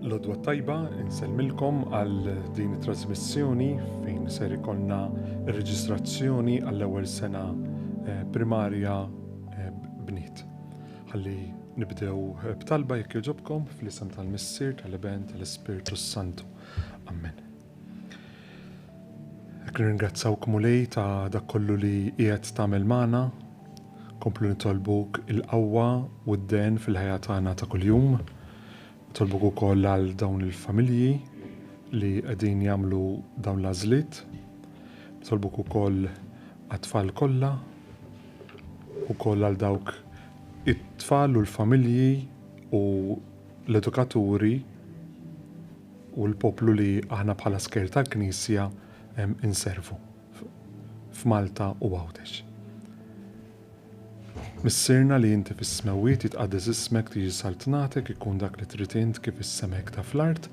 L-odwa tajba insellmilkom għal din it-trasmissjoni fejn ser ikollna r-reġistrazzjoni għall-ewwel sena primarja bniet. Ħalli nibdew b'talba jekk jogħġobkom fl-isem tal-Missier tal-Eben tal-Ispiritu Santu. Amen. Jekk nirringrazzawkom ulej ta' dak kollu li qiegħed tagħmel magħna, komplu nitolbuk il-qawwa u d-den fil-ħajja tagħna ta' kuljum. Tolbuk ukoll għal dawn il-familji li qegħdin jagħmlu dawn l-għażliet. Tolbuk ukoll għat-tfal kollha, ukoll għal dawk it-tfal u l-familji u l-edukaturi u l-poplu li aħna bħala sker tal-Knisja inservu f'Malta u Għawdex. Missirna li inti fis-smawiet jitqaddes ismek tiġi saltnatek ikun dak li trid int kif is-semek ta' fl-art,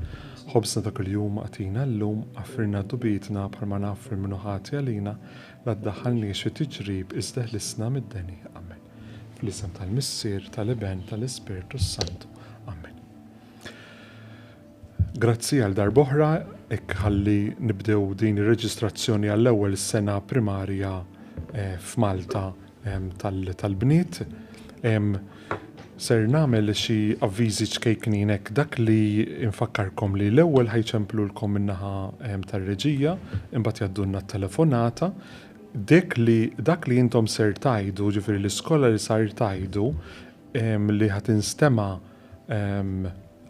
ħobsna dak il-jum għatina llum affirna dubietna bħalma naffir minnu ħati għalina la ddaħħalniex fi tiġrib iżda ħlisna mid-deni. Amen. Fl-isem tal-Missier tal-Eben tal-Ispiritu Santu. Amen. Grazzi għal darb'oħra hekk ħalli nibdew din ir-reġistrazzjoni għall-ewwel sena primarja f'Malta tal-bniet. Ser nagħmel xi avviżi ċkejknin hekk dak li infakkarkom li l-ewwel ħajċemplulkom min-naħa tar-reġija, imbagħad jaddunna t-telefonata. Dak li intom ser tajdu, ġifieri l-iskola li sar tajdu li ħad instema'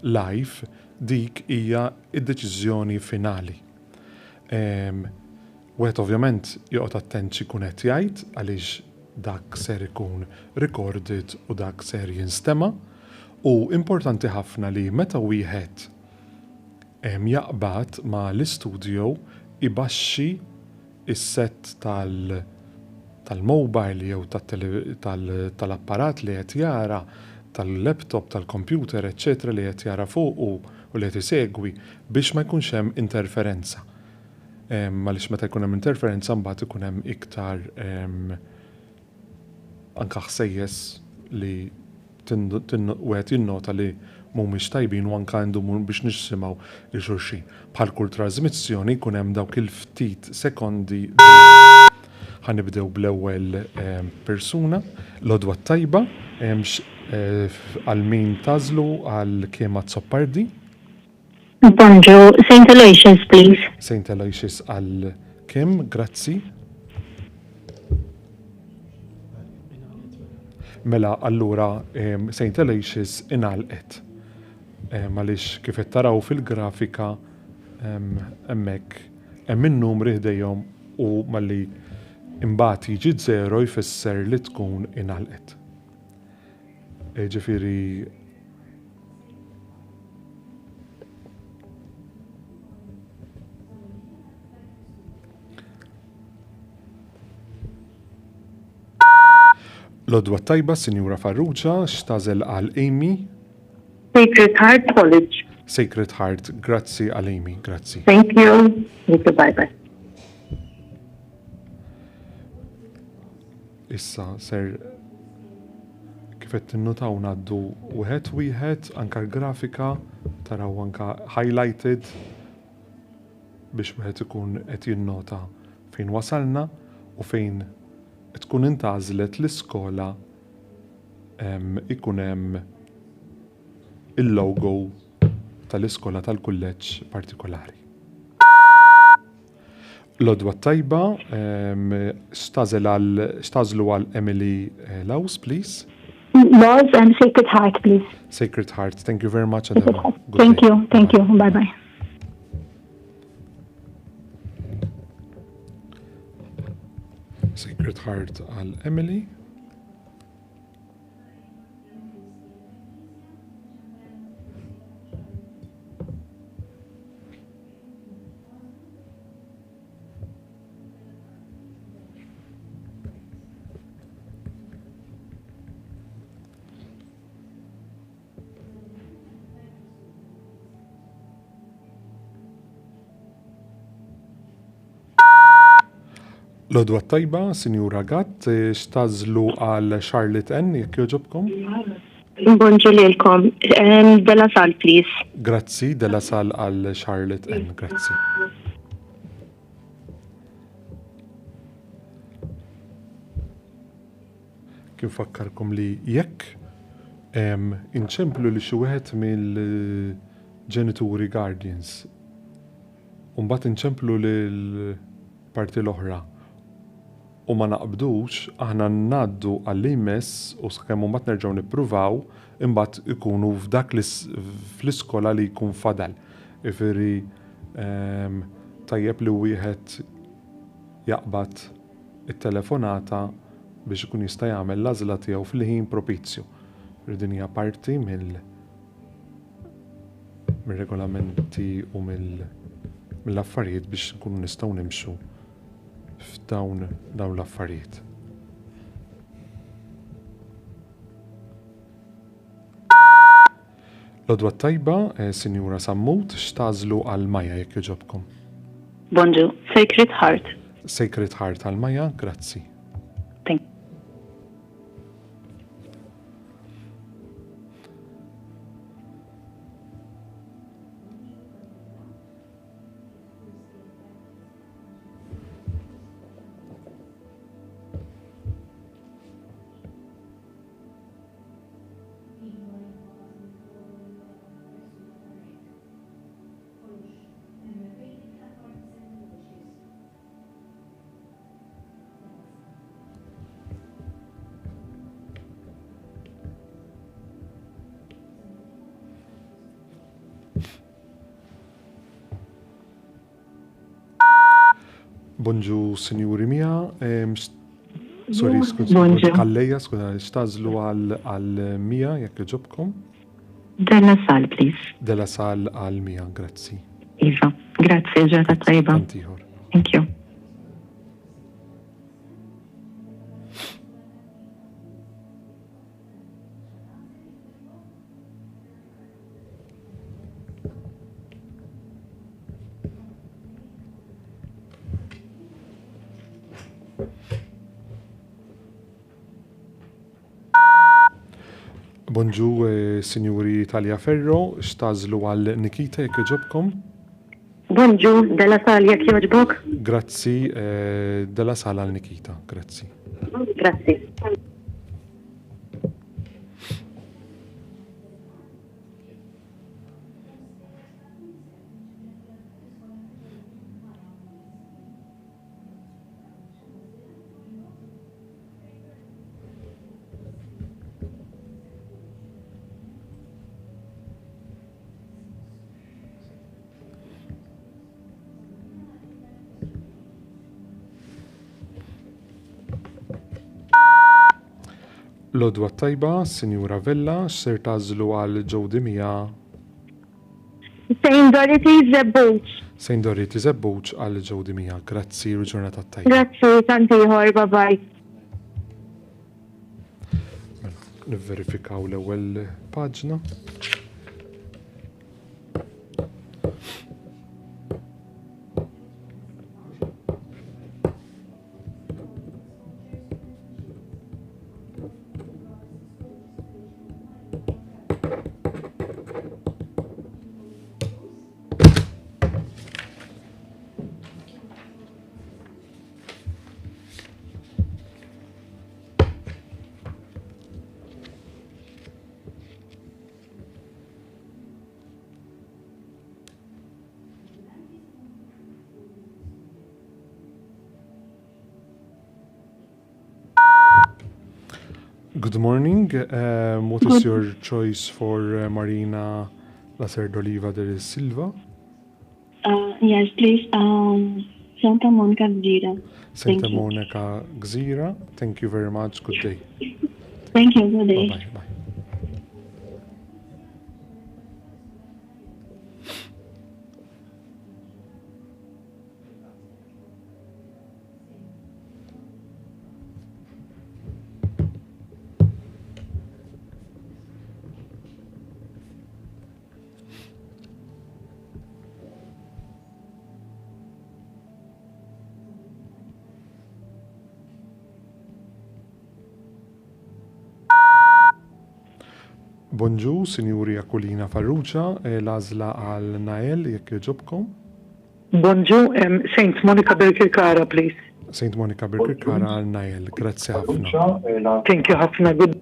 live, dik hija id-deċiżjoni finali. Wieħed ovvjament joqgħod attent x'ikun qed jgħid għaliex dak ser ikun recorded u dak ser jinstema' u importanti ħafna li meta wieħed jaqbad ma' l-istudio ibaxxi is-set tal-mobile jew tal-apparat li qed jara, tal-laptop, tal-computer, eċċetera li qed jara fuq u li qed isegwi biex ma jkunx hemm interferenza. Għaliex meta jkun hemm interferenza mbagħad ikun hemm iktar anke ħsejjes li wieħed jinnota li mhumiex tajbin u anke għandhom biex nisimgħu lil xulxin. Bħal kull trasmizzjoni jkun hemm dawk il-ftit sekondi. Ħanibdew bl-ewwel persuna, l-odwa tajba, għal min tażlu għal Kema Zoppardi. Bonjour, St. Aloysius, please. St. Aloysius għal Kim, grazzi. Mela allura St. Aloysius inalqet. Għaliex kif qed taraw fil-grafika hemmhekk hemm in-numri ħdejhom u malli imbagħad jiġi 0 jfisser li tkun inalqet. Ġifieri l-odwa tajba, Sinjura Farrugia, x'tażel għal Amy. Sacred Heart College. Sacred Heart, grazzi għal Amy, grazzi. Thank you. Bye-bye. Issa ser kif qed tinnotaw ngħaddu wieħed anke l-grafika taraw anke highlighted biex wieħed ikun qed jinnota fejn wasalna u fejn tkun intgħażlet l-iskola ikun hemm il-logo tal-iskola tal-kulleġġ partikolari. L-odwa tajba, x'tażlu għal Emily Laws, please. Laws and Sacred Heart, please. Sacred Heart, thank you very much. Thank you. Bye-bye. Sacred Heart għal Emily. L-odwa tajba, Sinjura Gatt, x'tażlu għal Charlotte N, jekk jogħġobkom? Bonġu lilkom. Della Sal, please. Grazzi, della sal għal Charlotte N. Grazzi. Kien fakkarkom li jekk inċemplu li xi wieħed mill-ġenituri guardians u mbagħad inċemplu lill-parti l-oħra u ma naqbdux, aħna ngħaddu għall-imess u sakemm mbagħad nerġgħu nippruvaw imbagħad ikunu f'dak fl-iskola li jkun fadal. Ifiri tajjeb li wieħed jaqbad it-telefonata biex ikun jista' jagħmel l-għażla tiegħu fil-ħin propizju. Din hija parti mill-regolamenti u mill-affarijiet biex nkunu nistgħu nimxu f'dawn l-affarijiet. L-odwa tajba, Sinjura Sammut, x'tażlu għal Maja jekk jogħġobkom. Bonġu. Sacred Heart. Sacred Heart għal Maja, grazzi. Thank Bonġu, Sinjuri Mija, sorry, Bonġu. Kalleja, skuda, xtażlu għal Mija jekk jogħġobkom. Della Sal, please. Della sal għal Mija, grazzi. Iva. Grazie, ġata tajba. Antiħor. Thank you. Bonġu, Sinjuri Talia Ferro, xtażlu għal Nikita jekk jogħġobkom. Bonġu. Della Sal, jek joġbok. Grazzi, della sal għal Nikita, grazzi. Grazzi. L-odwa tajba, Sinjura Vella, x'ser tażlu għal Jodi Mija Saint Dorothy Zebbuċ. Saint Dorothy Zebbuċ għal Jodi Mija. Grazzi, u ġurnata tajba. Grazzi, tantiħor, bye-bye. Nivverifikaw l-ewwel paġna. Good morning. What is your choice for Marina Lacerdoliva de Silva? Yes, please. Santa Monica Gzira. Santa Thank you. Monica Gzira. Thank you very much. Good day. Thank you. Good day. Bye-bye. Bye. Bonġu, Sinjuri Akulina Farrugia, l-għażla għal Nael jekk jogħġobkom. Bonjour, Saint Monica Birkirkara, please. Saint Monica Birkirkara għal Nael, grazzi ħafna. Thank you, ħafna. Good.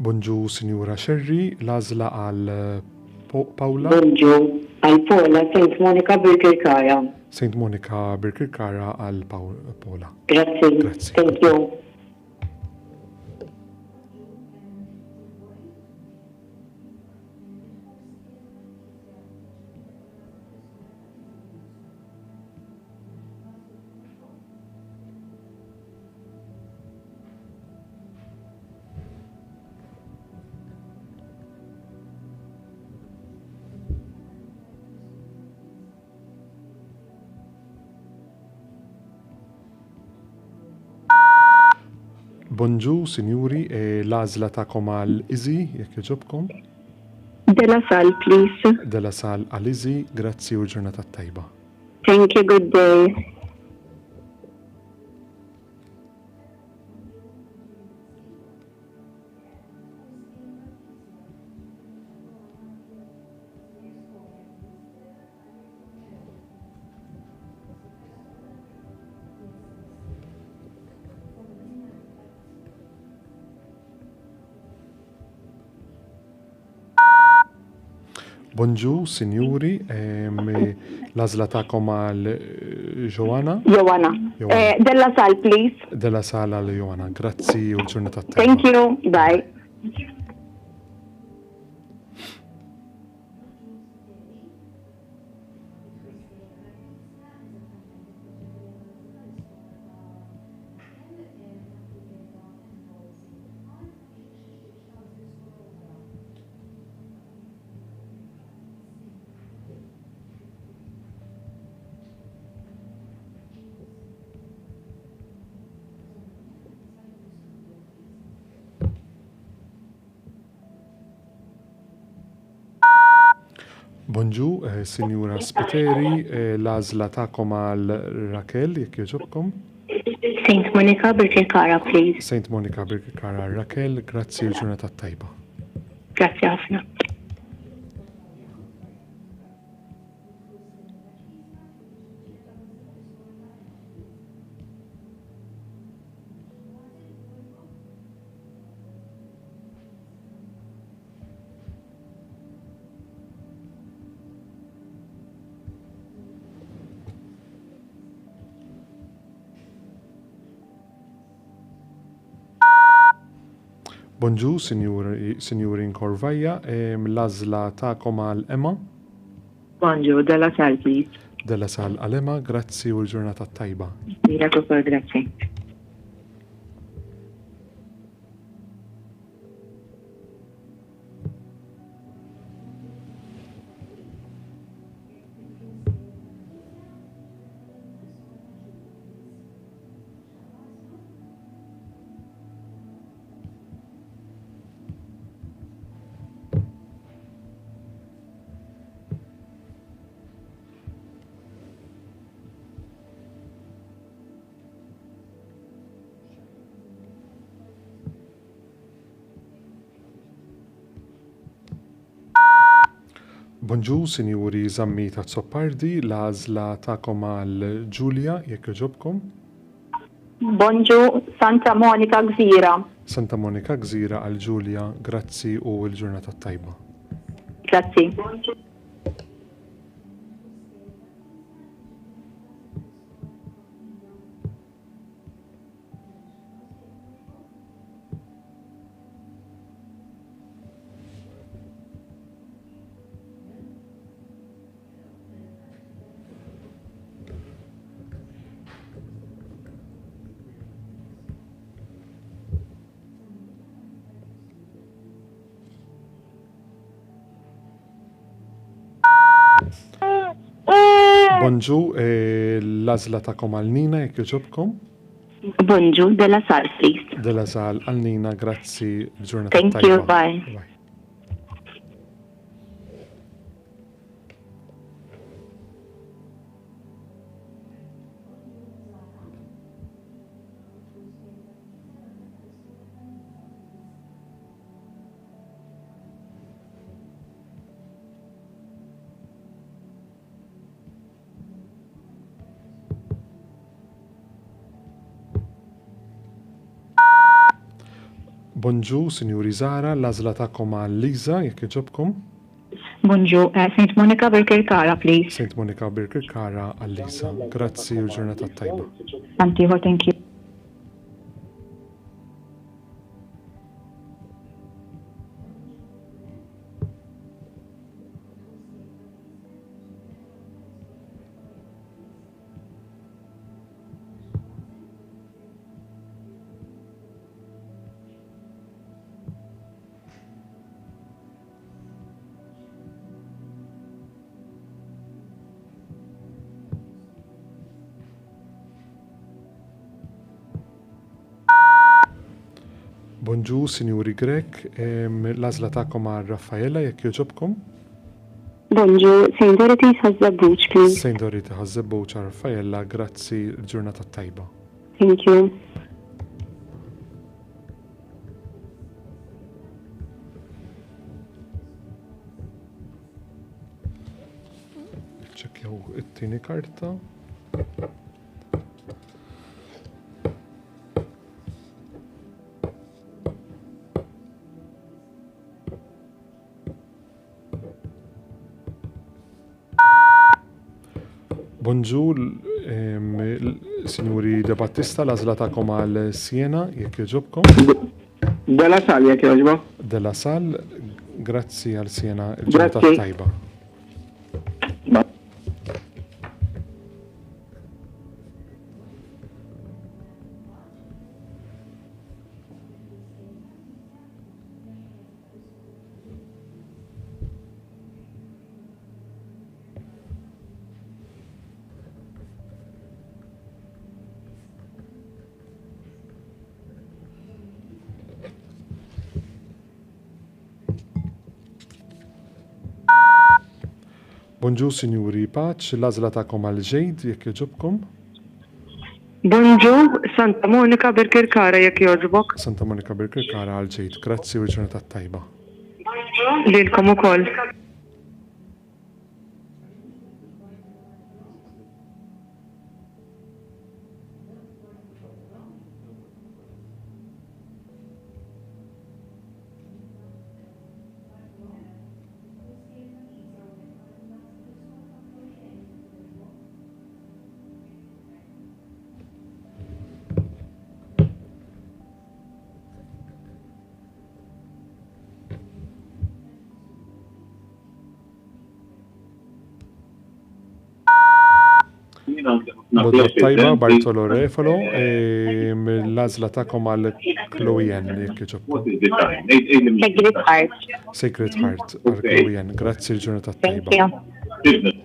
Bonġu, Sinjura Xerri, l-għażla għal Paula. Bonġu, għal Paula, Saint Monica Birkirkara. Saint Monica Birkirkara għal Paula. Grazie. Grazie. Thank you. Bonġu, Sinjuri, l-għażla tagħkom għal Izi jekk jogħġobkom. Della Sal, please. Della Sal għal Izi, grazzi u ġurnata tajba. Thank you, good day. Bonġu, Sinjuri, l-għażla tagħkom għal Joanna. Joanna. Joanna. Della Sal, please. Della Sal għal Joanna, grazzi u ġurnata tajba. Thank you, bye. Bonġu, Sinjura Spiteri, l-għażla tagħkom għal Rakel jekk jogħġobkom. Saint Monica Birkirkara, please. Saint Monica Birkirkara għal Rakel, grazzi u ġurnata tajba. Grazie ħafna. Bonġu, Sinjuri Nkorvajja, l-għażla tagħkom għal Emma. Bonjour, Della Sal, please. Della Sal għal Emma, grazzi u ġurnata tajba. Mira, grazie. Bonġu, Sinjuri Zammi ta' Zoppardi, l-għażla tagħkom għal Ġulja jekk jogħġobkom. Bonġu, Santa Monica Gżira. Santa Monica Gżira għal Ġulja, grazzi u l-ġurnata tajba. Grazzi. Bonġu, l-għażla tagħkom għal Nina jekk jogħġobkom. Bonġu, della Sal, please. Della Sal, għal-Nina, grazzi, l-ġurnata Thank tajba. you, bye. Bye. Bonġu, Sinjuri Zara, l-azla ta'kom għal Liza, jekk iġobkom. Bonġu, St. Monica Birkir Kara, please. St. Monica Birkir Kara għal Liza. Grazzi u ġurnata tajba. Antiħor, thank you. Bonġu, Sinjuri Grek, l-azla ta'kom għal Raffaella, jekk joġobkom. Bonġu, St. Dorothy's Ħażabbuċ, please. St. Dorita Ħażabbuċ għal Raffaella, grazzi, l-ġurnata tajba. Thank you. Ċekjaw it-tieni karta. Bonġu, Sinjuri De Battista, l-azla ta'kom għal Siena, jekk joġobkom. Della Sal, jekk joġbo. Della Sal, grazzi għal Siena, il-ġurnata Grazzi. tajba. Bonġu, Sinjuri Paċ, l-azla ta'kom għal Ġejd, jekk joġobkom. Bonġu, Santa Monica Birkir Kara, jekk joġbok. Santa Monica Birkir Kara għal Ġejd, grazzi u ġurnata tajba. Lilkom ukoll. Bodda tajba, Bartolo Refolo, l-azla ta'kom għal Chloen, jekk joġobkom. Sacred Heart. Sacred Heart għal Chloen, grazzi l-ġurnata Thank tajba. you.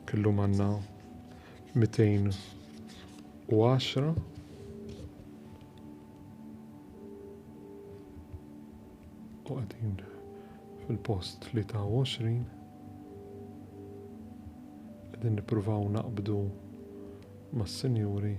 Kellu manna 210 u għadin fil-post 23 għadin nipruvaw naqbdu mas senjuri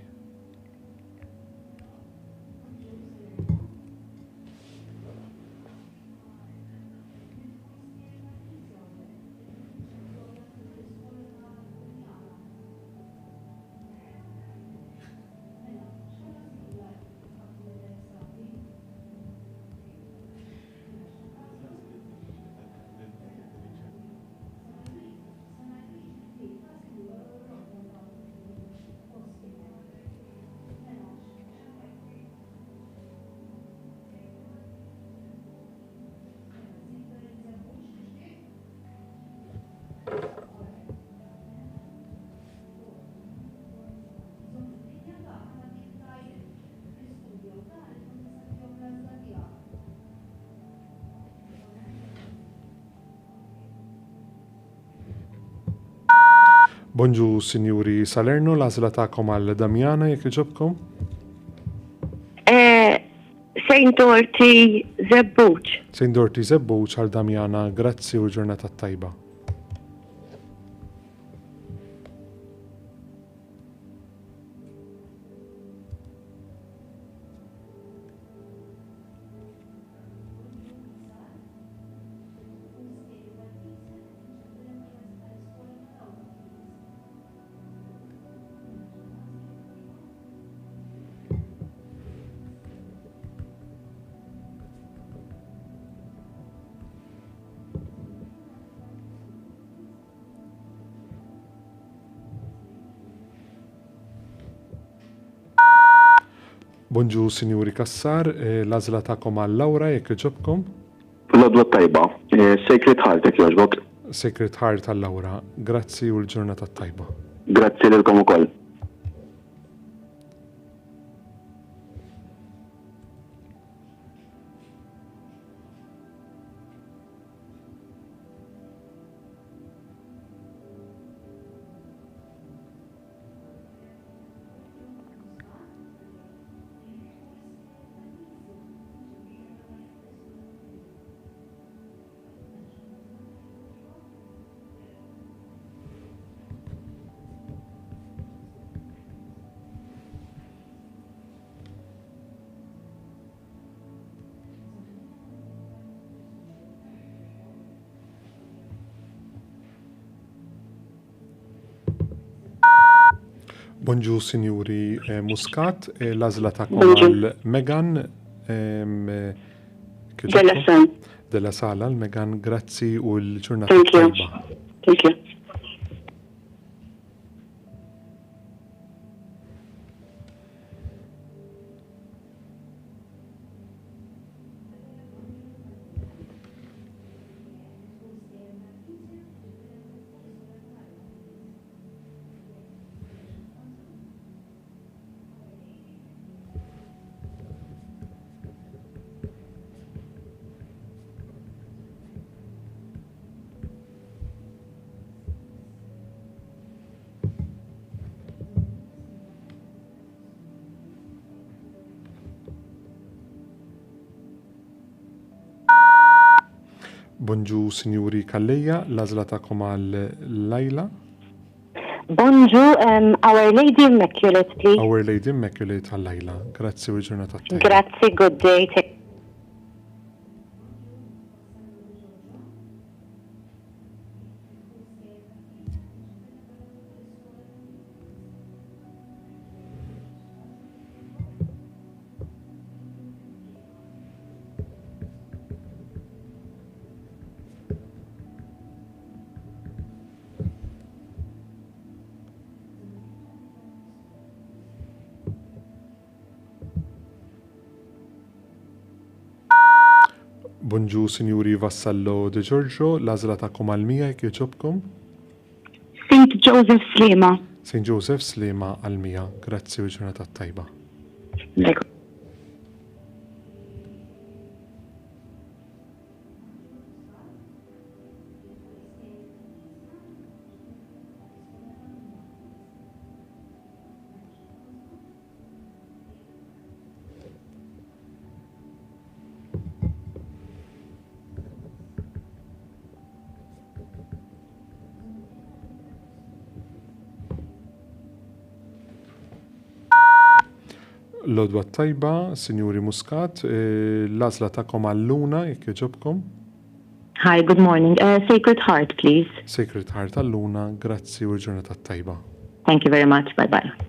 Bonġu, Sinjuri Salerno, l-għażla tagħkom għal Damjana jekk iġobkom. Saint Dorothy Zebbuċ. Sejn Dorti Zebbuċ għal Damjana, grazzi u l-ġurnata tajba. Bonġu, Sinjuri Kassar, l-għażla tagħkom għal Laura jekk iġobkom. L-odwa tajba. Sacred Heart jekk jogħġbok. Sacred Heart għal Laura, grazzi u l-ġurnata tajba. Grazzi lilkom ukoll. Bonġu, Sinjuri Muscat, l-għażla tagħkom għal Megan. Della San. Della Sala, l-Megan, grazzi u l-ġurnata Thank you. tajba. Thank you. Bonġu, Sinjuri Kalleja, l-għażla tagħkom għal Lajla. Bonġu, Our Lady Immaculate, please. Our Lady Immaculate għal Lajla, grazzi u l-ġurnata tajba. Grazie, good day. Bonġu, Sinjuri Vassallo De Giorgio, l-għażla tagħkom għal Mija jekk jogħġobkom. St. Joseph Slima. St. Joseph Slima għal Mija, grazzi u l-ġurnata tajba. L-odwa tajba, Sinjuri Muscat, l-għażla tagħkom għal Luna jekk jogħġobkom. Hi, good morning. Sacred Heart, please. Sacred Heart għal Luna, grazzi u l-ġurnata tajba. Thank you very much. Bye-bye.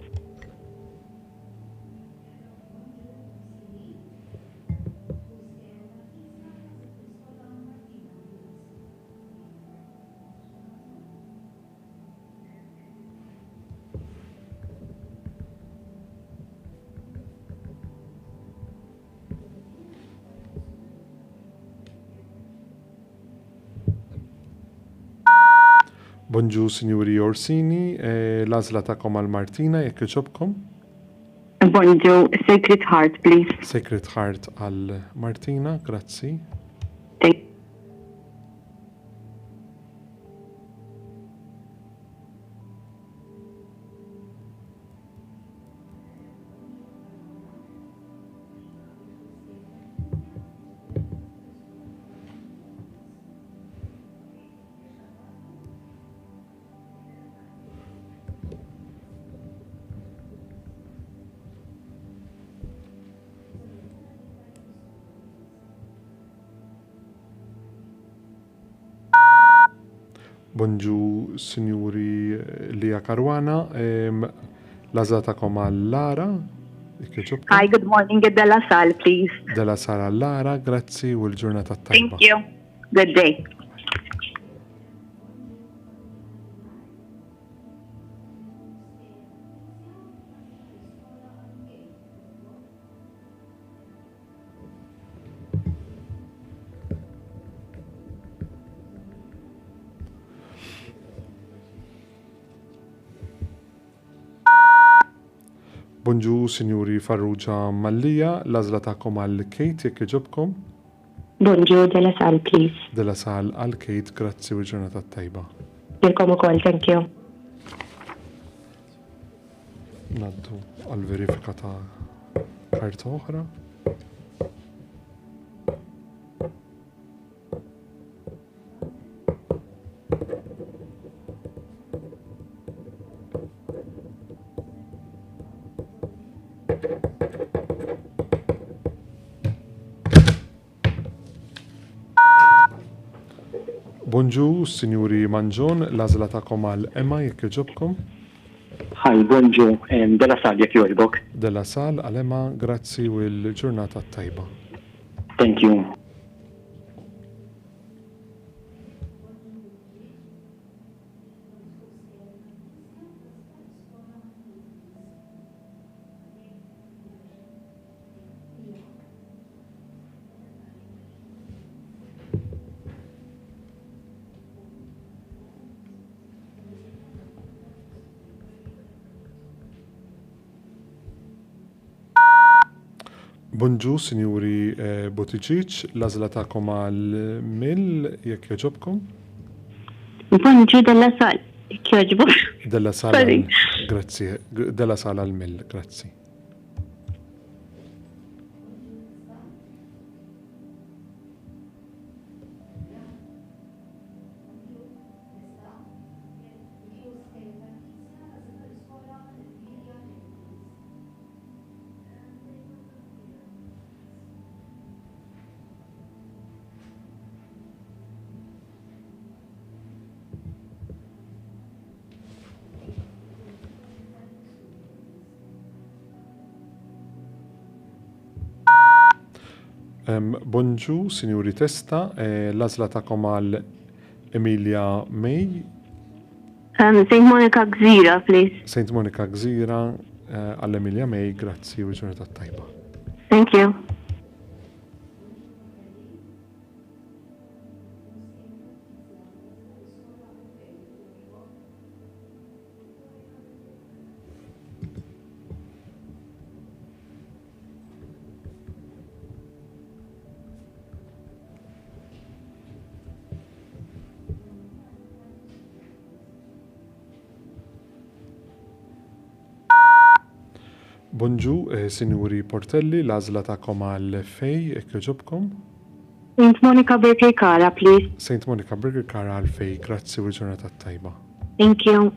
Bonġu, Sinjuri Orsini, l-għażla tagħkom għal Martina jekk jogħġobkom. Bonġu, Sacred Heart, please. Sacred Heart għal Martina, grazzi. Bonġu, Sinjuri Lija Karwana, l-għażla tagħkom għal Lara. Hi, good morning. Della Sal, please. Della Sal għal Lara, grazzi u l-ġurnata tajba. Thank you. Good day. Bonġu, Sinjuri Farrugia Mallija, l-għażla tagħkom għal Kate jekk iġobkom. Bonjour, Della Sal, please. Della Sal għal Kate, grazzi u l-ġurnata tajba. Welcome ukoll, thank you. Naddu għal verifika ta' karta oħra. Bonġu, Sinjuri Manġon, l-għażla tagħkom għal Emma jekk iġobkom. Hi, bonġu, Della Sal jekk jogħġbok. Della Sal għal Emma, grazzi u l-ġurnata tajba. Thank you. Bonġu, Sinjuri Boticic, l-għażla tagħkom għal Mill jekk jogħġobkom. Bonġu Della Sal, kjoġbok. Della Sal Sorry. grazzi, Della Sal għal Mill, grazzi. Bonġu, Sinjuri Testa, l-għażla tagħkom għal Emilia May. St. Monica Gżira, please. St. Monica Gżira għall Emilia May, grazzi u ġurnata tajba. Thank you. Bonġu, Sinjuri Portelli, l-għażla tagħkom għal Fej jekk jogħġobkom. St. Monica Bakery Kara, please. St. Monica Burger Kara għal Fej, grazzi u ġurnata tajba. Thank you.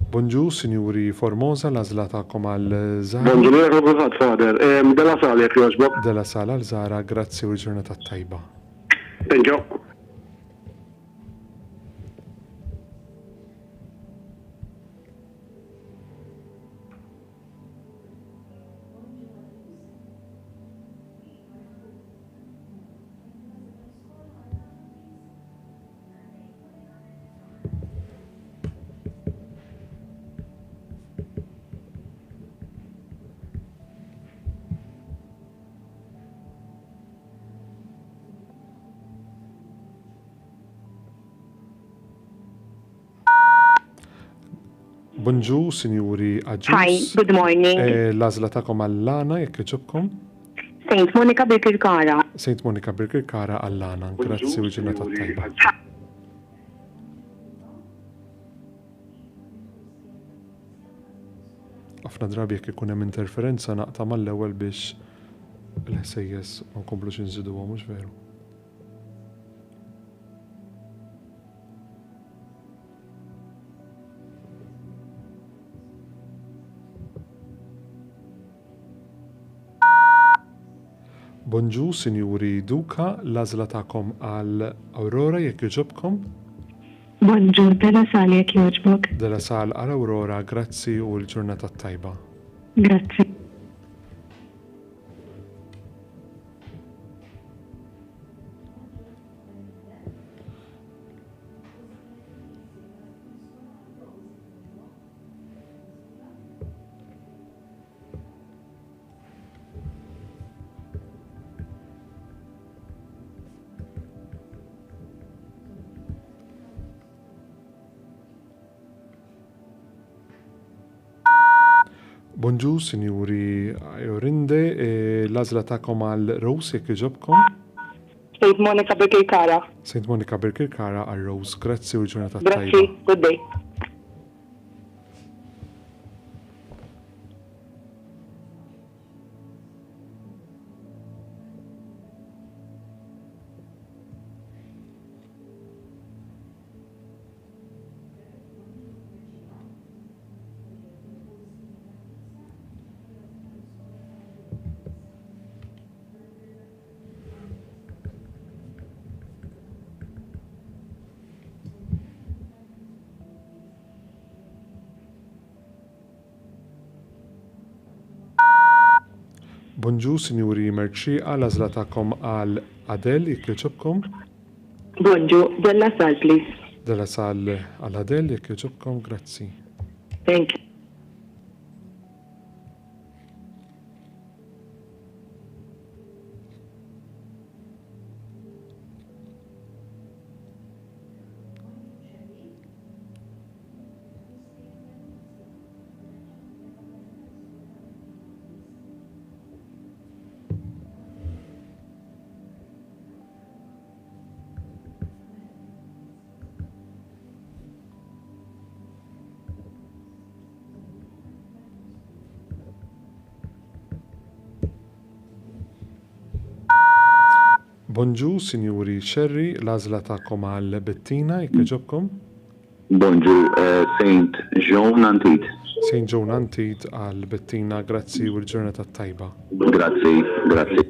Bonġu, Sinjuri Formosa, l-għażla tagħkom għal Zara. Bonġu, Lija Fader, Della Sal jekk jogħġbok. Della Sal għal Zara, grazzi u ġurnata tajba. Thank you. Bonġu, Sinjuri Aġus. Hi, good morning. L-għażla tagħkom għal Lana jekk iġobkom. St. Monica Bakery Kara. St. Monica Burger Kara għal Lana, grazzi u ġurnata tajba. Ħafna drabi jekk ikun hemm interferenza naqta' mal-ewwel biex il-ħsejjes ma nkomplux inżiduha mhux veru. Bonġu, Sinjuri Duka, l-għażla tagħkom għal Aurora jekk jogħġobkom. Bonġur, della sal jekk jogħġbok. Della sal għal Aurora, grazzi u l-ġurnata tajba. Grazzi. Bonġu, Sinjuri Ajorinde, l-għażla tagħkom għal Rose jekk jogħġobkom. Saint Monica Birkirkara. Saint Monica Birkirkara għal Rose, grazzi u l-ġurnata Grazzi, tajba. good day. Bonġu, Sinjuri Merċiqa, l-għażla tagħkom għal Adel jekk jogħġobkom. Bonġu, della sal, please. Della sal għal Adel jekk jogħġobkom, grazzi. Thank you. Bonġu, Sinjuri Sherry, l-għażla tagħkom għal Bettina jekk jogħġobkom. Bonġu, Saint John Antit. Saint John Antit għal Bettina, grazzi u l-ġurnata tajba. Grazzi, grazzi.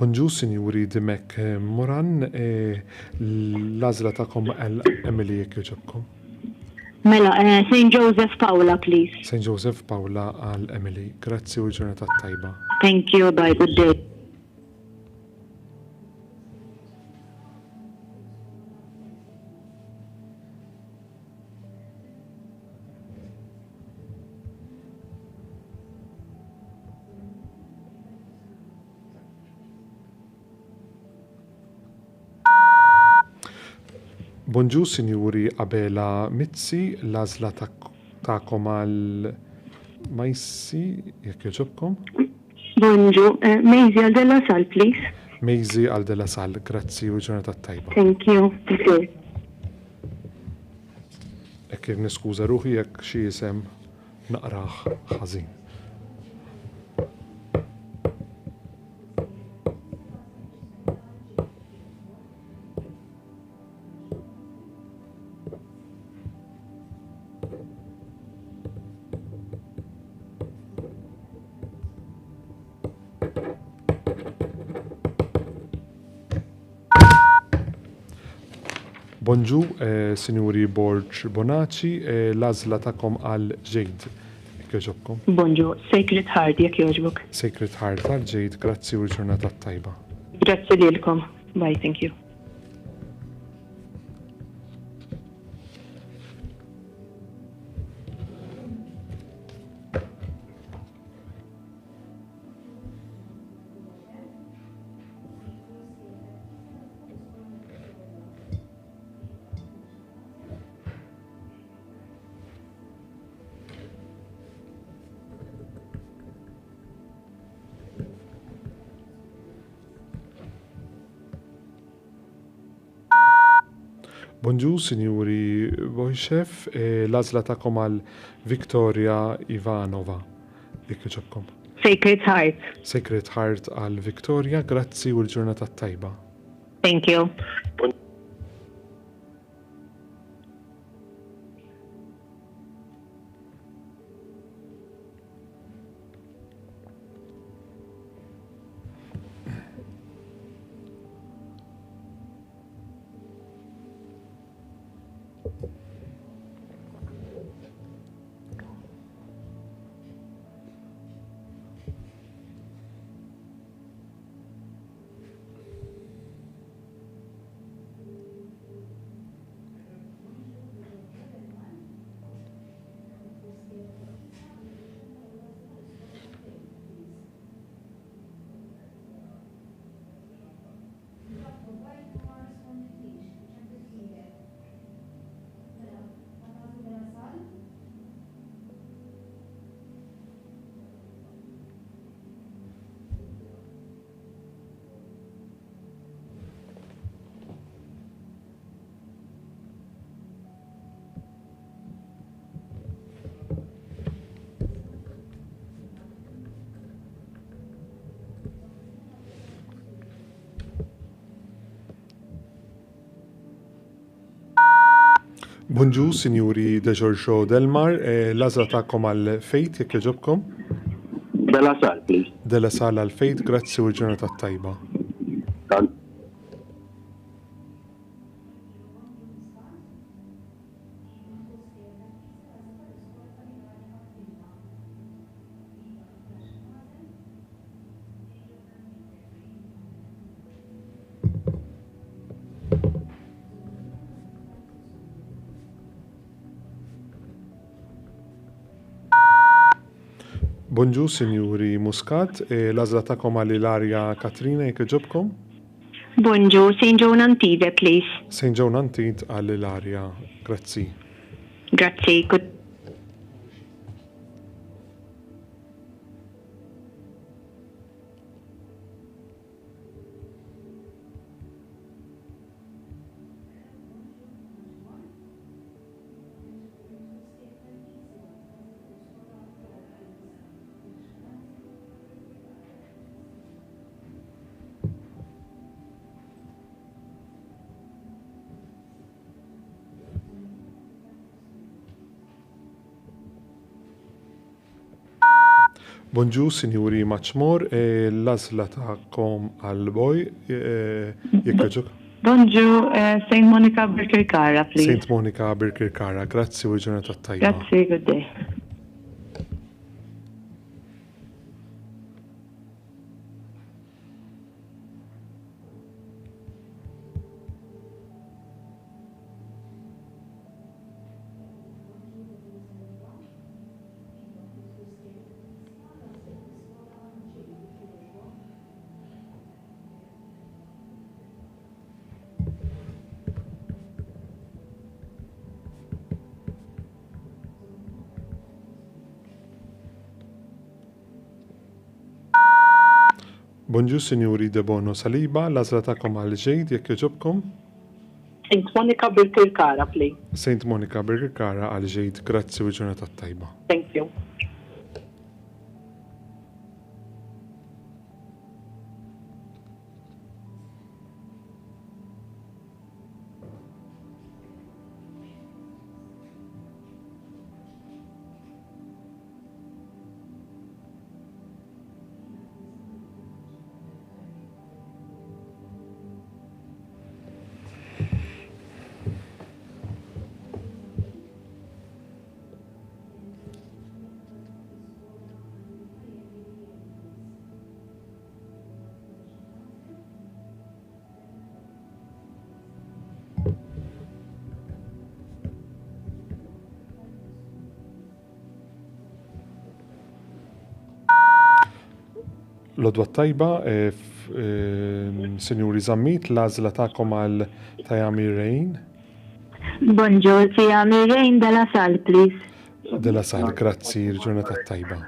Bonġu, Sinjuri Dimek Moran, l-għażla tagħkom għal Emily jekk jogħġobkom. Mela, St. Joseph Paula, please. Saint Joseph Paula għal Emily, grazzi u l-ġurnata tajba. Thank you, bye, good day. Bonġu, Sinjuri Abela Mizzi, l-għażla tagħkom għal Majsi jekk jogħġobkom. Bonġu, Maisie għal della sal, please. Mejzi għal Della Sal, grazzi u l-ġurnata tajba. Thank you. Okay. Ekk niskuża ruħi jekk xi isem naqraħ ħażin. Bonġu, Sinjuri Borġ Bonaci, l-għażla tagħkom għal ġejd. Kieġobkom. Bonġu, Sacred Heart, jekk jogħġbok. Sacred Heart għal ġejd, grazzi u l-ġurnata tajba. Grazzi lilkom. Bye, thank you. Bonġu, Sinjuri Wojciech, l-għażla tagħkom għal Viktoria Ivanova. Jekk iġobkom. Sacred Heart. Sacred Heart għal Viktoria, grazzi u l-ġurnata tajba. Thank you. Bonġu, Sinjuri De Giorgio Delmar, l-għażla tagħkom għal fejt, jekk iġobkom. Della Sal, please. Della sala għal fejt, grazzi u l-ġurnata tajba. Bonġu, Sinjuri Muscat, l-għażla tagħkom għal Ilaria Katrina, jekk iġobkom. Bonġu, St. John Antide, please. St. John Antid għal Ilaria, grazzi. Grazzi. Good. Bonġu, Sinjuri Maċmor, l-għażla tagħkom għal boj, jekk iġobkom. Bonġu, St. Monica Birkirkara, please. St. Monica Birkirkara, grazzi u l-ġurnata tajba. Grazzi, good day. Bonġu, Sinjuri De Bono Saliba, l-għażla tagħkom għal ġejd, jekk iġobkom. St. Monica Birkirkara, please. St. Monica Birkirkara għal ġejd, grazzi u l-ġurnata tajba. Thank you. L-odwa tajba, Sinjuri Zammit, l-għazla ta'kom għal Tajami Rain. Bonjour, Tajami Rain della Sal, please. Della Sal, grazzi, l-ġurnata tajba.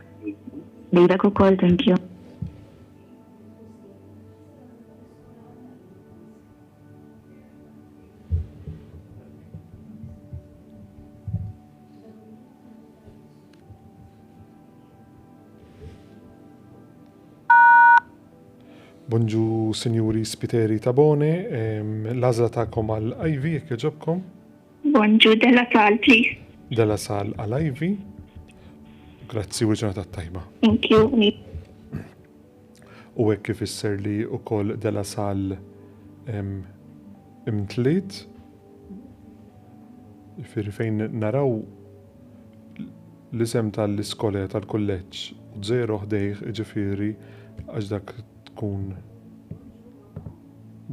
Lilek ukoll, thank you. Bonġu, Sinjuri Spiteri Tabone, l-għazla ta'kom għal Ivy, jekk joġobkom. Bonjour della Sal, please. Della Sal għal Ivy. Grazzi, u ġurnata tajba. Thank you. U hekk kif isser li wkoll Della Sal imtliet. Jifieri fejn naraw l-isem tal-iskola tal-kulleġġ u żero ħdejh ġifieri għax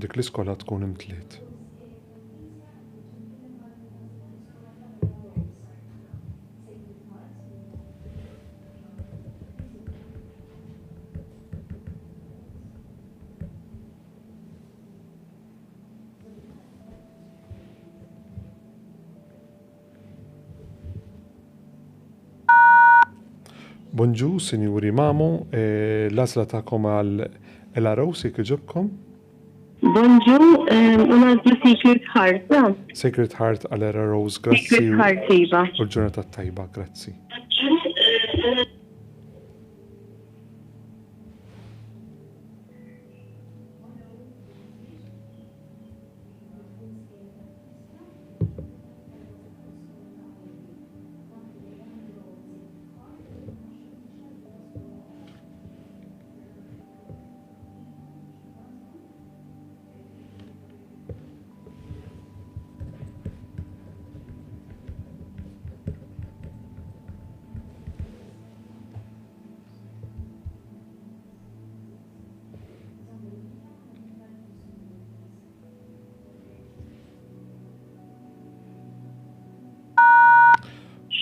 dik l-iskola tkun imtliet. Bonġu, Sinjuri Mamu, l-għazla ta'kom għal El-Arosi kħiġobkom? Bonjour, unazlu Secret Heart, Sacred Heart għal El-Rose, grazzi. Secret Heart, iva. U l-ġurnata tajba, grazzi.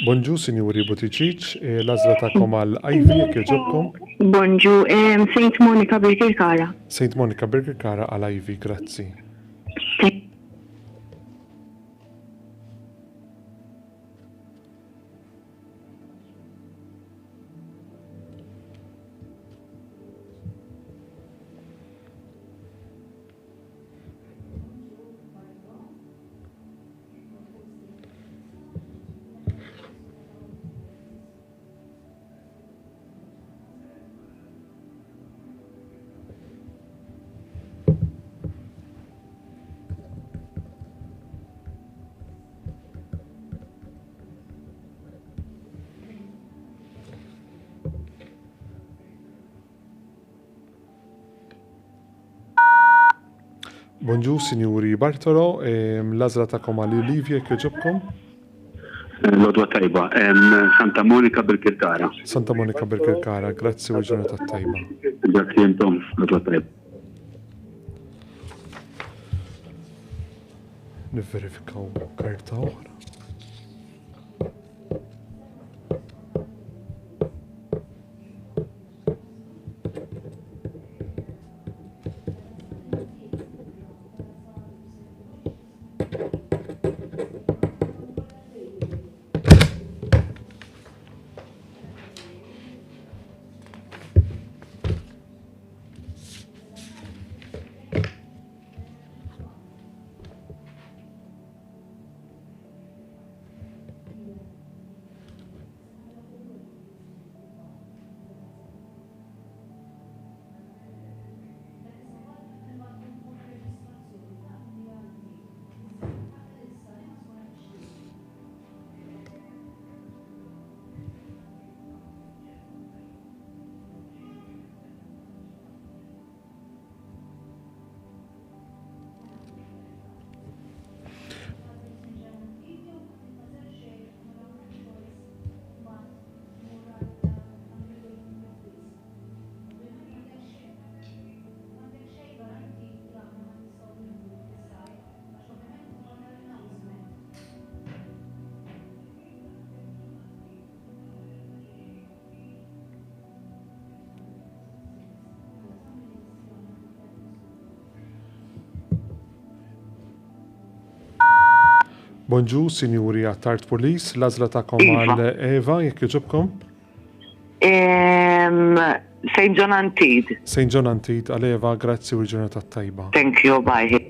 Bonġu, Sinjuri Buticic, l-għazla ta'kom għal Ivy, jekk joġobkom. Bonjour, Saint Monica Birkirkara. Saint Monica Birkirkara għal Ivy, grazzi. Bonġu, Sinjuri Bartolo, l-għazla ta'kom għal Olivia, jekk joġobkom. L-odwa tajba, Santa Monica Birkirkara. Santa Monica Birkirkara, grazzi u ġurnata tajba. Grazzi jentom, l-odwa tajba. Nivverifikaw karta oħra. Bonġu, Sinjuri għat-Tart Police, l-għażla tagħkom Iva. għal Eva, jekk jogħġobkom. St. John Antid. St. John Antid għal Eva, grazzi u l-ġurnata tajba. Thank you, bye.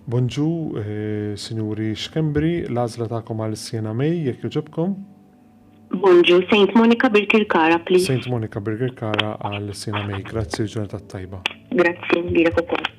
Bonġu, Sinjuri Xkembri, l-għażla tagħkom għal Siena May, jekk jogħġobkom. Bonjour, Saint Monica Birkirkara, please. St. Monica Burger Kara għal Siena May, grazzi u l-ġurnata tajba. Grazie, lilek ukoll.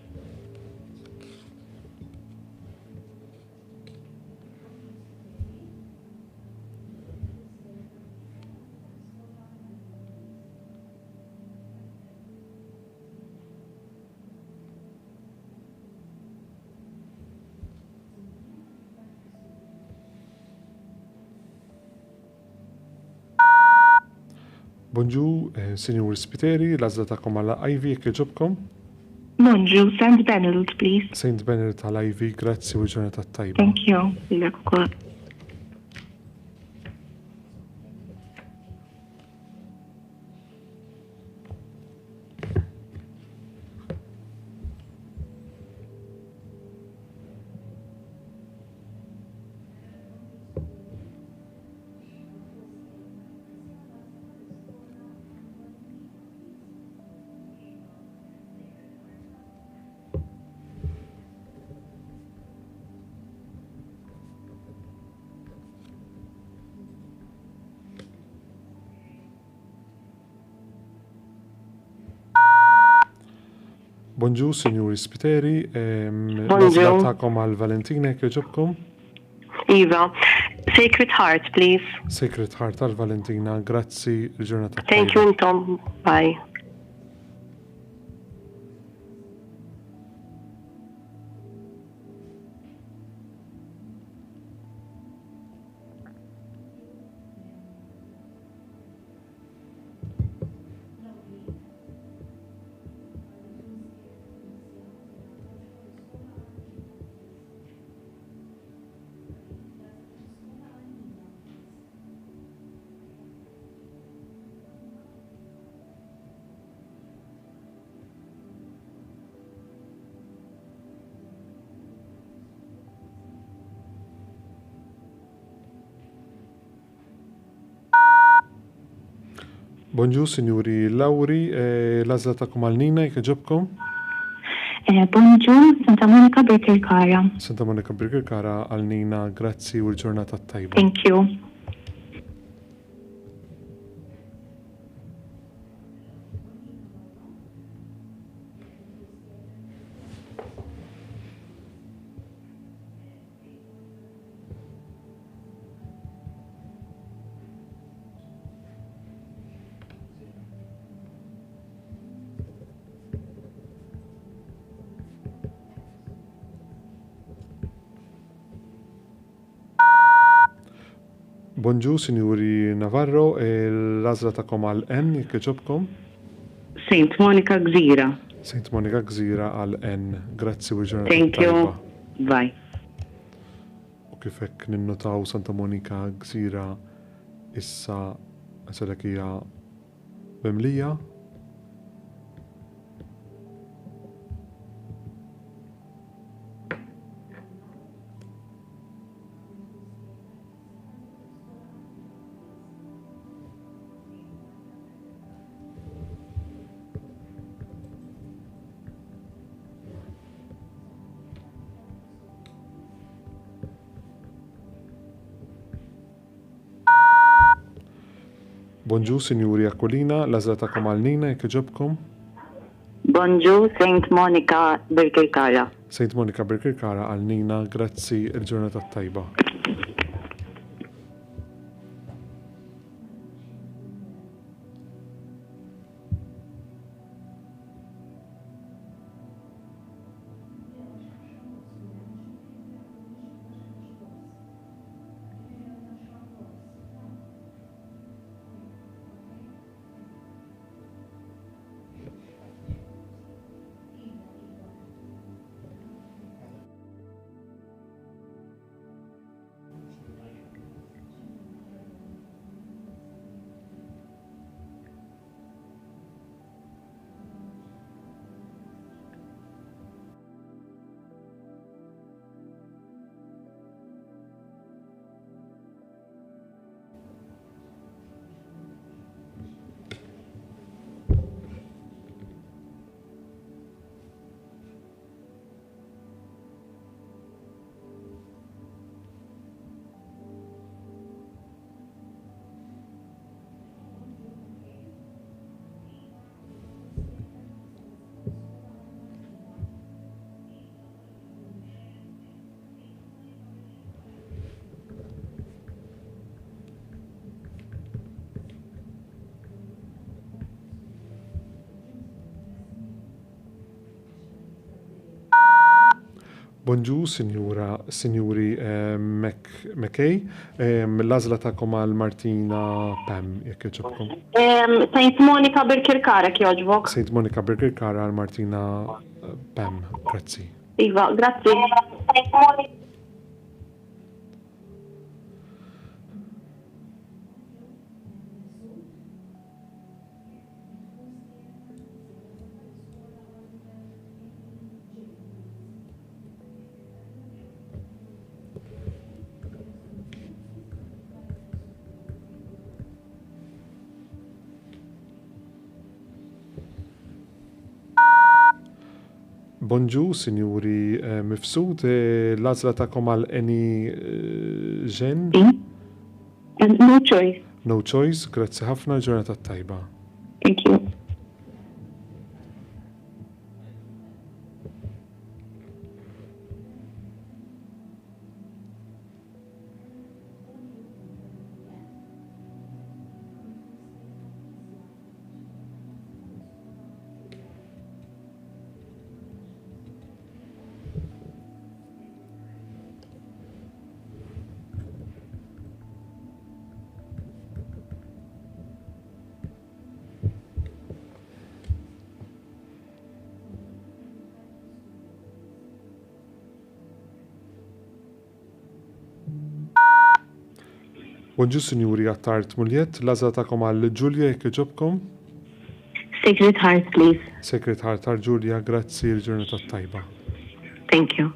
Bonġu, Sinjuri Spiteri, l-għażla tagħkom għal Ivy, jekk jogħġobkom. Bonjour, St. Benedict, please. St. Benedict għal Ivy, grazzi u l-ġurnata tajba. Thank you. Lilek ukoll. Bonġu, Sinjuri Spiteri, l-għażla tagħkom għal Valentina, jekk jogħġobkom. Eva, Sacred Heart, please. Sacred Heart għal Valentina, grazzi l-ġurnata tajba. Thank you, Tom. Bye. Bonġu, Sinjuri Lauri, l-għażla tagħkom għal Nina, jekk jogħġobkom. Bonjour, Santa Monica Birkirkara. Santa Monica Burger Kara għal Nina, grazzi u l-ġurnata tajba. Thank you. Bonġu, Sinjuri Navarro, l-għażla tagħkom għal N, jekk jogħġobkom. Saint Monica Gżira. St. Monica Gżira għal N, grazzi u l-ġurnata Thank you. tajba. Bye. U kif hekk ninnotaw Santa Monica Gżira issa għasalek hija bemlija. Bonġu, Sinjuri Aquilina, l-għażla tagħkom għal Nina, jekk jogħġobkom. Bonjour, Saint Monica Birkirkara. St. Monica Burger Kara għal Nina, grazzi l-ġurnata tajba. Bonġu, Sinjuri McKay, l-għazla ta'kom għal Martina Pam, jekk joġobkom. Saint Monica Birkirkara kjoġbok. Saint Monica Birkirkara għal Martina Pam, grazzi. Iva, grazzi. Bonġu, Sinjuri Mifsud, l-għazla ta'kom għal Eni Ġen? No choice. No choice, grazzi ħafna, ġurnata tajba. Thank you. Bonġu, Sinjuri għattart muljet, l-għazla ta'kom għal Ġulja, jekk joġobkom. Sacred Heart, please. Sacred Heart għal Ġulja, grazzi, l-ġurnata tajba. Thank you.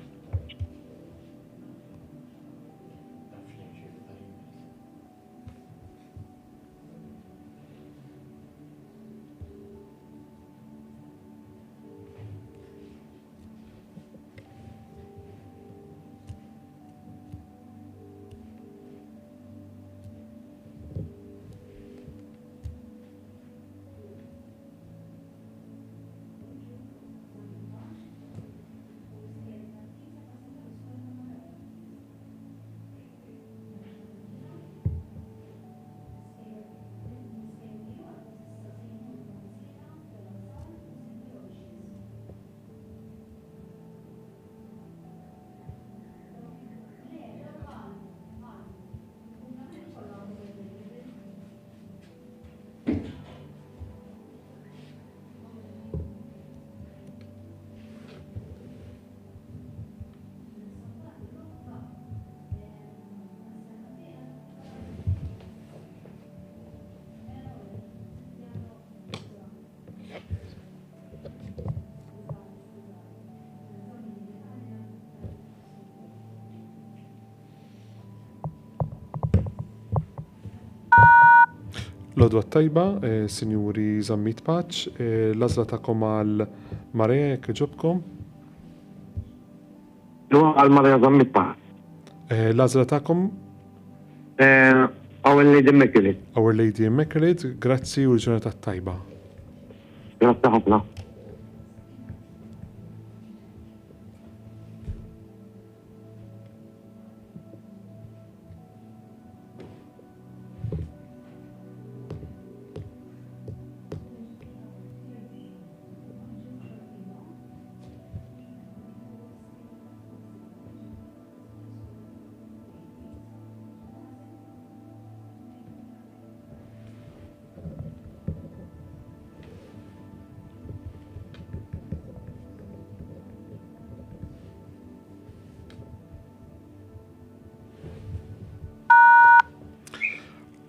L-għodwa tajba, Sinjuri Zammit Paċ, l-għazla ta'kom għal Mareja, jekk joġobkom. Għal Mareja Zammit Paċ. L-għazla ta'kom? Our Lady Immaculate. Our Lady Immaculate, grazzi u l-ġurnata tajba. Grazzi ħafna.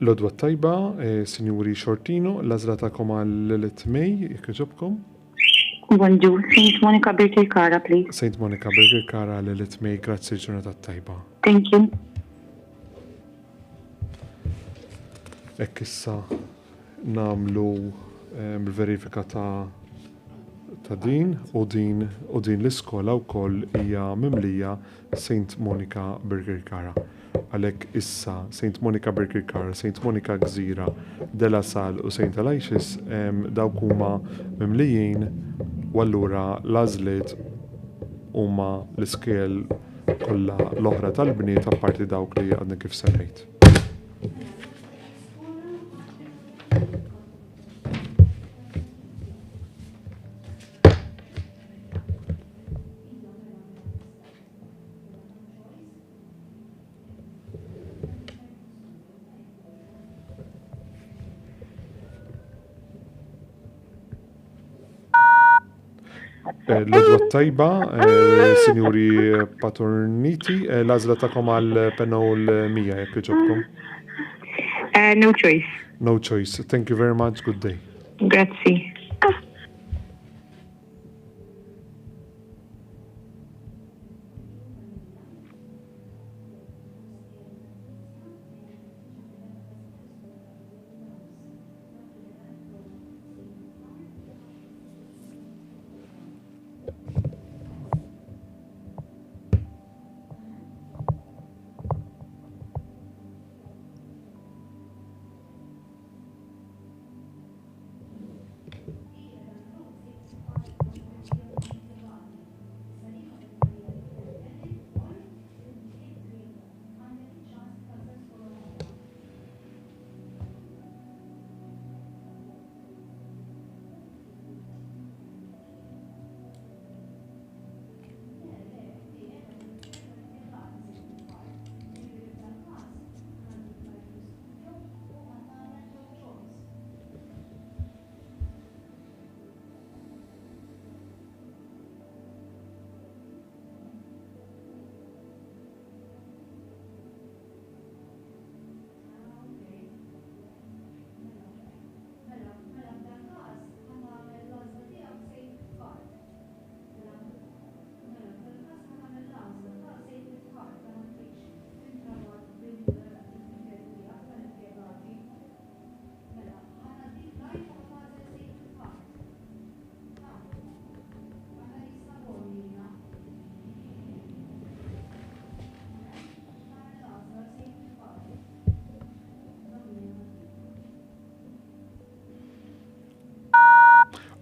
L-għodwa tajba, Sinjuri Xortino, l-għazla ta'kom għal l-tmej, jekk joġobkom. Bonjour, Saint Monica Birkirkara, please. Saint Monica Birkirkara l-tmej, grazzi ġurnata tajba. Thank you. Ekk issa namlu l-verifika ta' din u din l-iskola wkoll hija mimlija Saint Monica Birkirkara. Għalhekk issa Saint Monica Birkirkara, Saint Monica Gżira, De La Salle u Saint Aloysius dawk huma mimlijin u allura l-għażliet huma l-iskel kollha l-oħra tal-bniet apparti dawk li għadni kif semmejt. l-odwa tajba, Sinjuri Paterniti, l-għazla ta'kom għal Penol 100 jekk iġobkom. No choice. No choice. Thank you very much. Good day. Grazzi.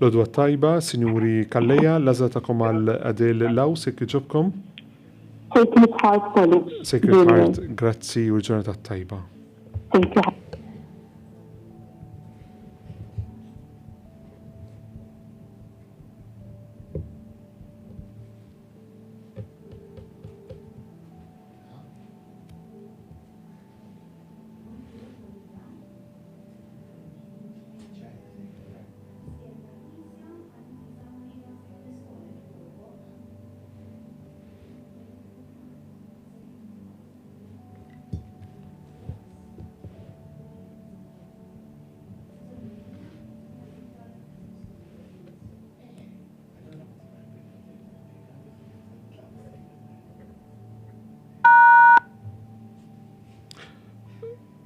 L-odwa tajba, Sinjuri Kalleja, l-għazla ta'kom għal Adel Law, sekk iġobkom. Sacred Heart College. Sacred Heart, grazzi u l-ġurnata tajba. Thank you.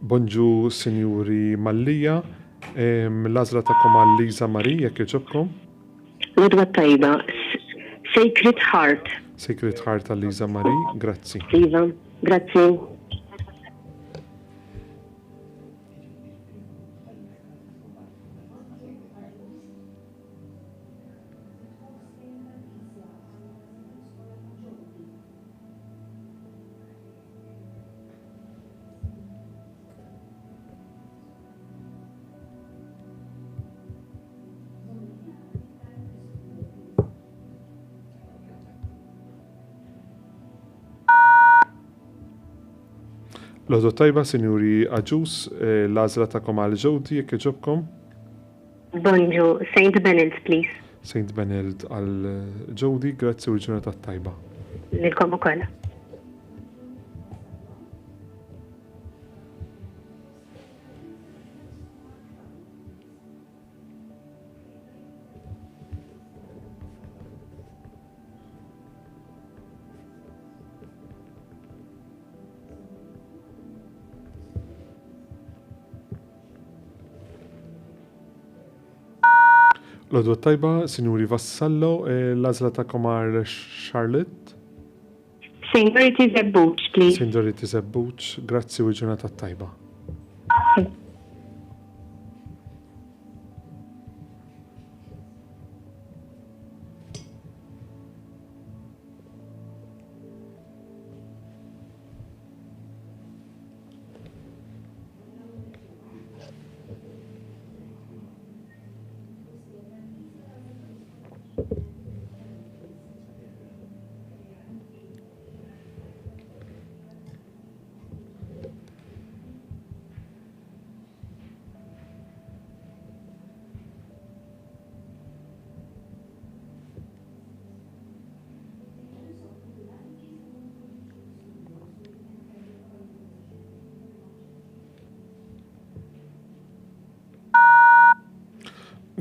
Bonġu, Sinjuri Mallija, l-għazla ta'kom għal Liza Marie, jekk iġobkom. L-odwa tajba. Sacred Heart. Sacred Heart għal Liza Marie, grazzi. Iva, grazzi. L-għodwa tajba, Sinjuri Aġus, l-għazla ta'kom għal Ġodi, jekk iġobkom. Bonġu, Saint Benedict, please. Saint Benedict għal Ġodi, grazzi u l-ġurnata tajba. Lilkom ukoll. L-għodwa tajba, Sinjuri Vassallo, l-għazla ta'kom għal Charlotte. Saint Dorothy Zebbuċ, please. Saint Dorothy Zebbuċ, grazzi u l-ġurnata tajba.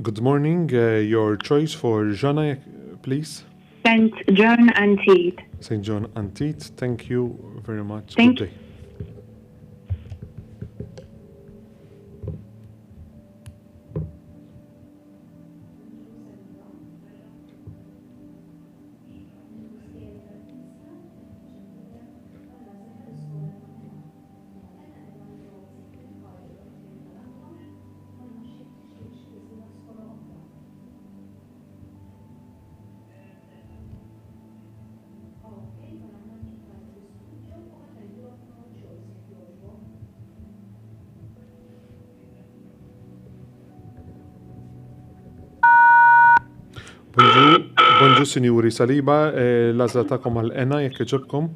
Good morning. Your choice for Jana, please. St. John Antietam. St. John Antietam. Thank you very much. Thank Good day. Bonġu, Sinjuri Saliba, l-għazla ta'kom għal-ena, jekk iġobkom?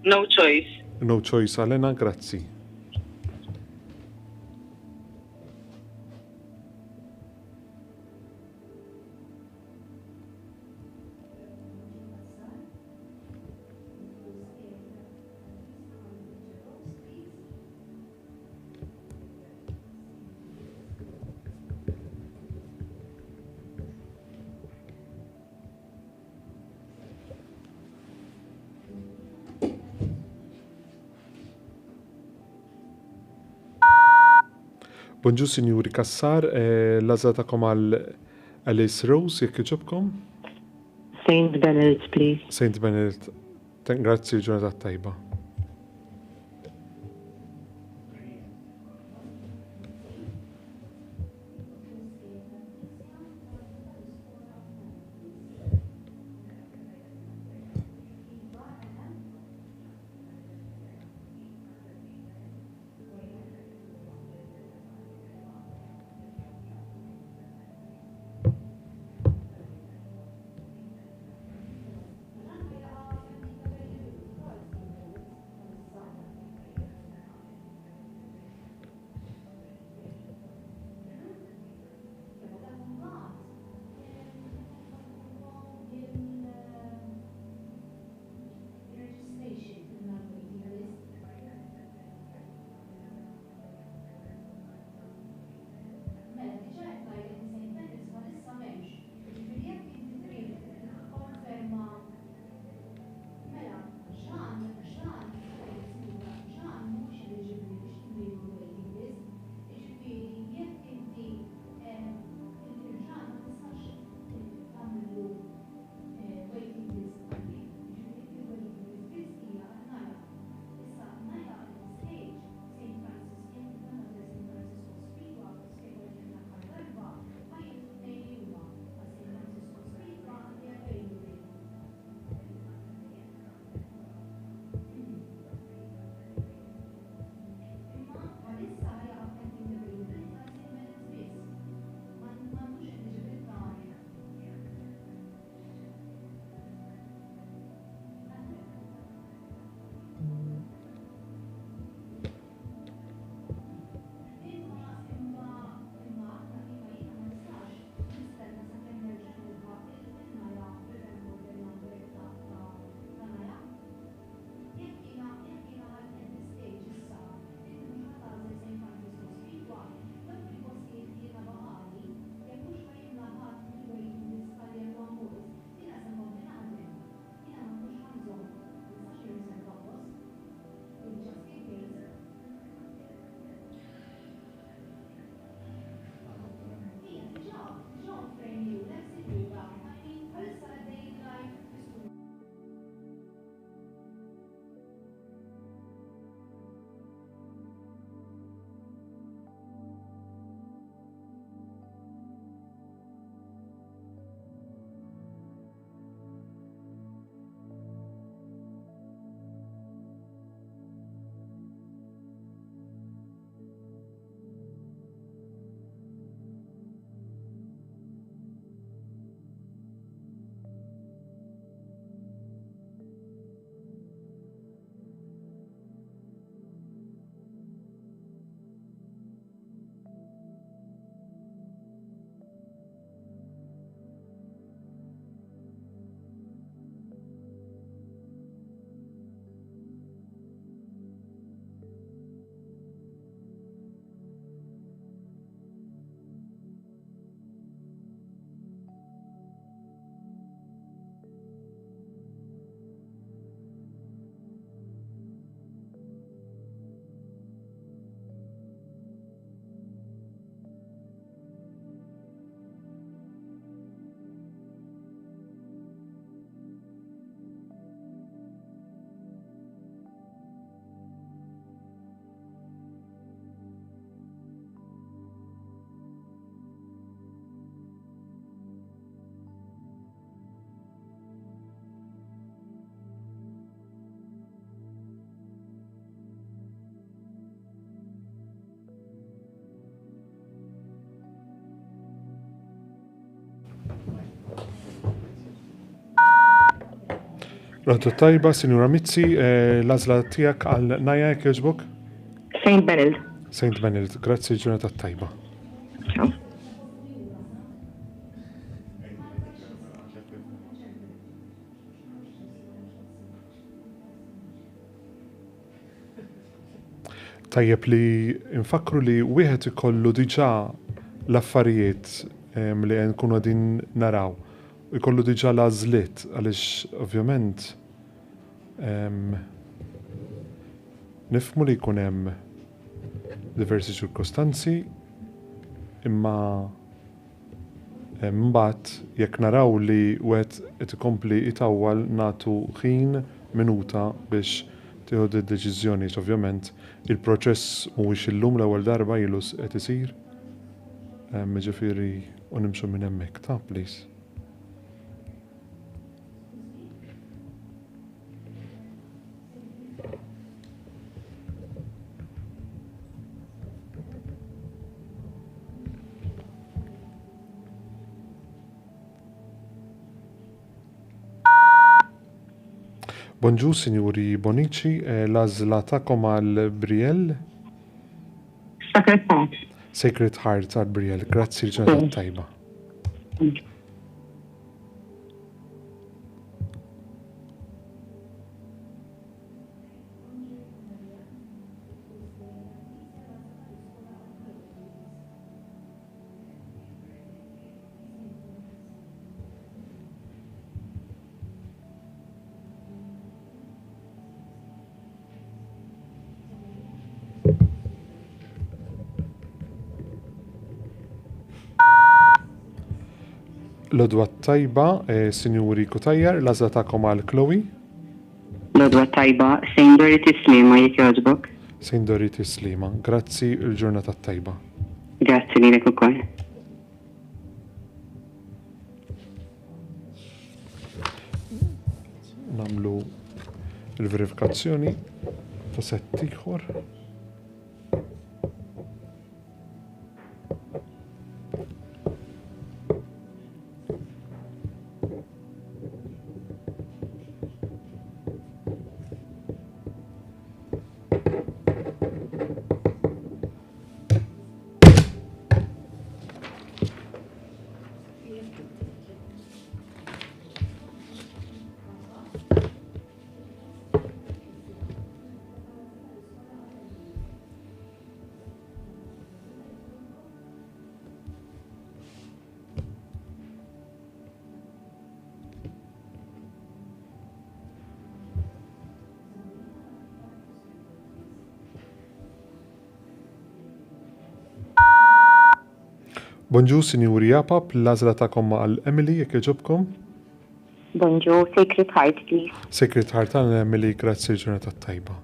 No choice. No choice għal-ena, grazzi. Bonġu, Sinjuri Kassar, l-għazla ta'kom għal-Alice Rose, jekk iġobkom? St. Benedict, please. St. Benedict, grazzi, ġurnata tajba. Rodwa tajba, Sinjura Mizzi, l-għażla tiegħek għal Naja jekk jogħġbok? St. Benilde. St. Benilde, grazzi ġurnata tajba. Ciao. Tajjeb li infakru li wieħed ikollu diġà l-affarijiet li nkunu għadin naraw. Ikollu diġà l-għażliet għaliex ovvjament nifhmu li jkun hemm diversi ċirkostanzi imma mbagħad jekk naraw li wieħed qed ikompli jitawwal nagħtu ħin minuta biex tieħu d-deċiżjoni ovvjament il-proċess mhuwiex illum l-ewwel darba ilu qed isir. Ġifieri u nimxu minn hemmhekk ta' please. Bonġu, Signori Bonici, l-għażla tagħkom għal Briel? Sacred Heart. Sacred Heart għal Briel, grazzi ġurnata tajba. L-odwa tajba, Sinjuri Kutajjar, l-għażla tagħkom għal Chloe? L-odwa tajba, St. Dorothy Slima jekk jogħġbok. St. Dorothy Slima, grazzi l-ġurnata tajba. Grazzi lilek ukoll. Namlu il-verifikazzjoni ta' sett ieħor. Bonġu, Sinjuri Japap, l-għażla tagħkom għal Emily jekk jogħġobkom? Bonjour, Sacred Heart, please. Sacred Heart għal Emily, grazzi l-ġurnata tajba.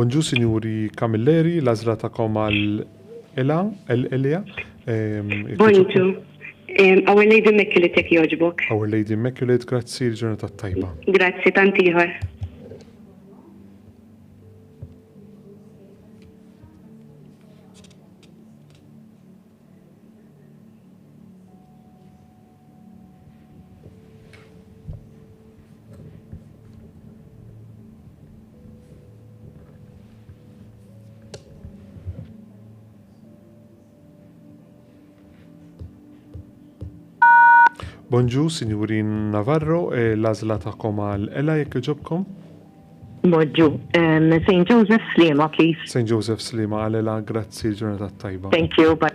Bonġu, Sinjuri Camilleri, l-għażla tagħkom għal Elia. Bonġu. Our Lady Immaculate jekk jogħġbok. Our Lady Immaculate, grazzi l-ġurnata tajba. Grazzi tant ieħor. Bonġu, Signorin Navarro, l-għażla tagħkom għal Ela jekk jogħġobkom? Bonġu, St. Joseph Slima, please. St. Joseph Slima għal Ela, grazzi ġurnata tajba. Thank you, bye.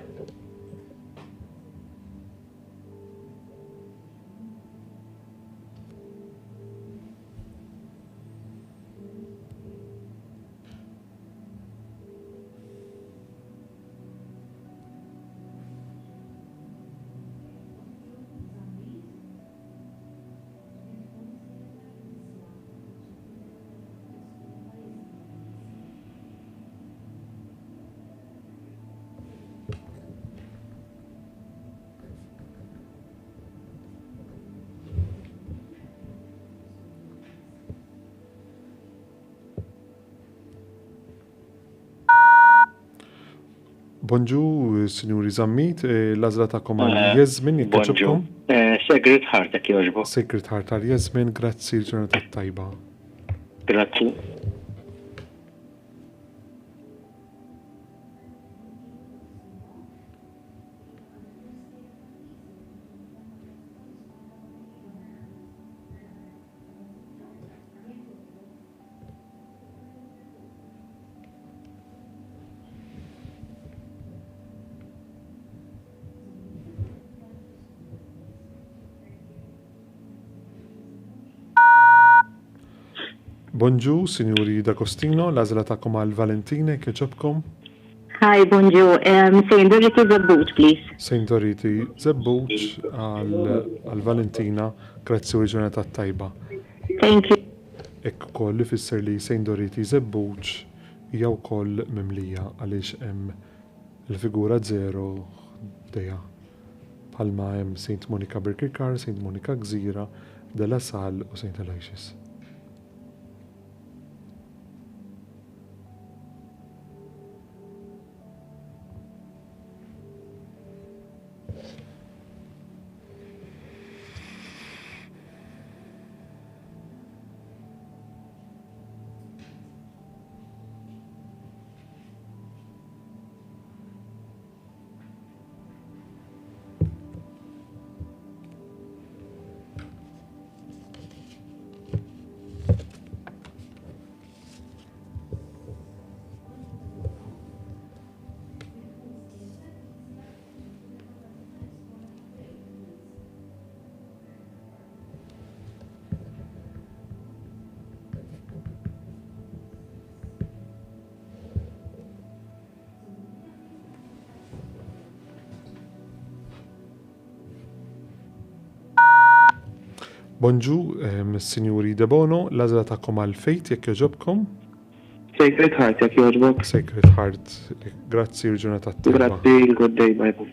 Bonġu, Sinjuri Zammit, l-azla ta'kom għal Jazmin, jekkaċobkom? Sacred Heart, jek joġbok. Sacred Heart għal Jazmin, grazzi l-ġurnata tajba. Grazzi. Bonġu, Sinjuri D'Agostino, l-azla ta'kom għal Valentina, jekkaċobkom? Hi, bonjour. Saint Dorothy Zabbut, please. Saint Dorothy Zebbuċ għal Valentina, grazzi u l-ġurnata tajba. Thank you. Ekk koll li fisser li Saint Dorothy Zebbuċ hija wkoll mimlija għaliex hemm il-figura 0 deja. Palma hemm Saint Monica Birkirkar, Saint Monica Gżira, De La Salle u Saint Aloysius. Bonġu, Sinjuri De Bono, l-azla ta'kom għal Fejt, jekk joġobkom? Sacred Heart, jek joġbok. Sacred Heart, grazzi l-ġurnata tajba. Grazzi, good day, bye.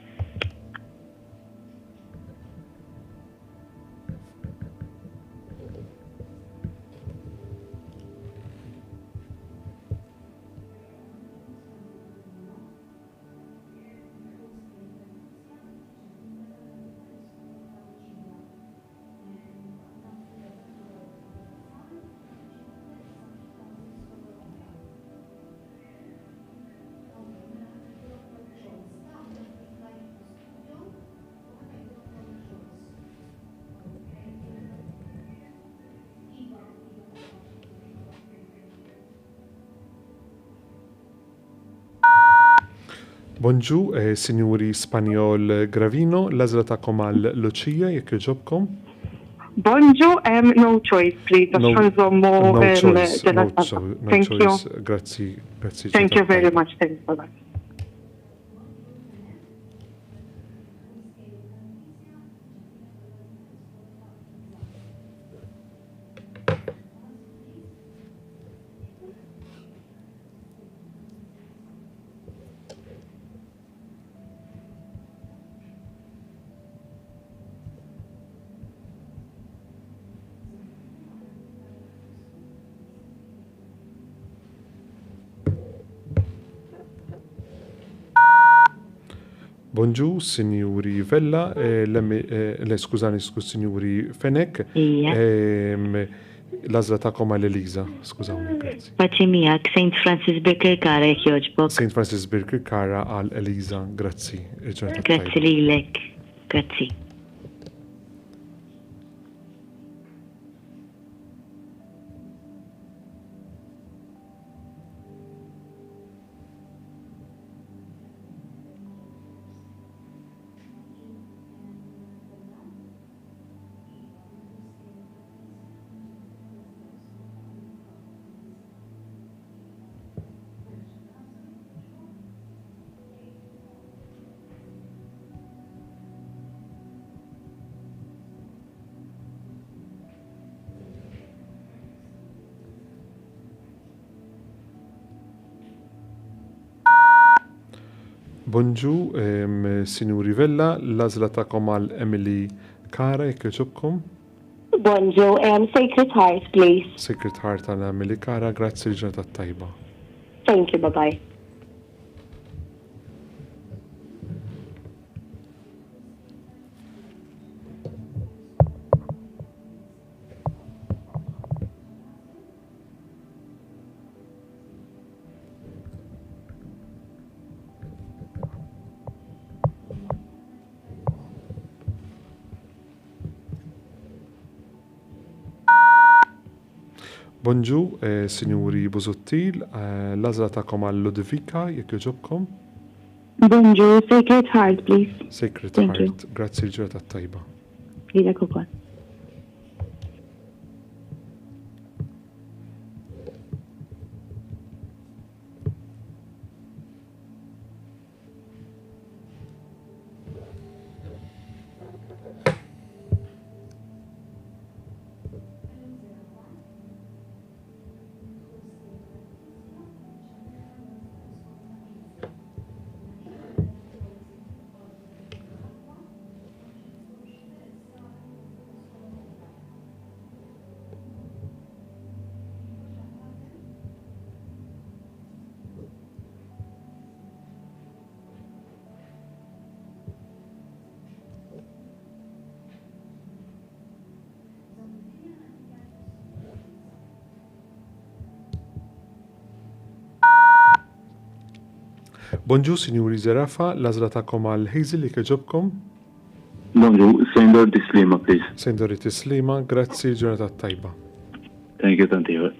Bonġu, Sinjuri Spanjol Gravino, l-azla ta'kom għal Lucia, jekk joġobkom? Bonġu, no choice, please. No choice, Thank you. Grazzi. Thank you very much. Thanks for that. Bonġu, Sinjuri Vella, skużani, Sinjuri Fenek, l-azla ta'kom għal Eliza, skużawni, grazzi. Paċi miegħek, Saint Francis Birkirkara, jekk joġbok. Saint Francis Birkirkara għal Eliza, grazzi. Grazzi lilek. Grazzi. Bonġu, Sinjuri Vella, l-azla ta'kom għal Emily Kara, jekk joġobkom? Bonjour, Sacred Heart, please. Sacred Heart għal Emily Kara, grazzi l-ġurnata tajba. Thank you, bye-bye. Bonġu, Sinjuri Buzuttil, l-azla ta'kom għal Ludovika, jekk joġobkom. Bonjour, Sacred Heart, please. Sacred Thank you. Heart, grazzi l-ġurata tajba. Lilek ukoll. Bonġu, Sinjuri Zerafa, l-azla ta'kom għal Hazel, jekk joġobkom. Bonġu, Sejndor Dislima, please. Sejndori Tislima, grazzi l-ġurata tajba. Thank you, tantiħor.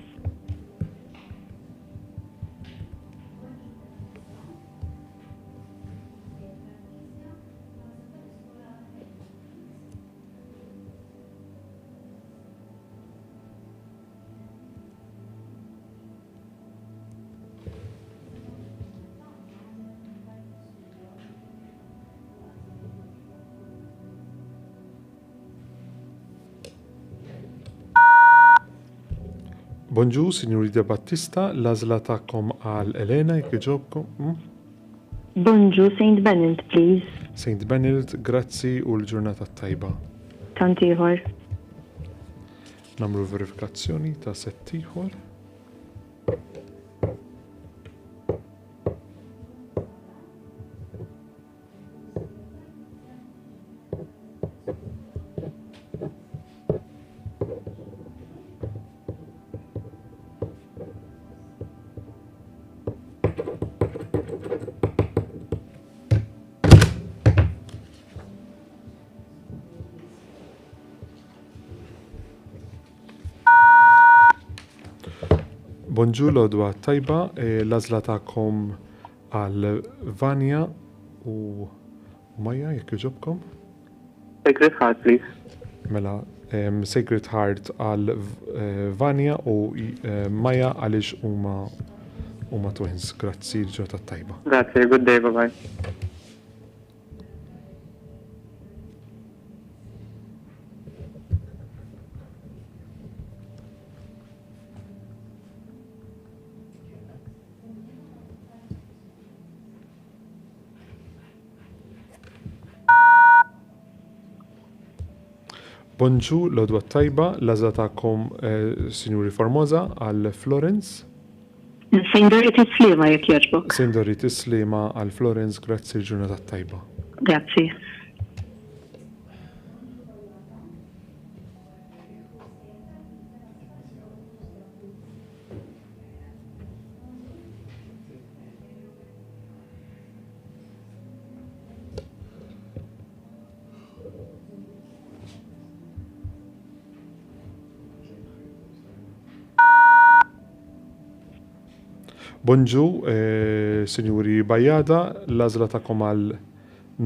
Bonġu, Sinjuri De Battista, l-azla ta'kom għal Elena, jekk joġobkom. Bonjour, Saint Benedict, please. Saint Benedict, grazzi u l-ġurnata tajba. Tantiħor. Namru verifikazzjoni ta' settiħor. Bonġu l-odwa tajba, l-azla ta'kom għal Vanja u Maja, jekk joġobkom. Sacred Heart, please. Mela, Sacred Heart għal Vanja u Maja għalix huma twins. Grazzi l-ġota tajba. Grazie, good day, bye-bye. Bonġu l-odwa tajba, l-azla ta'kom Sinjuri Formosa għal Florence. Sejndor Tislima, jekk joġbok. Sejndori Tislima għal Florence, grazzi l-ġurnata tajba. Grazzi. Bonġu, Sinjuri Bajada, l-azla ta'kom għal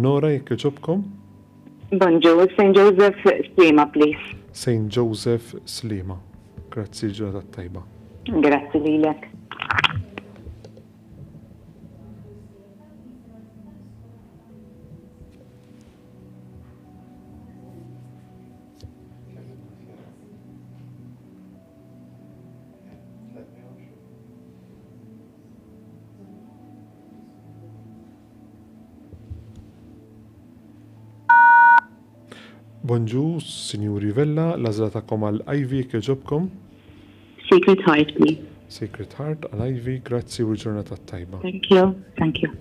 Nora, jekk joġobkom. Bonjour, Saint Joseph Slima, please. Saint Joseph Slima. Grazzi l-ġurnata tajba. Grazzi lilek. Bonġu, Sinjuri Vella, l-azla ta'kom għal Ivy, jekk joġobkom. Sacred Heart, please. Sacred Heart għal Ivy, grazzi u l-ġurnata tajba. Thank you. Thank you.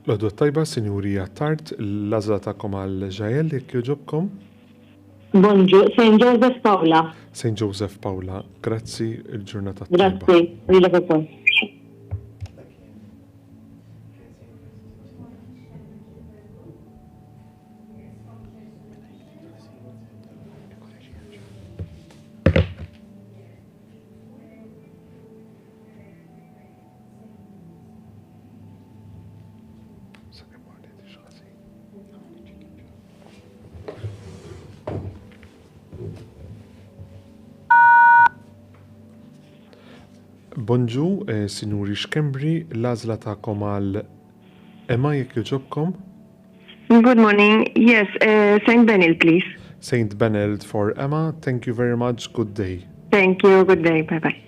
L-għodwa tajba, Sinjurija Tart, l-għazla ta'kom għal-ġajel, jekk joġobkom. Bonjour, St. Joseph Paula. St. Joseph Paula, grazzi, il-ġurnata tajba. Grazzi, rilek ukoll. Bonġu, Sinjuri Xkembri, l-għazla ta'kom għal Emma, jekk joġobkom. Good morning. Yes, St. Benil, please. St. Benald for Emma, thank you very much, good day. Thank you. Good day. Bye-bye.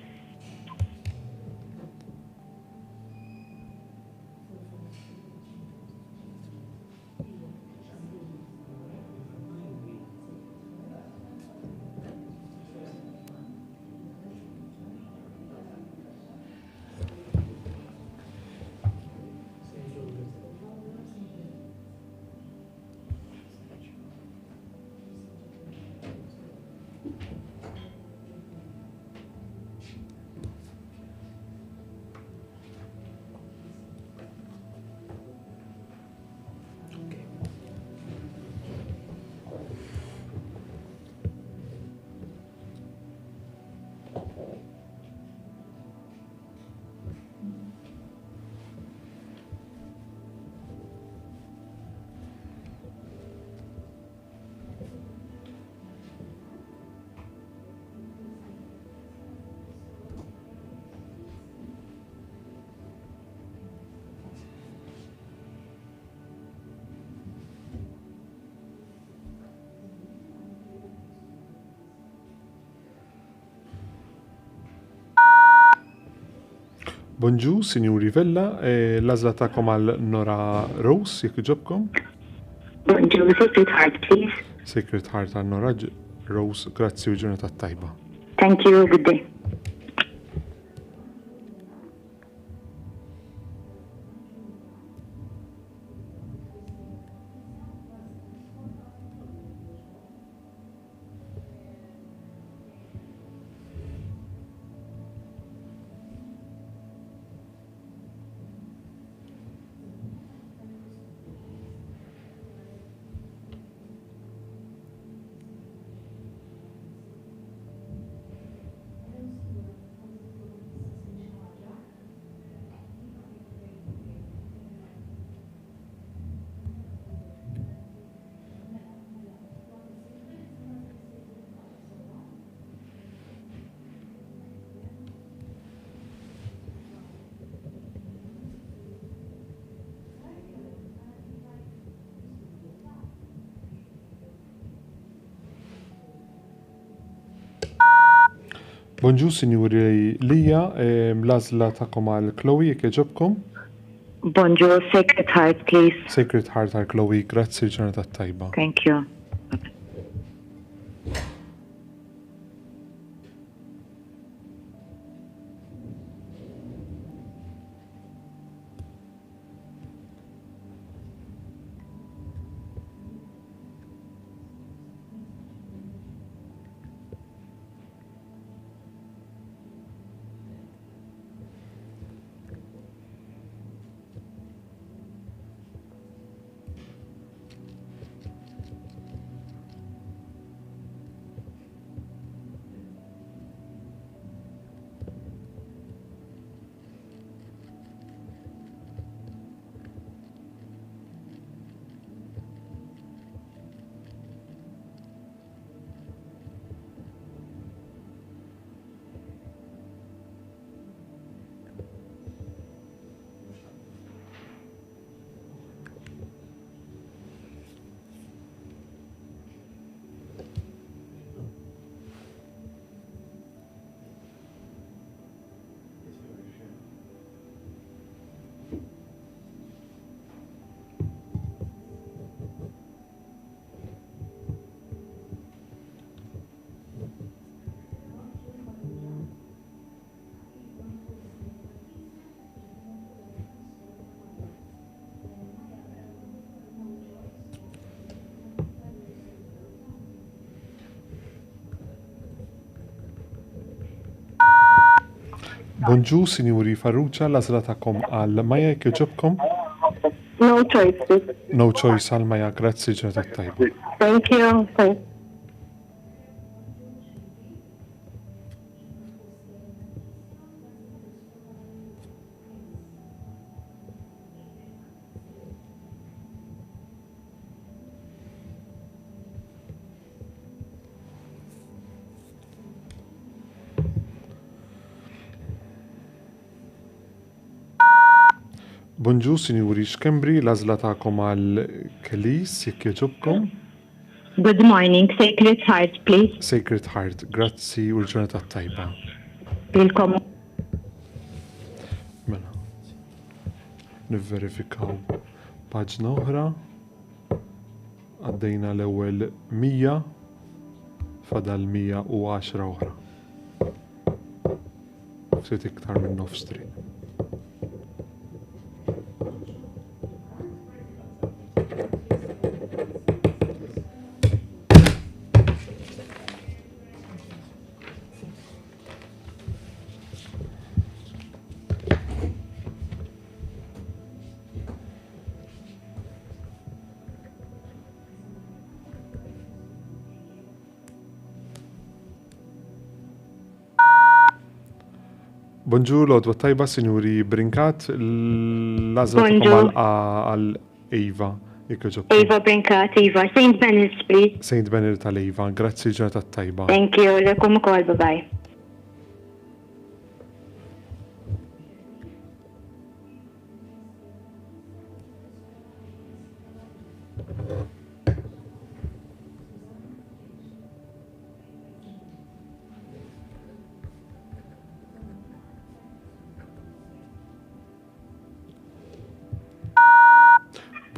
Bonġu, Sinjuri Vella, l-għazla ta'kom għal Nora Rose, jekk joġobkom. Bonjour, Sacred Heart, please. Sacred Heart għal Nora Rose, grazzi u ġurnata tajba. Thank you. Good day. Bonġu, Sinjuri Lija, l-għazla ta'kom għal Chloe, jekk joġobkom. Bonjour, Sacred Heart, please. Sacred Heart għal Chloe, grazzi u ġurnata tajba. Thank you. Bonġu, Sinjuri Farrugia, l-għażla tagħkom għal Maja jekk jogħġobkom. No choice, please. No choice għal Maja, grazzi ġurnata tajba. Thank you. Thanks. Bonġu, Sinjuri Xkembri, l-għażla tagħkom għal Kelis jekk jogħġobkom. Good morning, Sacred Heart, please. Sacred Heart, grazzi u l-ġurnata tajba. Bilkom. Mela. Nivverifikaw paġna oħra. Għaddejna l-ewwel 100 fadal 110 oħra. Ftit iktar minn nofs triq. Bonġu, l-għodwa tajba, Sinjuri Brinkat, l-għażla tagħkom għal Eva jekk jogħġobkom. Eva Brinkat, Eva. St. Ben's, please. Saint Benir tal-Eva, grazzi ġurnata tajba. Thank you. Lekum ukoll, bye-bye.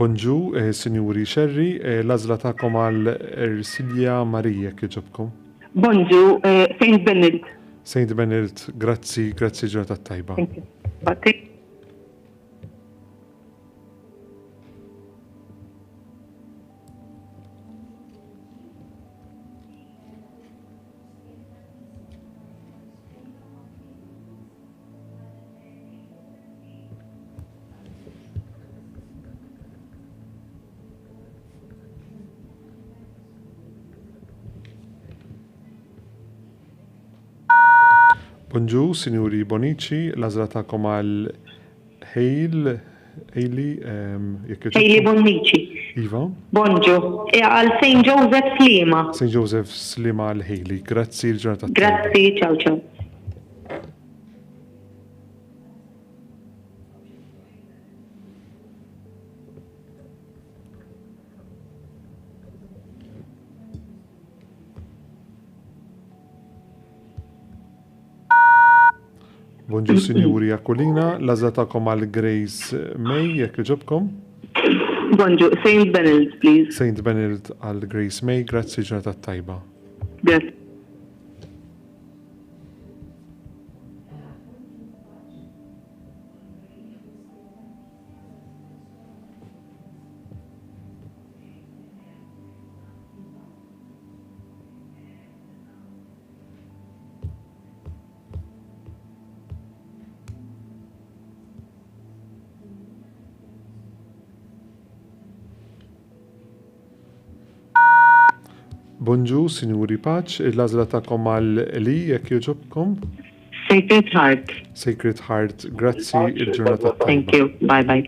Bonġu, Sinjuri Xerri, l-għażla tagħkom għal Ersilja Marija jekk jogħġobkom. Bonġu, St. Benedict. Saint Benirt, grazzi ġurnata tajba. Thank you. Bati. Bonġu, Sinjuri Bonici, l-għażla tagħkom għal Hailey jekk jogħġobkom. Hailey Bonnici. Iva. Bonġu. Għal St. Joseph Slima. St. Joseph Slima għal Hailey, grazzi ġurnata tajba. Grazzi, ciao ciao. Bonġu, Sinjuri Akulina, l-għażla tagħkom għal Grace May jekk jogħġobkom. Bonġu, St. Benedict, please. Saint Benirt għal Grace May, grazzi ġurnata tajba. Grazie. Bonġu, Sinjuri Paċ, l-għażla tagħkom għal Li jekk jogħġobkom. Sacred Heart. Sacred Heart, grazzi il-ġurnata tajba. Thank you. Bye bye.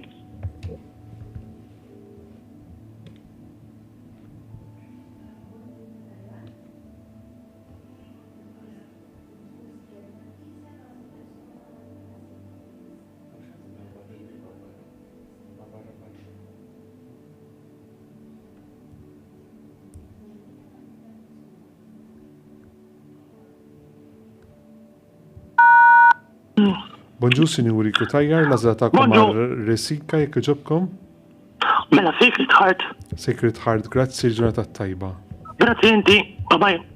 Bonġu, Sinjuri Kutajjar, l-għażla tagħkom għal Resika jekk jogħġobkom. Mela, Sacred Heart. Sacred Heart, grazzi ġurnata tajba. Grazzi inti. Bye-bye.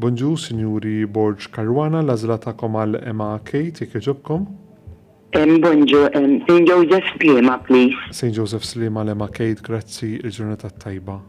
Bonġu, Sinjuri Borġ Karwana, l-għażla tagħkom għal Emma Kate, jekk jogħġobkom. Bonjour, St. Joseph Slema, please. St. Joseph Slema l-Emma Kate, grazzi, il-ġurnata tajba.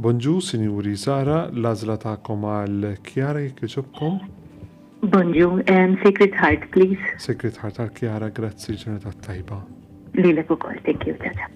Bonġu, Sinjuri Sara, l-għażla tagħkom għal Kjara, jekk jogħġobkom. Bonjour, Sacred Heart, please. Sacred Heart għal Kjara, grazzi, ġurnata tajba. Lilek ukoll, thank you, tata.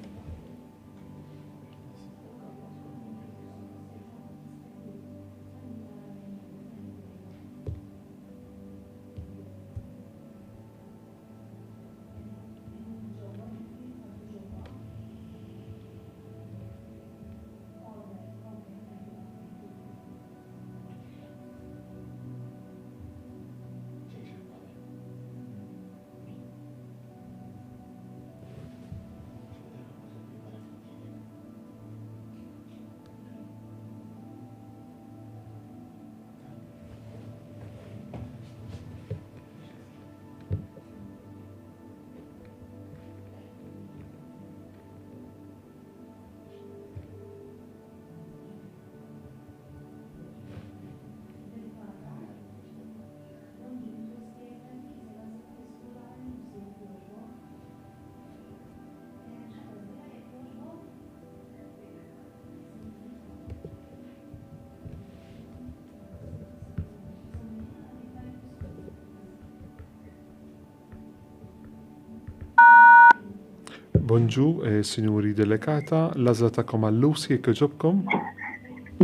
Bonġu, Sinjuri Delegata, l-għażla tagħkom għal Lucy, jekk jogħġobkom.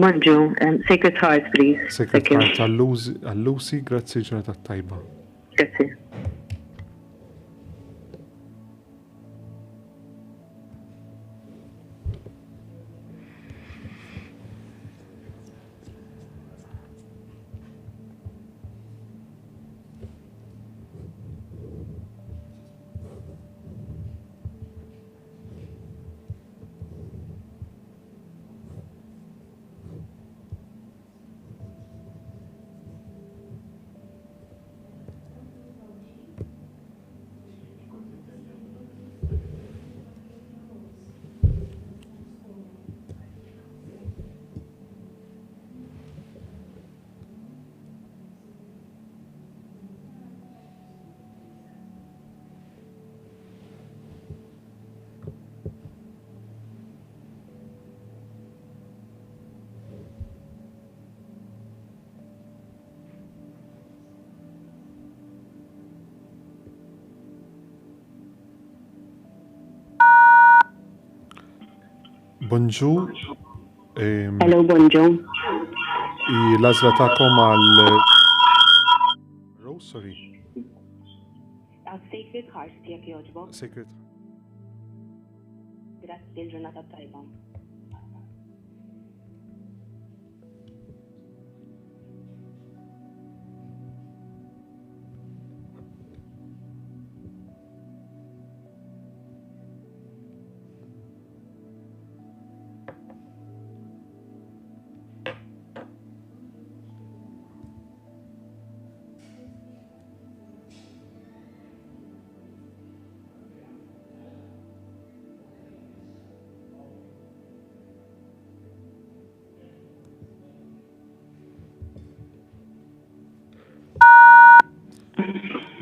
Bonjour, Sacred Heart, please. Sacred Heart għal Lucy, grazzi, ġurnata tajba. Grazie. Bonġu, Hello, bonjour. l-għażla tagħkom għal Rose, sorry. Sacred Heart, jekk jogħġbok. Sacred. Grazzi, il-ġurnata tajba.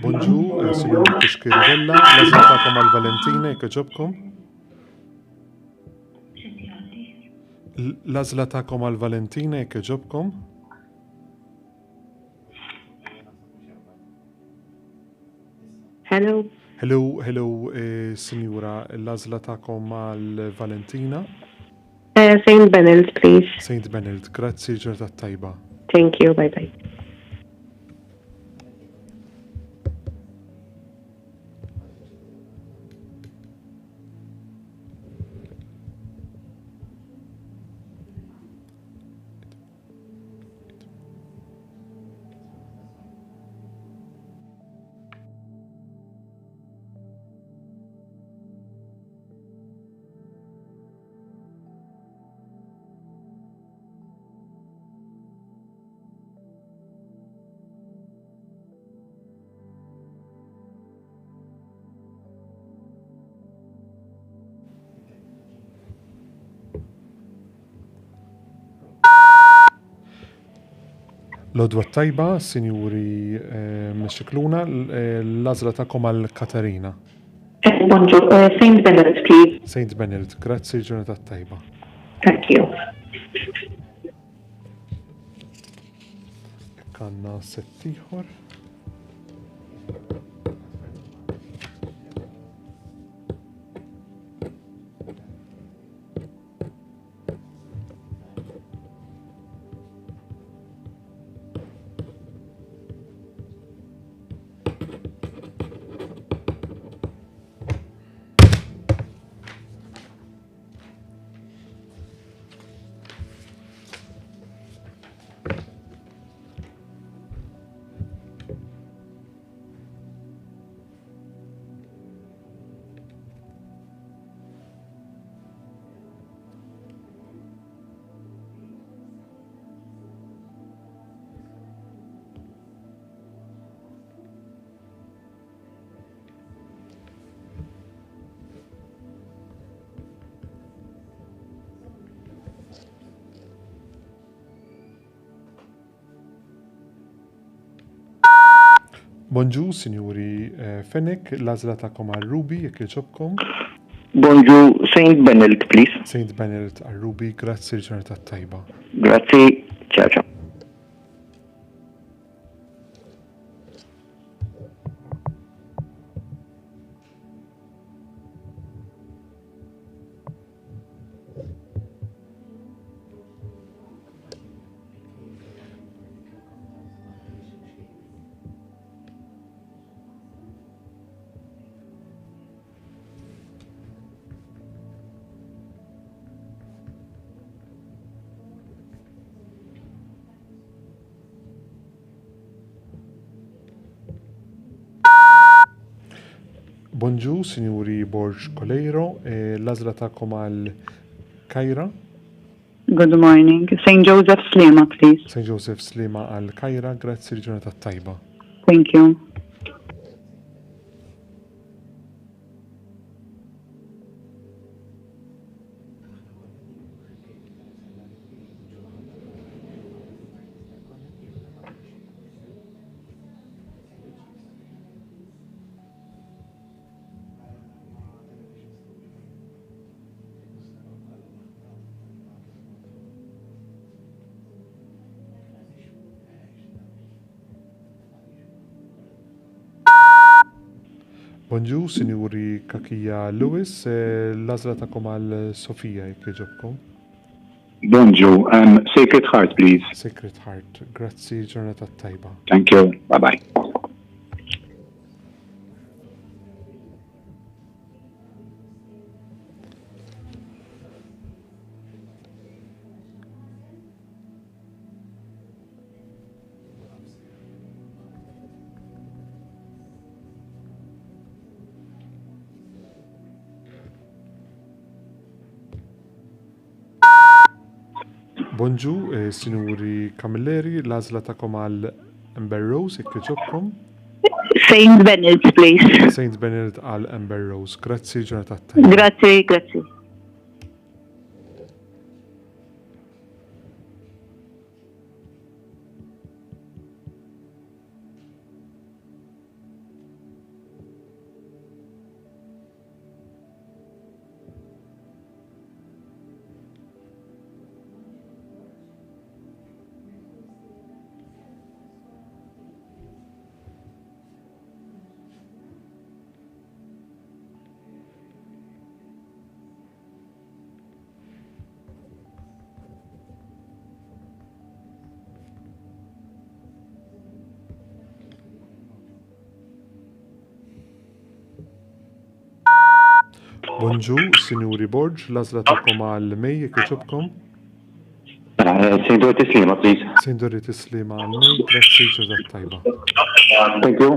Bonġu, Sinjuri Kixkirilla, l-għażla tagħkom għal Valentina, jekk jogħġobkom. L-għażla tagħkom għal Valentina, jekk jogħġobkom. Hello. Hello, Sinjura, l-għażla tagħkom għal Valentina. St. Benedict, please. St. Benedict, grazzi, ġurnata tajba. Thank you, bye-bye. Lodwa tajba, sinjuri Mexxikluna, l-għażla tagħkom għal Katarina. Bonjour. Saint Benedict, please. Saint Benedict, grazzi, ġurnata tajba. Thank you. Kanna settiħor. Bonġu, sinjuri Fenek, l-għażla tagħkom għal Ruby, jekk jogħġobkom. Bonjour, Saint Benedict, please. Saint Benedict għal Ruby, grazzi, ġurnata tajba. Grazie, ciao ciao. Bonġu, sinjuri Borġ Kolejro, l-għażla tagħkom għal Kajra. Good morning. Saint Joseph Slema, please. St. Joseph Slima għal Kajra, grazzi, ġurnata tajba. Thank you. Bonġu, sinjuri Kakija Lewis, l-għażla tagħkom għal Sofija, jekk jogħġobkom. Bonjour, Sacred Heart, please. Sacred Heart, grazzi, ġurnata tajba. Thank you. Bye-bye. Bonġu, sinjuri Camilleri, l-għażla tagħkom għal Amber Rose, jekk jogħġobkom. Saint Benedict, please. Saint Benedict għal Amber Rose, grazzi, ġurnata tajba. Grazie, grazie. Bonġu, sinjuri Borġ, l-għażla tagħkom għal Mej, jekk jogħġobkom. Saint Dorothy Slima, please. Saint Dorothy Slima għal Mej, grazzi, ġurnata tajba. Thank you.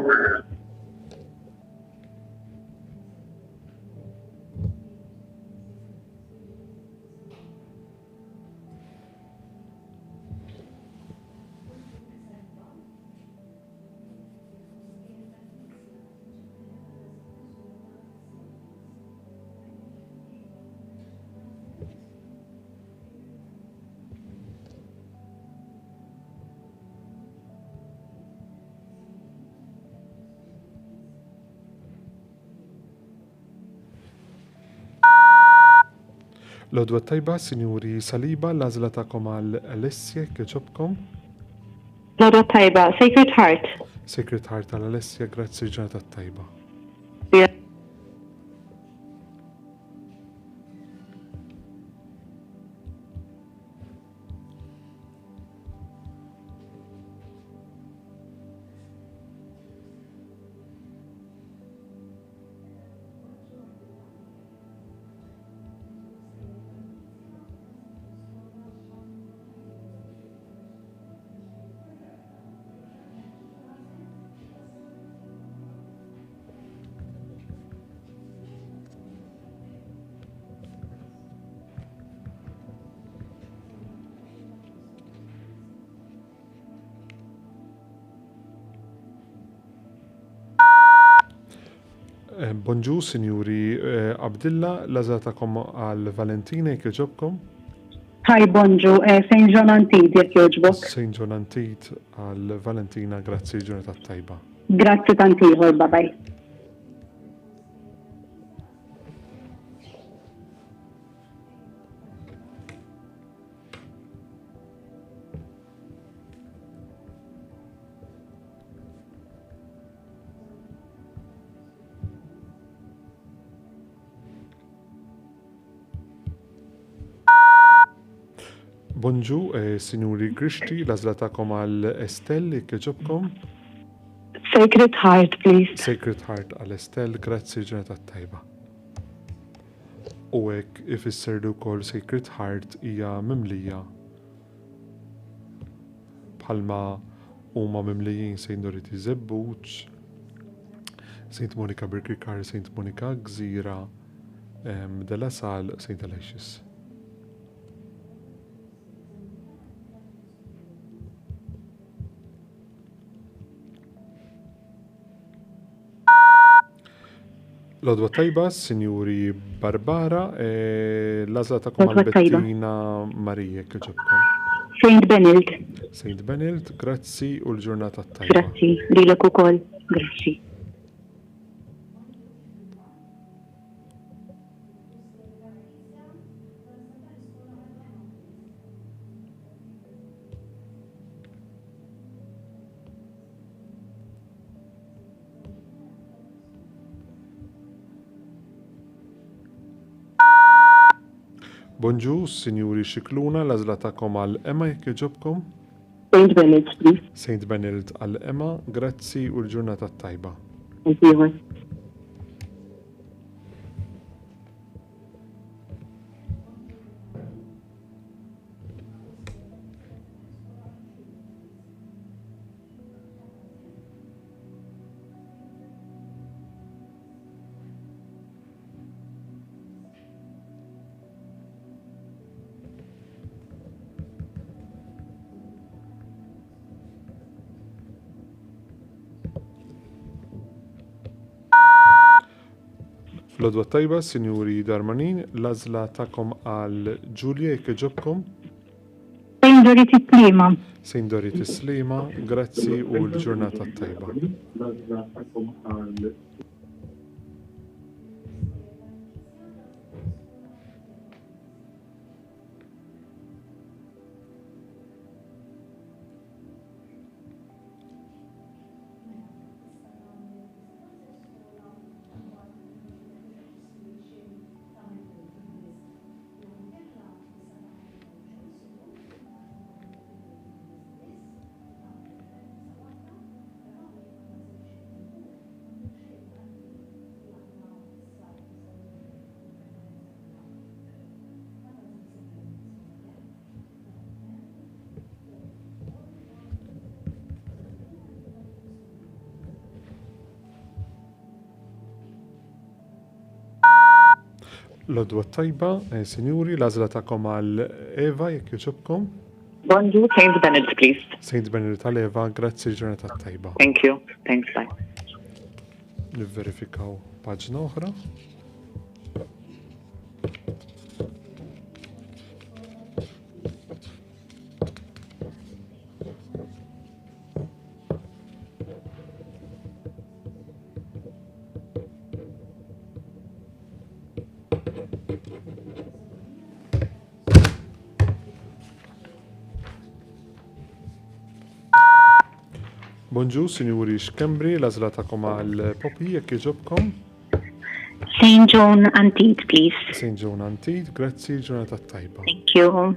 L-odwa tajba, Sinjuri Saliba, l-għażla tagħkom għal Alessia kieġobkom. Lodwa tajba, Sacred Heart. Sacred Heart għal Alessia, grazzi ġurnata tajba. Bonġu, Sinjuri Abdilla, l-għażla tagħkom għal Valentina kieġobkom. Hi, bonġu, St. John Antid, jek joġbok. St. John Antit għal Valentina, grazzi ġurnata tajba. Grazzi tantiħor, babaj. Bonġu, Sinjuri Grishti, l-għażla tagħkom għal Estelle kieġobkom. Sacred Heart, please. Sacred Heart għal Estelle, grazzi ġurnata tajba. U hekk ifisser li wkoll Sacred Heart hija mimlija bħalma huma mimlijin St. Dorothy Zebbuċ, St. Monica Birkirkar, St. Monica Gżira, Della Sal, St. Aloysius. L-odwa tajba, Sinjuri Barbara, l-għażla tagħkom għal Bettina Marija kieġobkom. St. Benild. St. Benild, grazzi u l-ġurnata tajba. Grazzi, lilek ukoll. Grazzi. Bonġu, Sinjuri Xikluna, l-għażla tagħkom għal Emma jekk jogħġobkom. St. Benild, please. St. Benild għal Emma, grazzi u l-ġurnata tajba. Tantiħor. L-odwa tajba, Sinjuri Darmanin, l-għażla tagħkom għal Ġulja jekk jogħġobkom. St. Dorothy Slima. St. Dorothy Slima, grazzi u l-ġurnata tajba. L-odwa tajba, Sinjuri, l-għażla tagħkom għal Eva jekk jogħġobkom. Bonjour, St. Benedict, please. St. Benedict għal Eva, grazzi ġurnata tajba. Thank you. Thanks, bye. Nivverifikaw paġna oħra. Bonġu, Sinjuri Xkembri, l-għażla tagħkom għal Poppy jekk jogħġobkom. St. John Antid, please. St. John Antid, grazzi, ġurnata tajba. Thank you.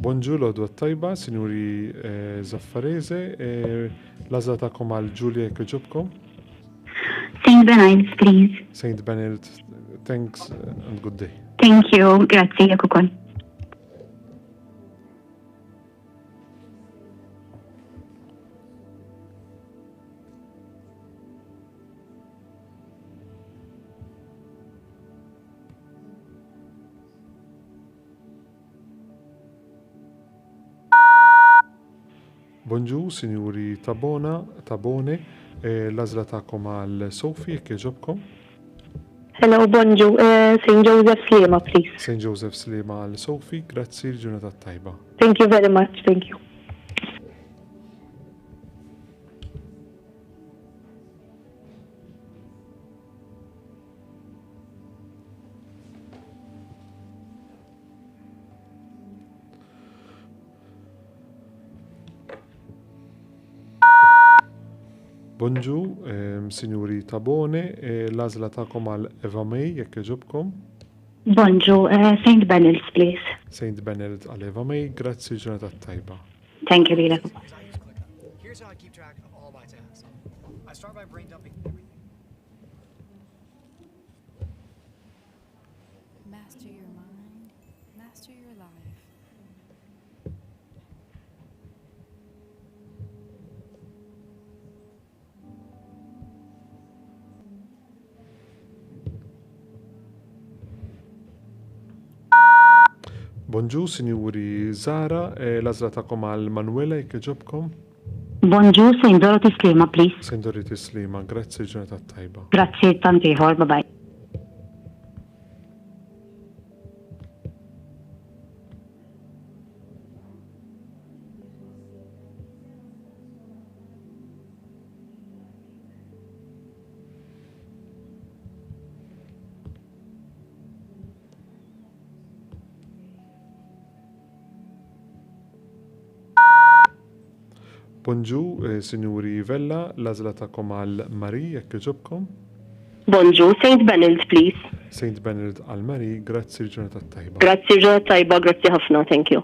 Bonġu, l-għodwa tajba, Sinjuri Zaffarese, l-għażla tagħkom għal Ġulja jekk jogħġobkom. St. Bernard's, please. St. Bernard, thanks and good day. Thank you. Grazzi, jekk ukoll. Bonġu, Sinjuri Tabone, l-għażla tagħkom għal Sophie jekk jogħġobkom. Hello, bonġu. St. Joseph Slema, please. St. Joseph Slema għal Sophie, grazzi, ġurnata tajba. Thank you very much. Thank you. Bonġu, Sinjuri Tabone, l-għażla tagħkom għal Eva May jekk jogħġobkom. Bonġu, St. Bernard's, please. St. Bernard għal Eva May, grazzi, ġurnata tajba. Thank you, Lila. Here's how I keep track of all my tasks. I start by brain dumping everything. Master your mind, master your life. Bonġu, Sinjuri Zara, l-għażla tagħkom għal Manuela jekk jogħġobkom. Bonġu, St. Dorothy Slema, please. St. Dorothy Slima, grazzi, ġurnata tajba. Grazzi, tantiħor, bye-bye. Bonġu, Sinjuri Vella, l-għażla tagħkom għal Mari jekk jogħġobkom. Bonġu, St. Bernard's, please. St. Bernard għal Mari, grazzi, ġurnata tajba. Grazzi, ġurnata tajba, grazzi ħafna. Thank you.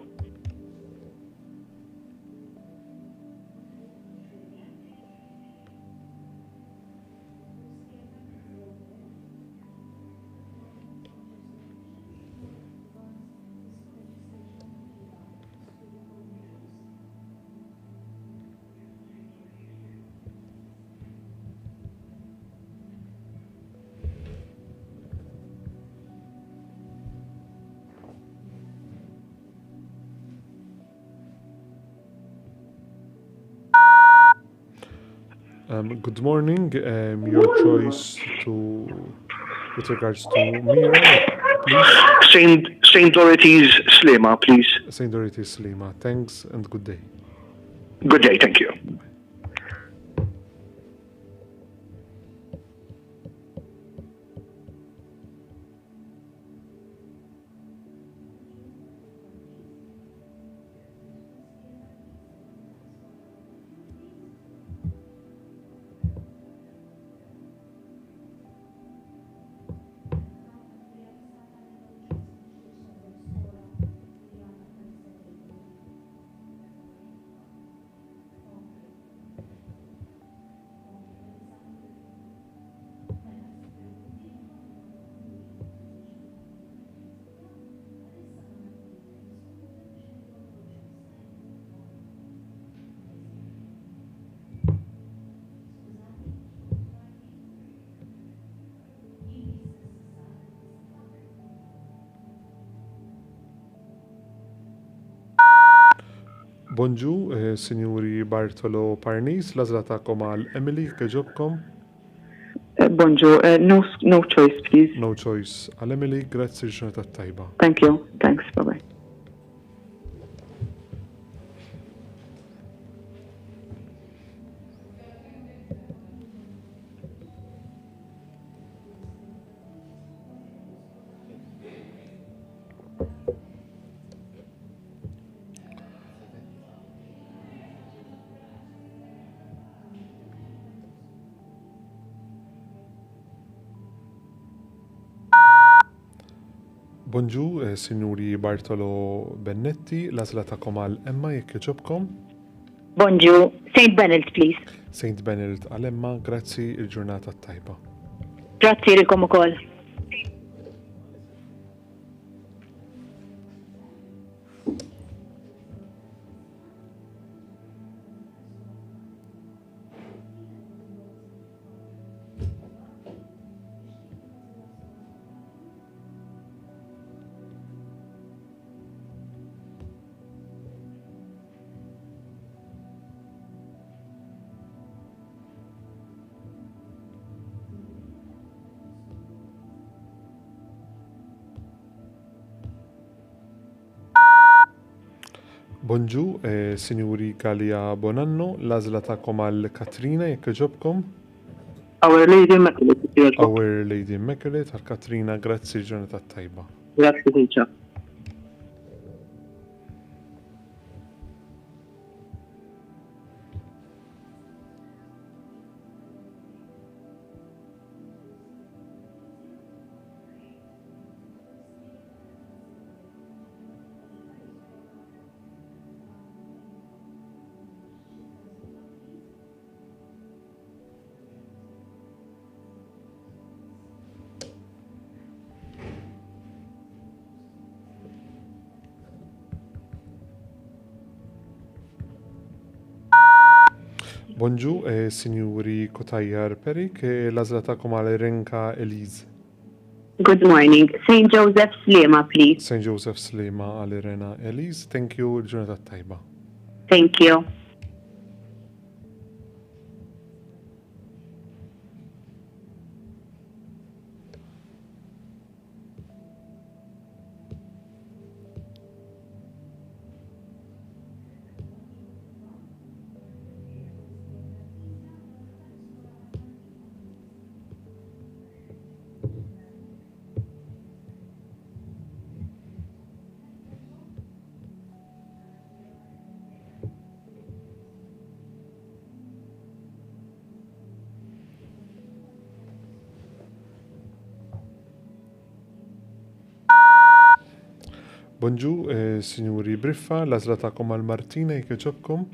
Good morning. Your choice with regards to Mira, please. St. Dorothy's Slema, please. St. Dorothy Slima, thanks and good day. Good day, thank you. Bonġu, Sinjuri Bartolo Parnis, l-għażla tagħkom għal Emily jekk jogħġobkom. Bonjour. No choice, please. No choice. Għal Emily, grazzi l-ġurnata tajba. Thank you. Thanks. Bye-bye. Bonġu, Sinjuri Bartolo Bennetti, l-azla ta'kom għal Emma jekk jġobkom. Bonjour. St. Benedict, please. St. Benedict għal Emma, grazzi il-ġurnata tajba. Grazzi lilkom ukoll. Bonġu, Sinjuri Galia Bonanno, l-azla ta'kom għal Katrina jekk jġobkom. Our Lady Immaculate jekk jogħġbok. Our Lady Immaculate għal Katrina, grazzi il-ġurnata tajba. Grazzi ħiġa. Bonġu, Sinjuri Kotajjar Perik, l-azla ta'kom għal Renka Eliz. Good morning. St. Joseph Slema, please. St. Joseph Slima għal Irena Eliz, thank you il-ġurnata tajba. Thank you. Bonġu, Sinjuri Briffa, l-azla ta'kom għal Martina jekk jġobkom.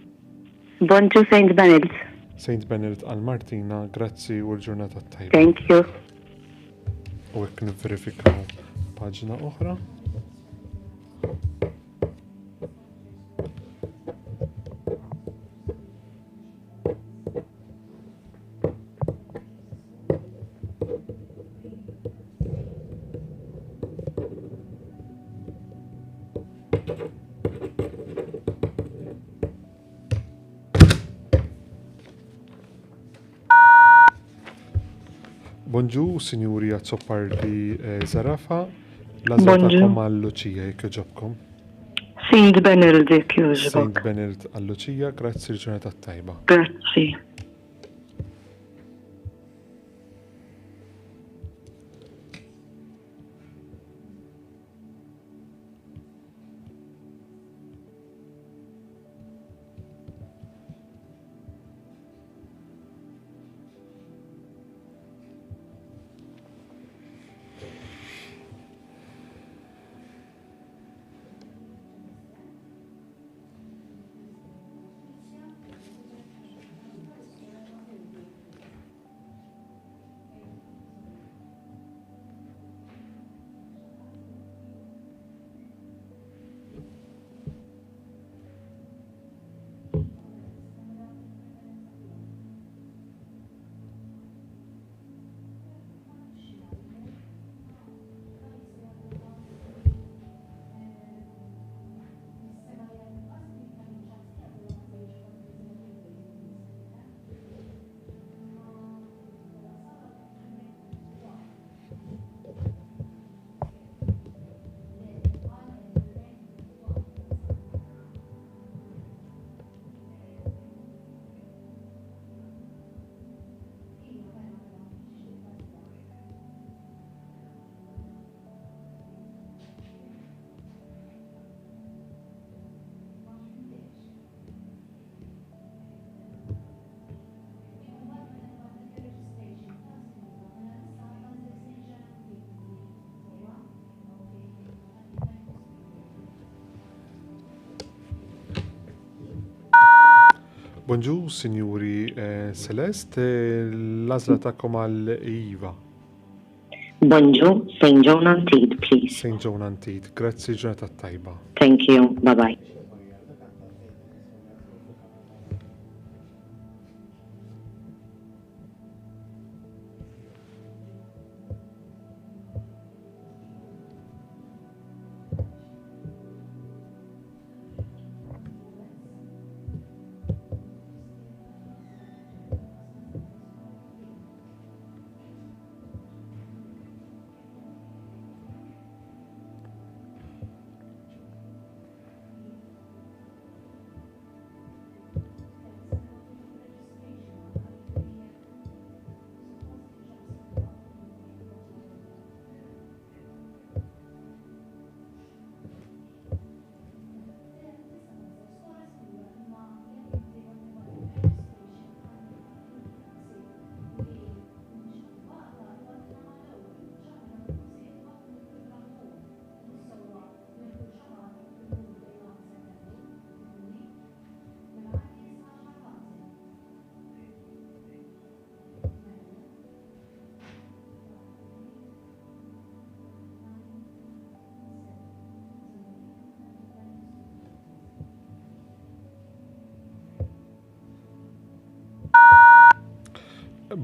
Bonjour, St. Benedict. St. Benedict għal Martina, grazzi u l-ġurnata tajba. Thank you. U hekk nivverifikaw paġna oħra. Bonġu, Sinjuri Azzopardi Zarafa, l-azla ta'kom għal Luċija jekk jġobkom. St. Benedict jekk jogħġbok. St. Benedict għal Luċija, grazzi l-ġurnata tajba. Grazzi. Bonjour, signori. Celeste, l-għażla tagħkom għal Iva. Bonjour, St. John Antide, please. St. John Antide. Grazzi, ġurnata tajba. Thank you. Bye-bye.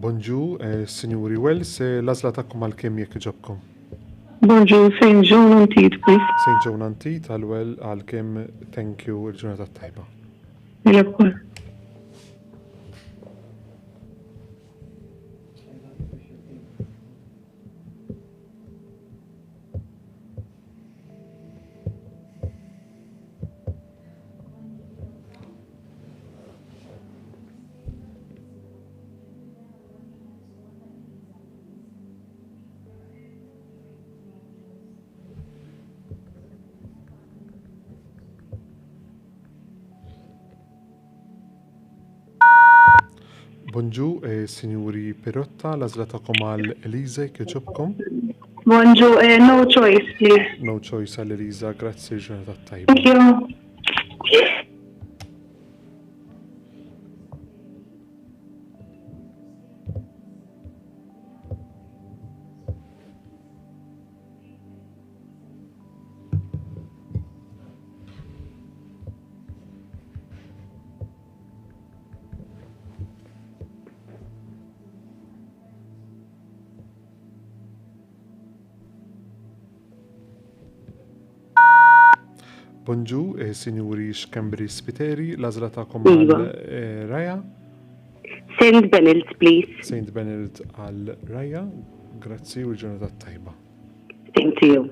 Bonjour, signori Wells, l-għażla tagħkom għal kemm jekk iġobkom. Bonjour, St. John Antide, please. St. John Antide għal kemm thank you il-ġurnata tajba. Jekk. Bonjour, signori Pirotta, l-għażla tagħkom għal Eliza jekk iġobkom. Bonjour, no choice, please. No choice għal Eliza, grazzi, ġurnata tajba. Thank you. Bonjour, signori Xkembri Spiteri, l-għażla tagħkom għal Raja. St. Benilde, please. St. Benilde għal Raja, grazzi u l-ġurnata tajba. Thank you.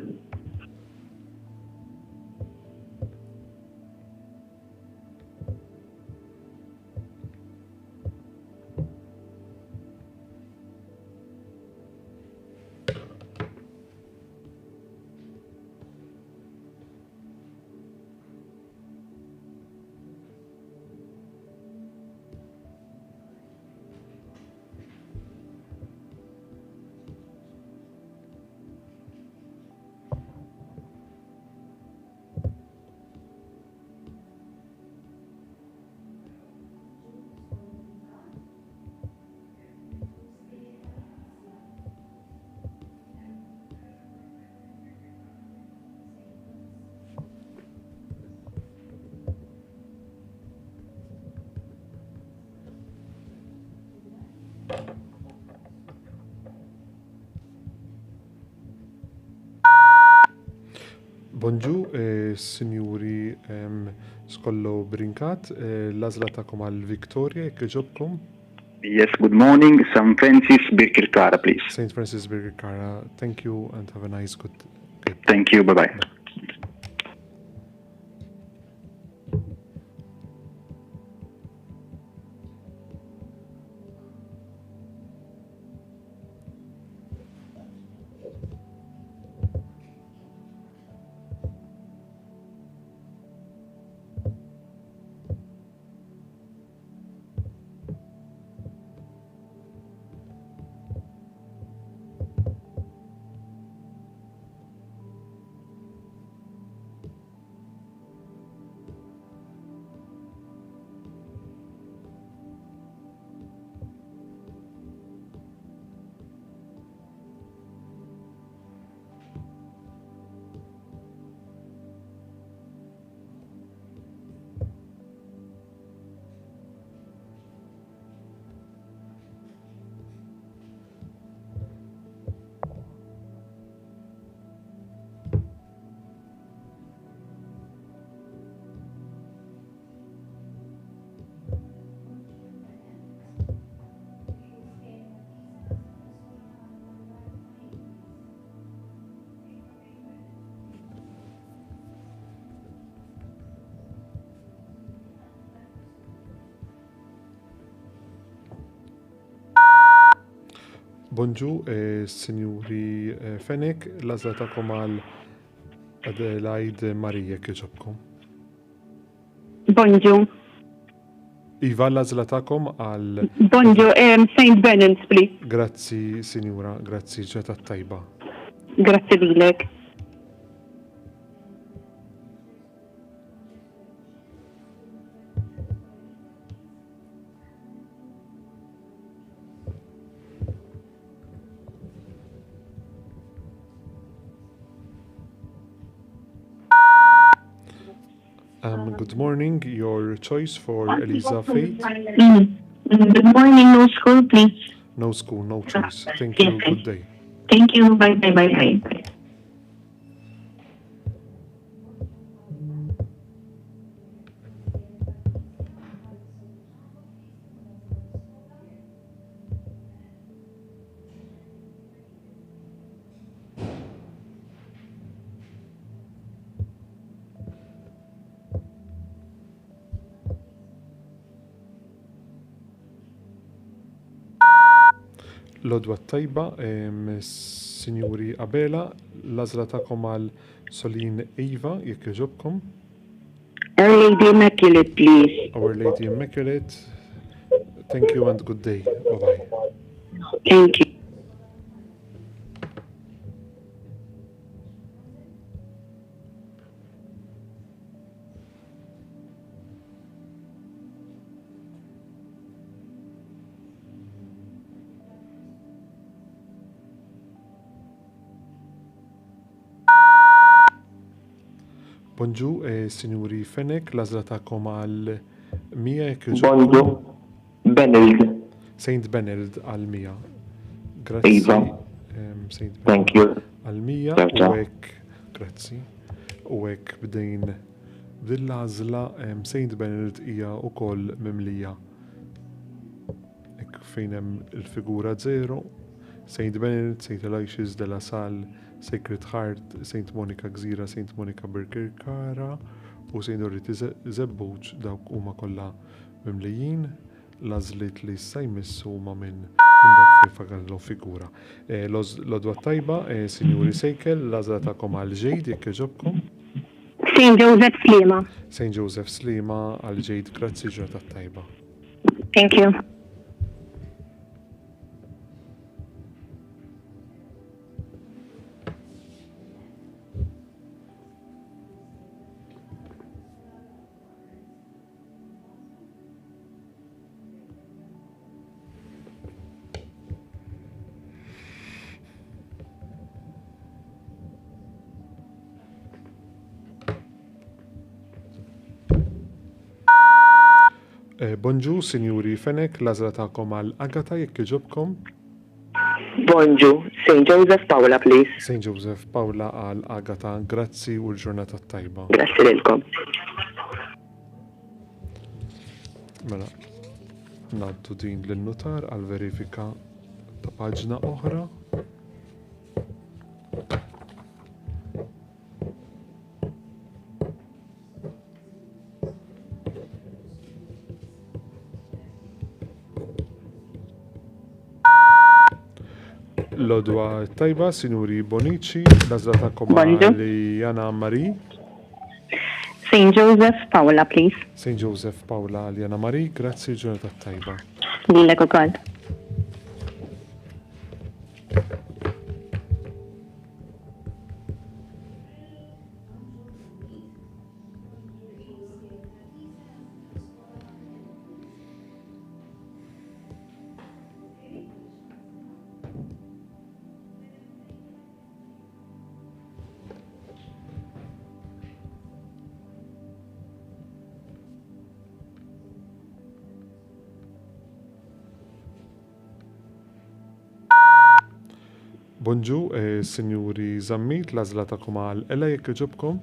Bonjour, signori Skollo Brinkat, l-għażla tagħkom għal Victoria jekk iġobkom. Yes, good morning. St. Francis Birkirkara, please. St. Francis Birkirkara, thank you and have a nice good. Thank you. Bye-bye. Bonġu, Sinjuri Fenek, l-għazla ta'kom għal Adelaide Marija kieġobkom. Bonġu. Iva, l-għazla ta'kom għal... Bonġu, St. Benins, please. Grazzi, Sinjura, grazzi ġeta tajba. Grazzi lilek. Good morning, your choice for Eliza Faith. Good morning, no school, please. No school, no choice. Thank you, good day. Thank you. Bye, bye, bye, bye. Lodwa tajba, Sinjuri Abela, l-għazla ta'kom għal Solin Eva, jekk jġobkom. Our Lady Immaculate, please. Our Lady Immaculate, thank you and good day. Bye-bye. Thank you. Bonġu, Sinjuri Fenek, l-għazla ta'kom għal Mija jekk Bonġu, Benilde. Saint Benilde għal Mija. Grazzi. Iva. Saint Thank Benilde you. għal Mija Ċerta. u hekk, grazzi. U hekk bdejn dil-għażla Saint Benilde hija wkoll mimlija. Hekk fejn hemm il-figura 0, Saint Benilde, Saint Aloysius de la Salle, Sacred Heart, Saint Monica Gżira, Saint Monica Birkirkara u Saint Dorothy Zebbuġ dawk huma kollha mimlijin l-għażliet li issa jmissu huma minn dak fejn fagallhom figura. L-odwa tajba, Sinjuri Sejkel, l-għażla tagħkom għal ġejd jekk jogħġobkom. St. Joseph Slima. Saint Joseph Slima għal ġejd, grazzi ġurnata tajba. Thank you. Bonġu, Sinjuri Fenek, l-għażla tagħkom għal Agata jekk jogħġobkom. Bonġu, St. Joseph Paula, please. Saint Joseph Paula għal Agata, grazzi u l-ġurnata tajba. Grazzi lilkom. Mela, naddu din l-notar għal verifika ta' paġna oħra. Lodwa tajba, Sinjuri Bonici, l-għażla tagħkom għal Jana Marie. St. Joseph Paula, please. Saint Joseph Paula għal Jana Marie, grazzi ġurnata tajba. Lilek ukoll. Bonġu, Sinjuri Zammit, l-għażla tagħkom għal Ella jekk jogħġobkom.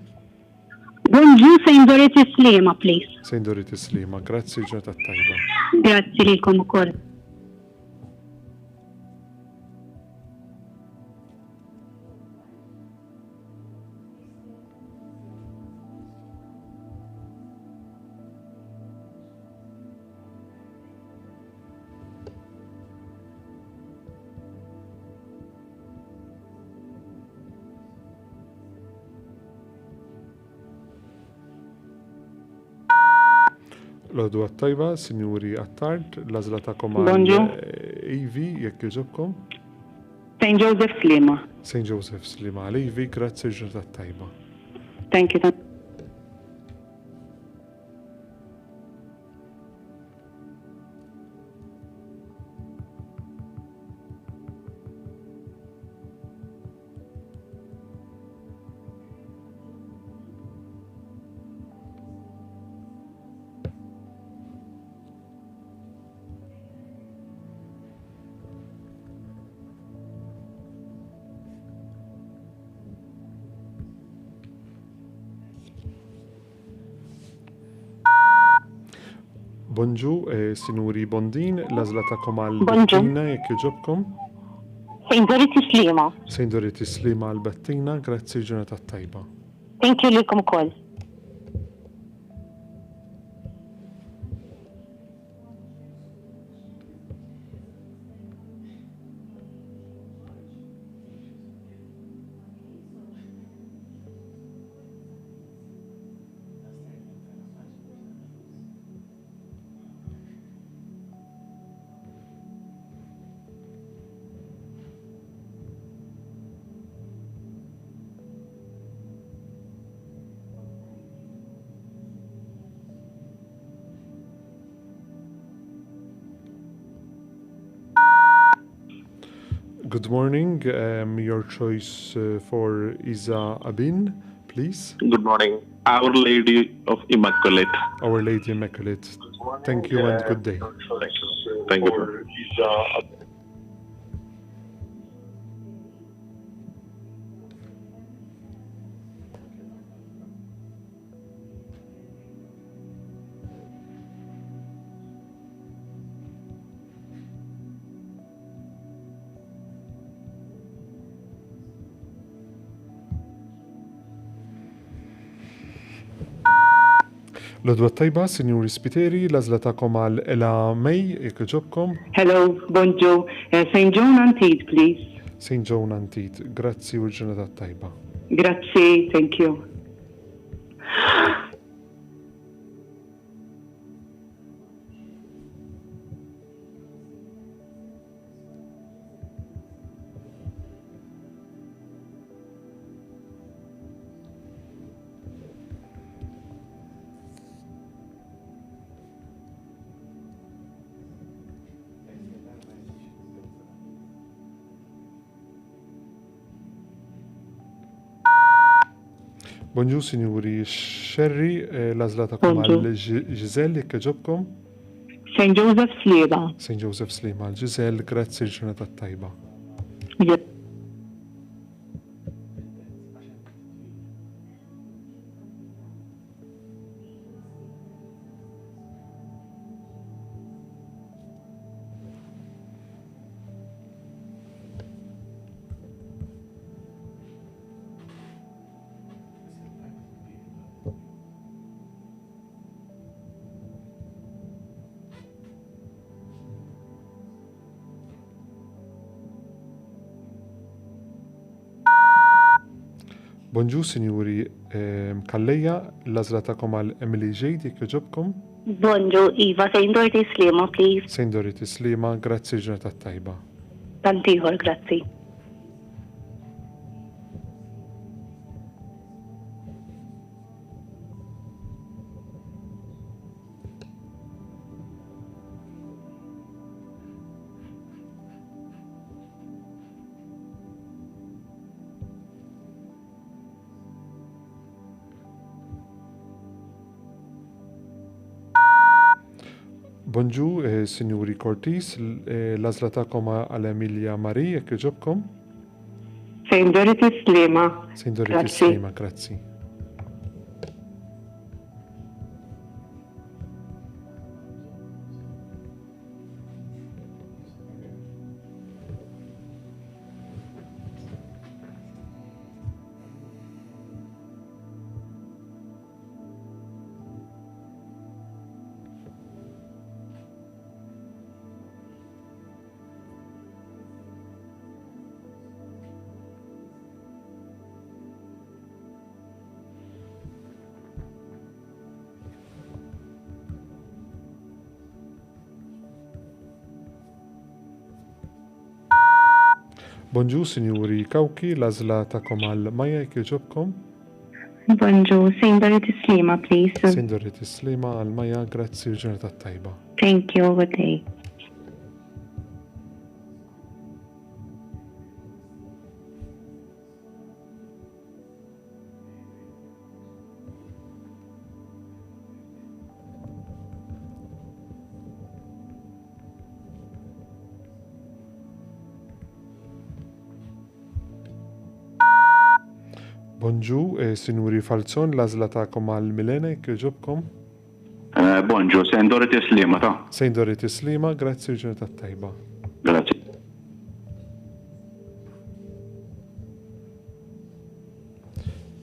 Bonġu, St. Dorothy Slima, please. Saint Dorothy Slima, grazzi ġurnata tajba. Grazzi lilkom ukoll. L-għodwa tajba, Sinjuri Attard, l-għazla ta'kom Bonġu. Ivi, jekk joġobkom. St. Joseph Slima. St. Joseph Slima għal-Ivi, grazzi ġurnata tajba. Thank you. Bonġu, Sinjuri Bondin, l-għazla ta'kom Bonġu. għal-Bettina, jekk joġobkom. St. Dorothy Slima. St. Dorothy Slima għal-Bettina, grazzi ġurnata tajba. Thank you likom ukoll. Good morning, your choice for Isa Abin, please. Good morning. Our Lady of Immaculate. Our Lady Immaculate. Thank you and good day. Thank you. L-għodwa tajba, Sinjuri Spiteri, l-għazla ta'kom għal-Ela May, jekk joġobkom. Hello, bonjour. St. John Antid, please. St. John Antit, grazzi u ġurnata tajba. Grazie, thank you. Bonġu, Sinjuri Sherry, l-għazla ta'kom għal-Giselle, jekk joġobkom. St. Joseph Slima. St. Joseph Slima għal-Giselle, grazzi ġurnata tajba. Bonġu, Sinjuri Kalleja, l-għazla ta'kom għal-Emily Jade, jekk joġobkom. Bonġu, Iva, St. Dorothy Slima, please. St. Dorothy Slima, grazzi ġurnata tajba. Tantiħor, grazzi. Bonġu, Sinjuri Cortis, l-għazla ta'kom għal-Emilia Marie, jekk joġobkom. St. Dorothy Slima. St. Dorothy Slima, grazzi. Bonġu, Sinjuri Kawki, l-għażla tagħkom għal Maja jekk jogħġobkom. Bonjour, St. Dorothy Slima, please. Sindorit Islima għal Maja, grazzi l-ġurnata tajba. Thank you, good day. Bonġu, Sinjuri Falzon, l-għażla tagħkom għal Milena jekk jogħġobkom. Bonġu, St. Dorothy Slima ta' Sindorit Islima, grazzi l-ġurnata tajba. Grazie.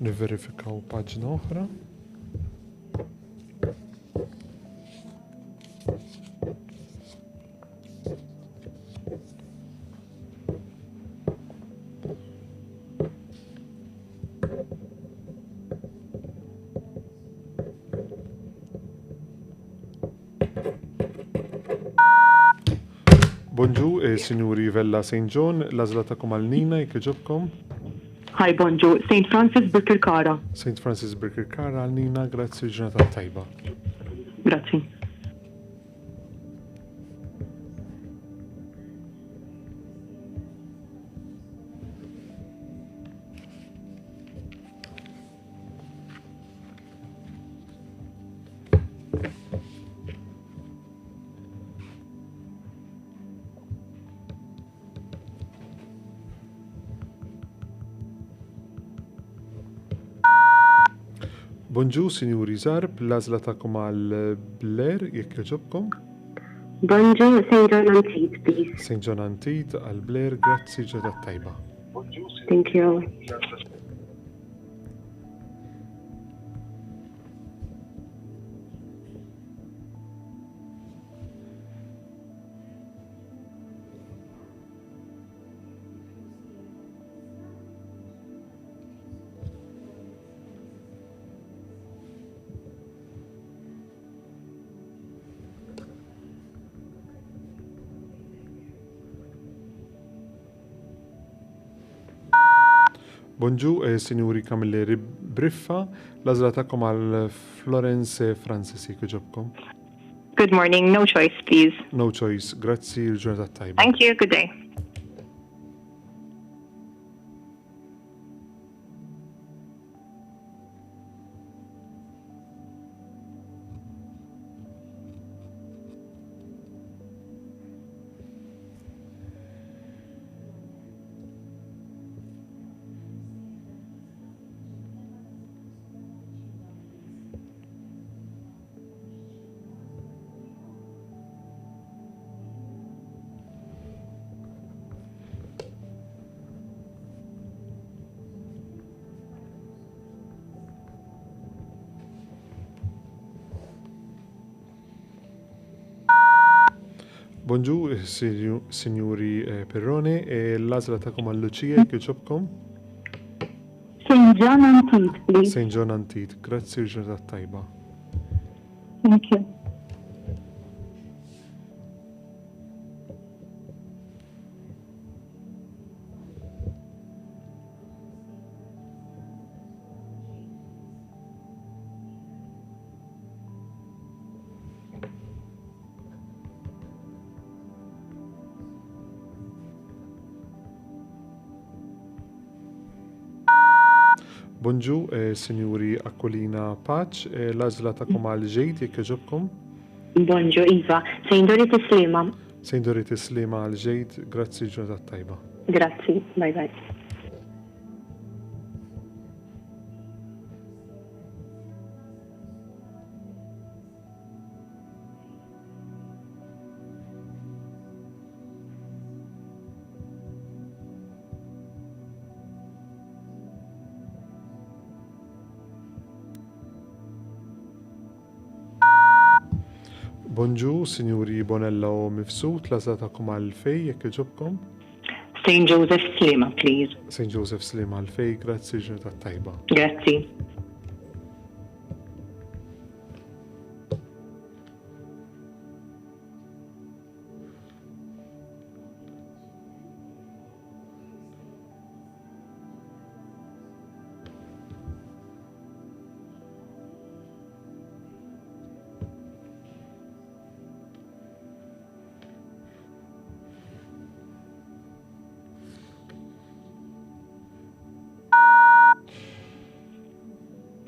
Nivverifikaw paġna oħra. Bonġu, Sinjuri Vella St. John, l-għażla tagħkom għal Nina jekk jogħġobkom. Hi, bonjour, St. Francis Birkirkara. St. Francis Birkirkara għal Nina, grazzi l-ġurnata tajba. Grazzi. Bonġu, Sinjuri Zarb, l-għażla tagħkom għal Blair jekk jogħġobkom. Bonjour, St. John Antid, please. St. John Antid għal Blair, grazzi l-ġurnata tajba. Thank you. Bonġu, Sinjuri Camilleri Briffa, l-għażla tagħkom għal Florence Francis jekk jogħġobkom. Good morning. No choice, please. No choice, grazzi l-ġurnata tajba. Thank you. Good day. Bonġu, Sinjuri Perrone, l-għażla tagħkom għal Lucia jekk jogħġobkom. St. John Antid, please. St. John Antid, grazzi l-ġurnata tajba. Thank you. Bonġu, Sinjuri Aquilina Paċ, l-għażla tagħkom għal Ġejt jekk jogħġobkom. Bonjour, Iva. St. Dorothy Slima. St. Dorit Islima għal Ġejt, grazzi l-ġurnata tajba. Grazzi. Bye bye. Bonġu, Sinjuri Bonella u Mifsut, l-għażla tagħkom għal Fej jekk jogħġobkom. St. Joseph Slima, please. St. Joseph Slima għal Fej, grazzi l-ġurnata tajba. Grazzi.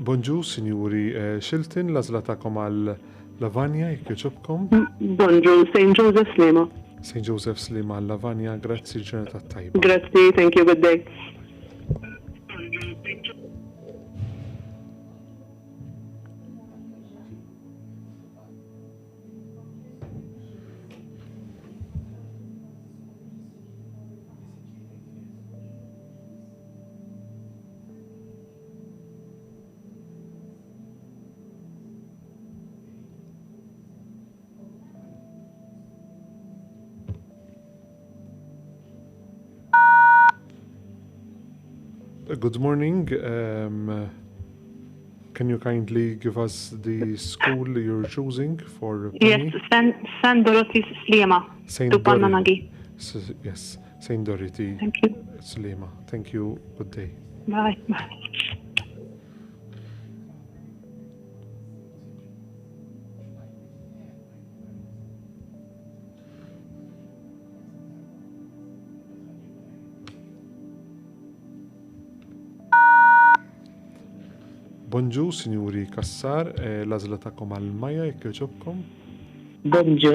Bonġu, Sinjuri Shilton, l-għażla tagħkom għal Lavanja, jekk jogħġobkom. Bonjour, St. Joseph Slema. St. Joseph Slima għal Lavanja, grazzi ġurnata tajba. Grazzi, thank you, good day. Good morning. Can you kindly give us the school you're choosing for Yes, Penny? San Dorothy Slema. Saint To Dorothy. Pananagi. Yes, Saint Dorothy. Thank you. Slima. Thank you. Good day. Bye. Bye. Bonġu, Sinjuri Kassar, l-għażla tagħkom għal Maja, jekk jogħġobkom. Bonġu.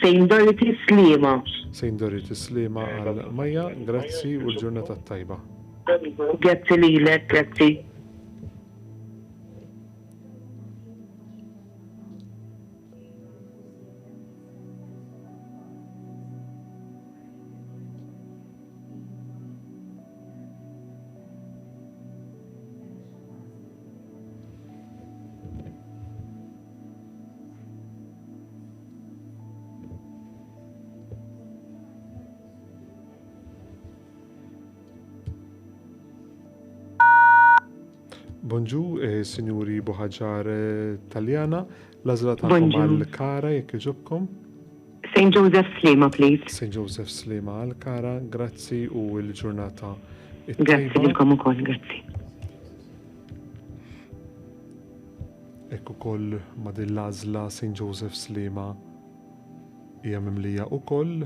St. Dorothy Slima. Saint Dorothy Slima għal Maja, grazzi u l-ġurnata tajba. Grazzi lilek, grazzi. Bonġu, Sinjuri Boħaġar Taljana, l-għażla tagħkom Bonġu. għal Kara, jekk jogħġobkom. St. Joseph Slima, please. St. Joseph Slima għal Kara, grazzi u l-ġurnata Grazzi tajba. lilkom ukoll, grazzi. Ekk ukoll ma' din l-għażla St. Joseph Slima hija mimlija ukoll.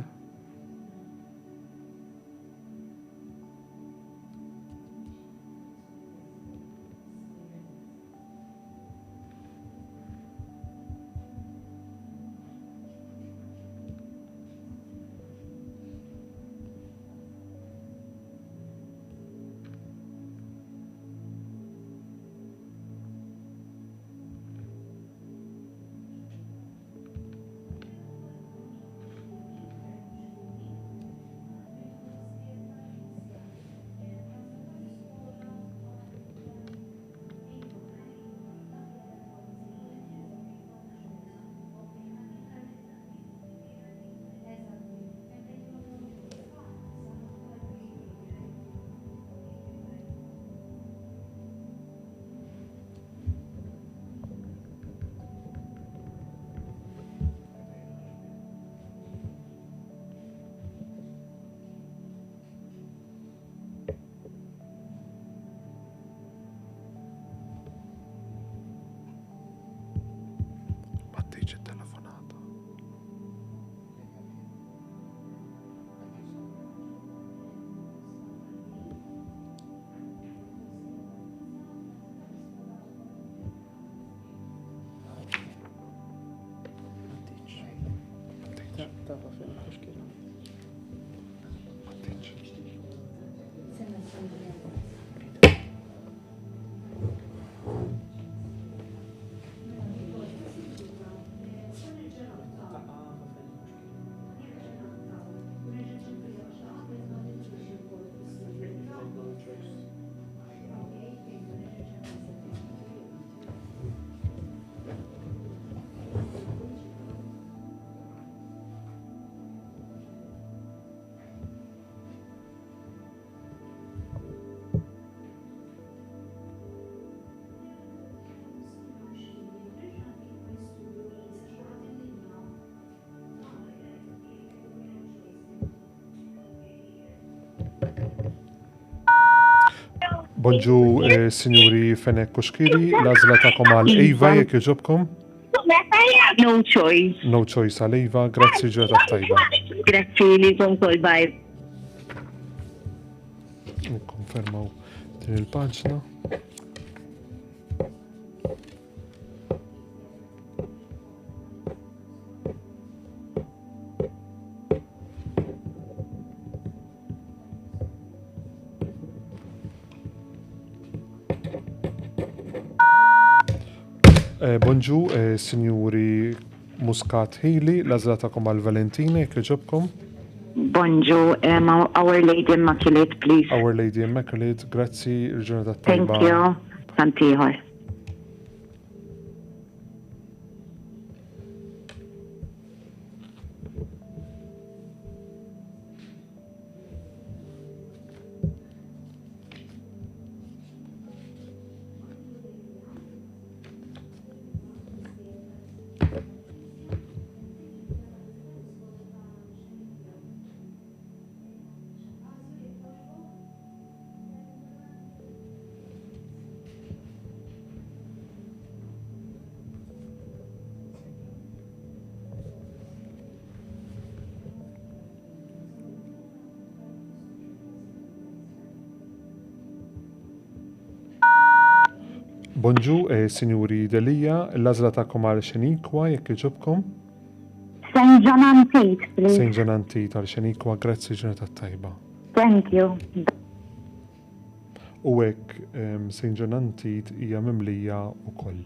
Battiġ il-telefonata. Bonġu, Sinjuri Fenek Kuxkiri, l-għażla tagħkom għal Eva, jekk jogħġobkom. No choice. No choice għal Eva, grazzi ġurnata tajba. Grazzi lilkom ukoll, bye. Nikkonfermaw din il-paġna. Bonġu, Sinjuri Muscat Healy, l-għażla tagħkom għal Valentina jekk jogħġobkom. Bonjour, Our Lady Immaculate, please. Our Lady Immaculate, grazzi, il-ġurnata Thank tajba. you. Santiħor. Bonġu, Sinjuri Delija, l-għażla tagħkom għal Xenikwa jekk jogħġobkom. St. John Antate, please. St. John Antate għal Xenikwa, grazzi, ġurnata tajba. Thank you. U hekk St. John Antate hija mimlija wkoll.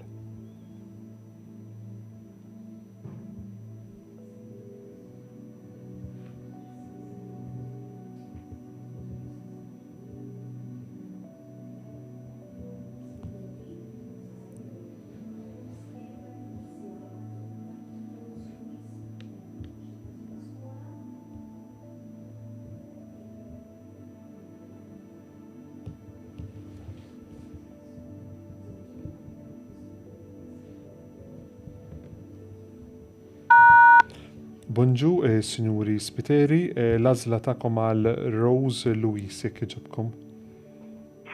Bonġu, Sinjuri Spiteri, l-għażla tagħkom għal Rose Louise jekk jogħġobkom.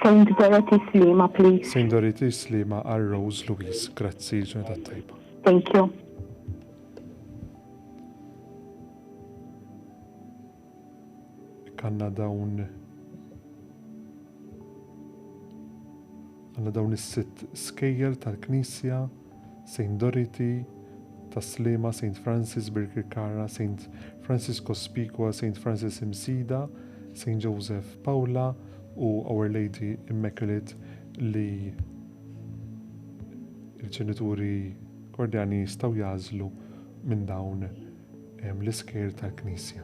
St. Dorothy Slima, please. St. Dorothy Slima għal Rose Louise, grazzi, ġurnata tajba. Thank you. Għanna dawn is-sitt skejjel tal-Knisja, St. Dorothy, Taslima, St. Francis Birkirkara, St. Francis Cospicua, St. Francis Imsida, St. Joseph Paula u Our Lady Immaculate li il-ġenituri kordjani jistaw jażlu minn dawn l-iskejjel tal-Knisja.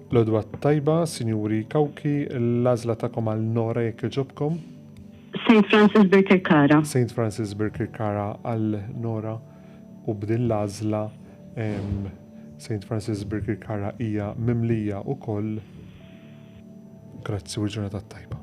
L-odwa tajba, Sinjuri Kawki, l-għażla tagħkom għal Nora jekk jogħġobkom. St. Francis Birkirkara. St. Francis Birkirkara għal Nora u b'din l-għażla St. Francis Birkirkara hija mimlija wkoll. Grazzi u l-ġurnata tajba.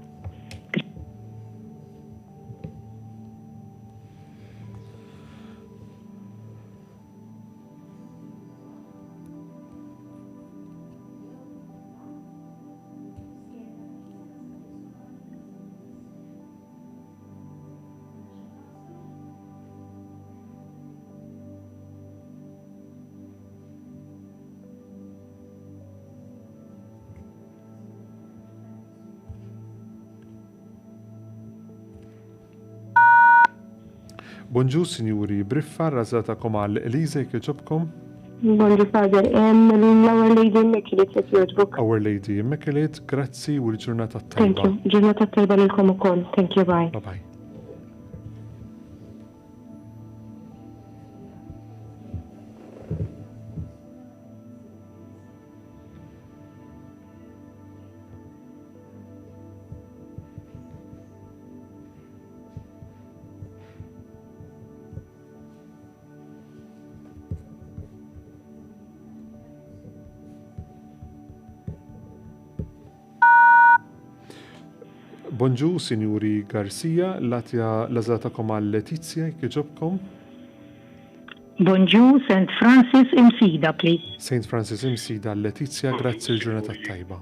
Bonġu, Sinjuri Briffa, l-għażla tagħkom għal Eliza jekk jogħġobkom. Bonġu, Father. L-Our Lady Immaculate, jekk jogħġbok. Our Lady Immaculate, grazzi u l-ġurnata Thank tajba. you. Ġurnata tajba lilkom ukoll. Thank you, bye. Bye bye. Bonġu, Sinjuri Garcia, l-għażla tagħkom għal Letizia jekk jogħġobkom. Bonjour, St. Francis Imsida, please. St. Francis Imsida għal Letizia, grazzi l-ġurnata tajba.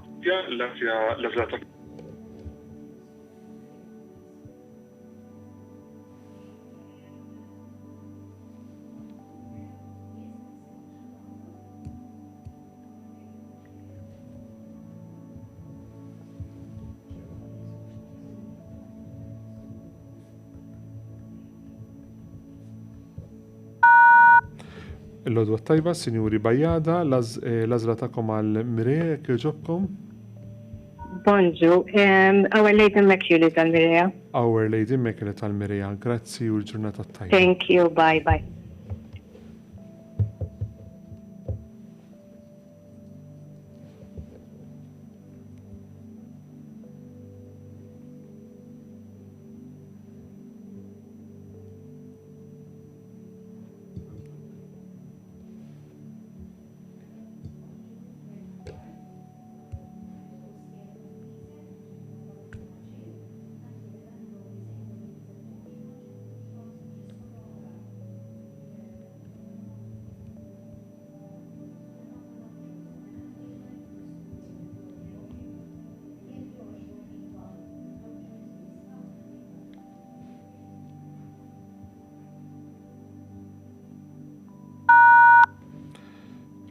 Il-lodwa tajba, Sinjuri Bajjada, l-azla takom għal-Mireja jekk jogħġobkom. Bonġu, Our Lady Immaculate tal-Mireja. Our Lady Immaculate tal-Mireja, grazzi u l-ġurnata tajba. Thank you, bye bye.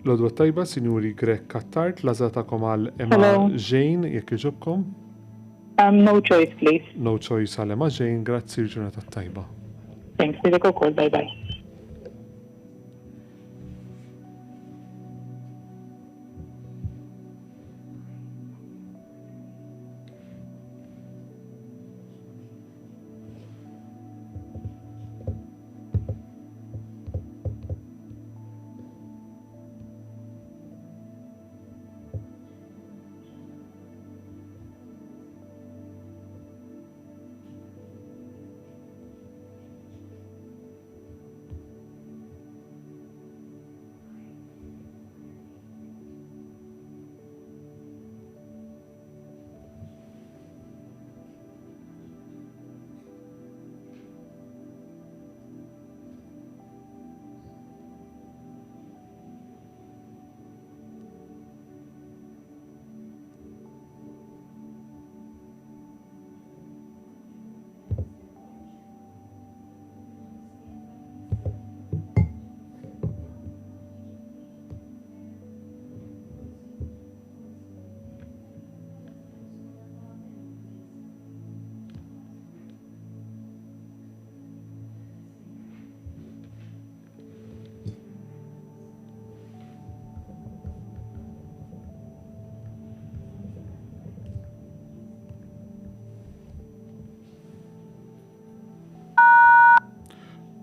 L-odwa tajba, Sinjuri Grek Kattart, l-azla takom għal-Emma Hello. Jane jekk jogħġobkom. No choice, please. No choice għal-Emma Jane, grazzi u l-ġurnata tajba. Thanks, Nidek ukoll, bye bye.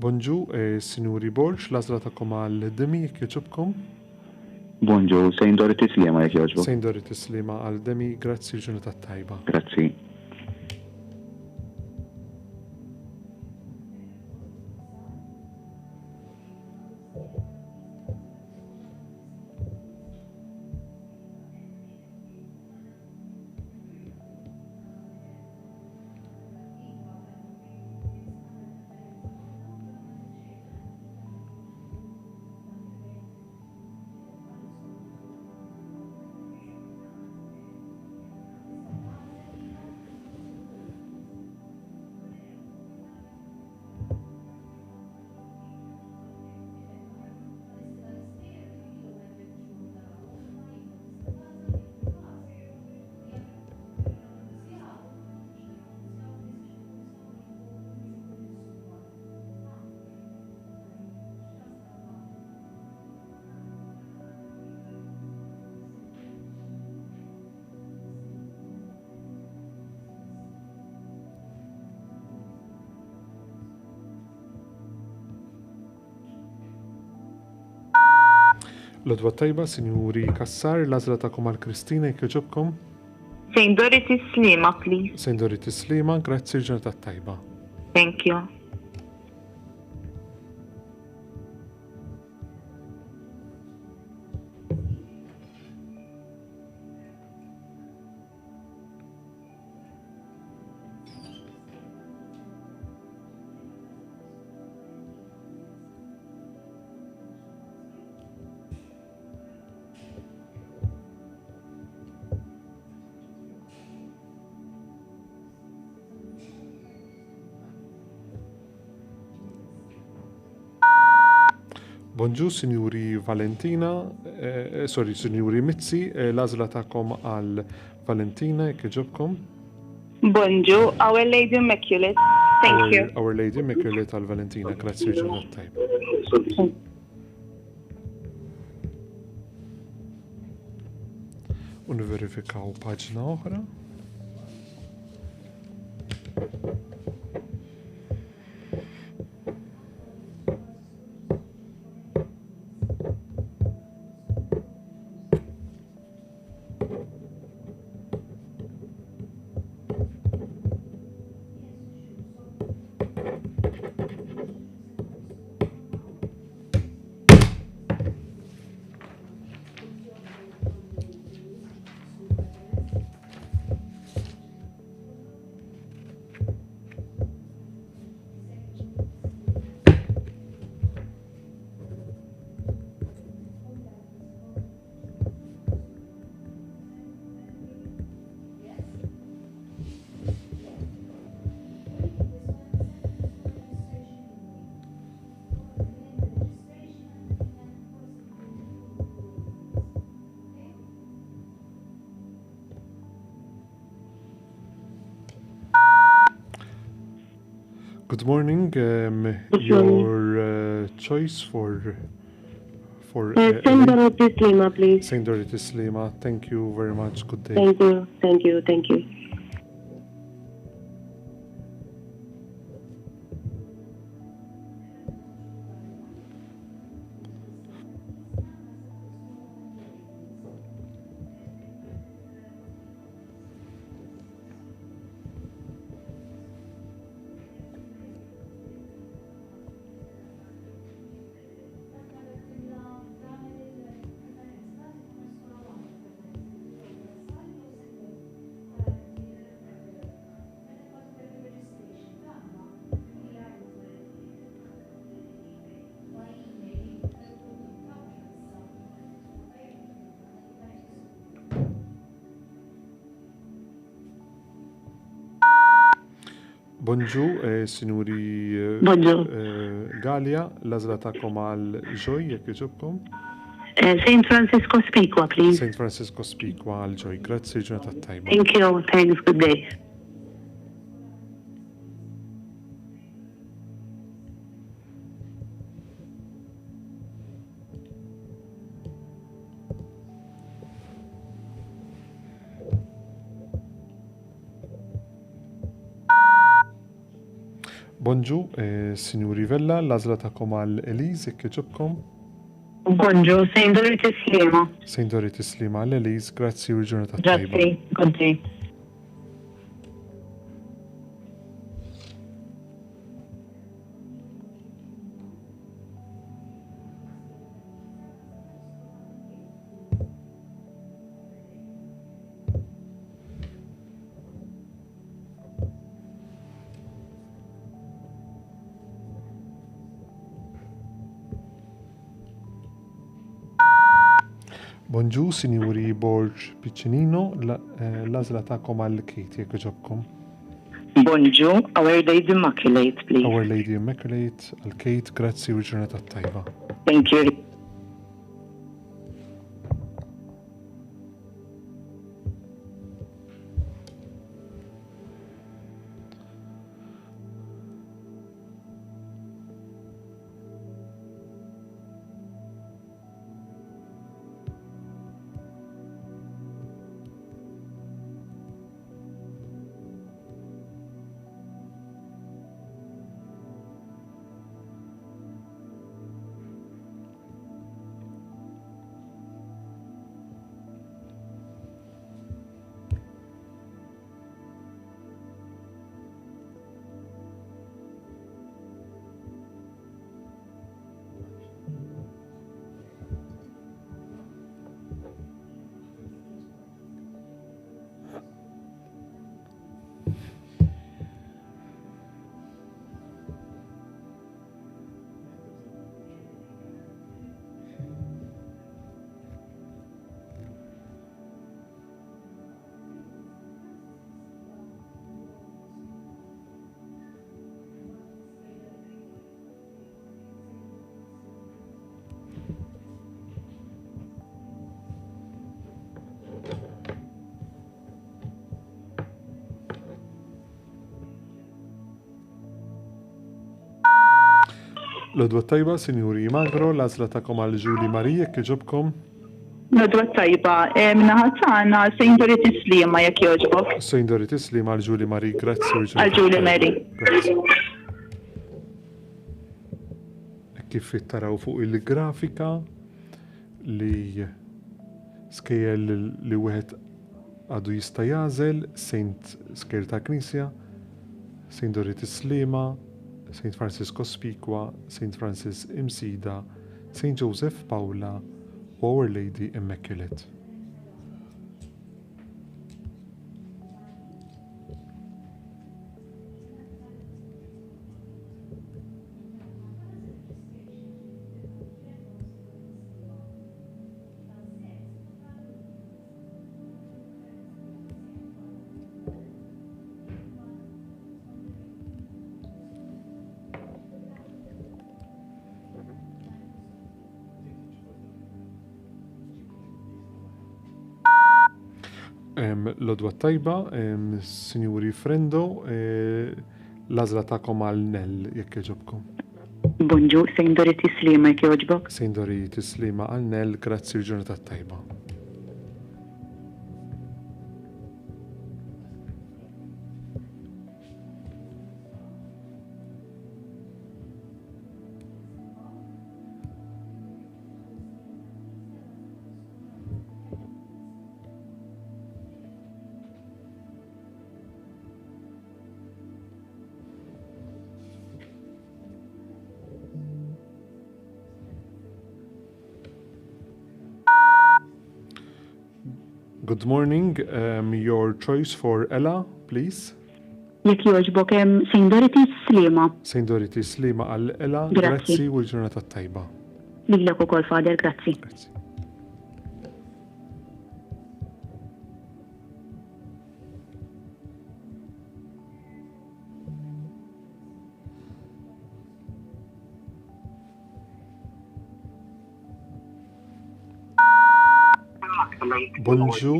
Bonġu, Sinjuri Borġ, l-azla takom għal-Demi jekk jogħġobkom. Bonġu, Sejn Dorothy Slima jekk jogħġbok. Sejn Dorothy Slima għal-Demi, grazzi u l-ġurnata tajba. Grazzi. L-odwa tajba, Sinjuri Kassar, l-azla takom għal-Kristina jekk jogħġobkom. Sejn Dorothy Slima, please. Sejn Dorothy Slima, grazzi u l-ġurnata tajba. Thank you. Bonġu, Sinjuri Valentina, Sinjuri Mizzi, l-azla takom għal-Valentina jekk jogħġobkom. Bonġu, Our Lady Immaculate. Thank you. Our Lady Immaculate għal-Valentina, grazzi u l-ġurnata tajba. u niverifikaw paġna oħra. Good morning. Your choice for Saint Dorothy Slima, please. Saint Dorothy Slima. Thank you very much. Good day. Thank you, thank you, thank you. Bonjour, signori Bonjour. Galia, l-azla ta'kom għal ġoj, jek iġobkom. Saint Francisco Speakwa, please. Saint Francisco Speakwa għal ġoj. Grazzi, ġurnata tajba. Thank you, thanks, good day. Bonjour, signori Vella, l-azla ta'kom għal Eliz, jek iġobkom. Bonjour, Saint Dorothy Slima. Saint Dorothy Slima għal Eliz, grazzi u ġurnata tajba. Grazzi, good day. Bonjour, signori Borg Piccinino, l-azla ta'kom għal Kate, jek iġobkom. Bonjour, Our Lady Immaculate, please. Our Lady Immaculate, għal Kate, grazzi u ġurnata tajba. Thank you. L-odwa tajba, signori Magro, l-azla ta'kom għal Ġuli Marija, jek iġobkom. Nodwa tajba, minnaħat tagħna St. Dorothy Slima jekk jogħġbok. St. Dorothy Slima għal Julie Marie, grazzi. Għal Julie Mary. Grazzi. Kif taraw fuq il-grafika li skejjel li wieħed għadu jista' jażel St. Skejjel ta' Knisja, St. Dorothy Slima, St. Francisco Spiqua, St. Francis Imsida, St. Joseph Paula u Our Lady Immaculate. L-odwa tajba, Sinjuri Frendo, l-għażla tagħkom għal Nell jekk jogħġobkom. Bonġu, St. Dorothy Slima jekk jogħġbok. St. Dorothy Slima għal Nell, grazzi l-ġurnata tajba. Good morning. Your choice for Ella, please. Jekk jogħġbok St. Dorothy Slima. St. Dorothy Slima għal Ella, Grazzi. grazzi u l-ġurnata tajba. Lilek ukoll Fader, grazzi. Grazzi. Bonġu,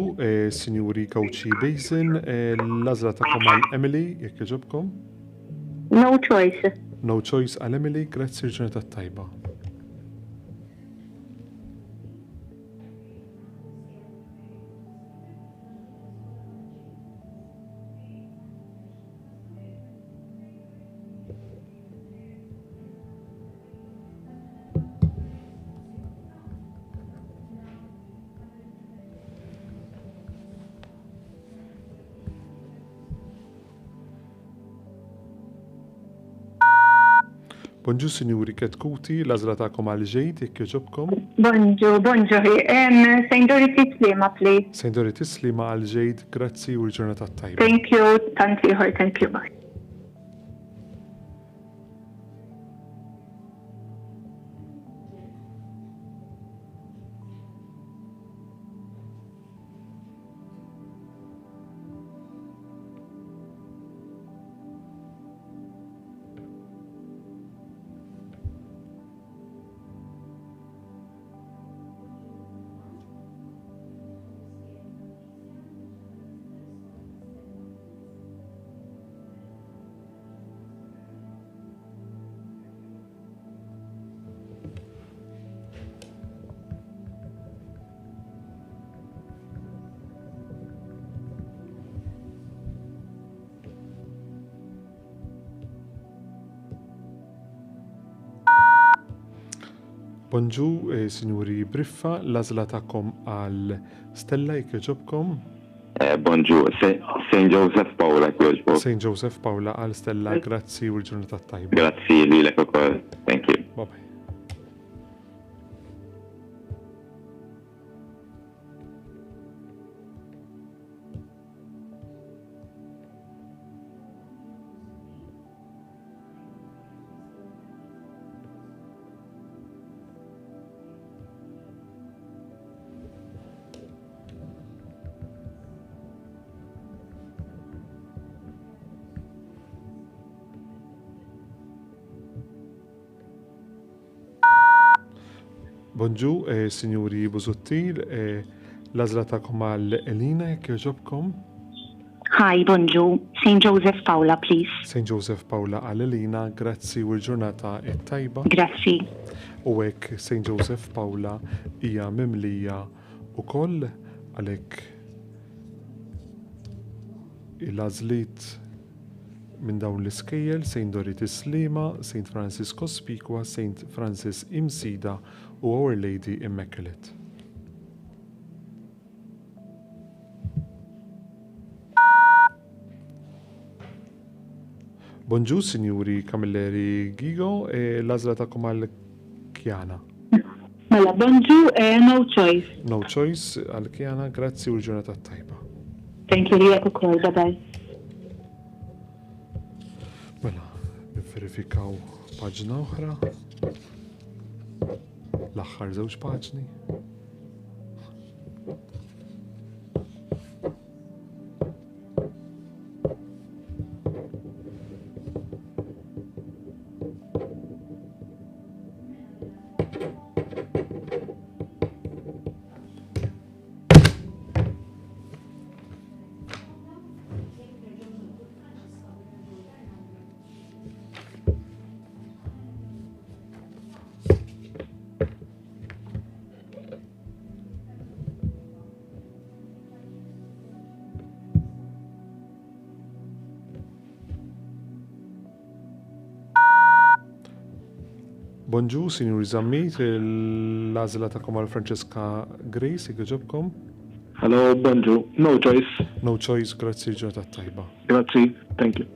Sinjuri Kawċi Basin, l-għażla tagħkom għal Emily, jekk jogħġobkom. No choice. No choice għal Emily, grazzi l-ġurnata tajba. Bonġu, Sinjuri Ketkuti, l-għażla tagħkom għal Ġejd, jekk jogħġobkom. Bonġu, St. Dorothy Slima, please. St. Dorothy Slima għal Ġejd, grazzi u l-ġurnata tajba. Thank you, tant ieħor, thank you, bye. Bonġu, Sinjuri Briffa, l-għażla tagħkom għal Stella, jekk jogħġobkom. Bonġu, St. Joseph Paula jekk jogħġbok. St. Joseph Paula għal Stella, grazzi u l-ġurnata tajba. Grazzi lilek ukoll. Thank you. Bye-bye. Bonġu, Sinjuri Buzuttil, l-għażla tagħkom għal Elina, jekk jogħġobkom. Hi, bonġu, St. Joseph Paula, please. St. Joseph Paula għal Elina, grazzi u l-ġurnata tajba. Grazzi. U hekk St. Joseph Paula hija mimlija ukoll għalhekk il-għażliet minn dawn l-iskejjel St. Dorothy Slima, St. Francis Cospicua, St. Francis Imsida u Our Lady Immaculate. Bonġu, Sinjuri Camilleri Gigo, l-għażla tagħkom għall-Kjana. Mela, bonġu, no choice. No choice għall-Kjana, grazzi u l-ġurnata tajba. Thank you, Ria, ukoll, bye-bye. Mela, nifverifikaw paġna oħra. L-aħħar żewġ paġni. Bonġu, Sinjuri Zammit, l-għażla tagħkom għal Francesca Grace, jgħġobkom. Hello, bonġu. No choice. No choice, grazzi ġurnata tajba. Grazzi, thank you.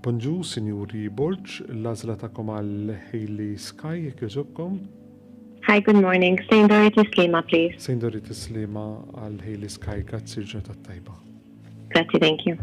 Bonġu, Sinjuri Bolċ, l-għażla tagħkom għal Hailey Sky, jgħġobkom. Hi, good morning. St. Dorothy Slima, please. St. Dorothy Slima għal Hailey Sky, grazzi ġurnata tajba. Grazie, thank you.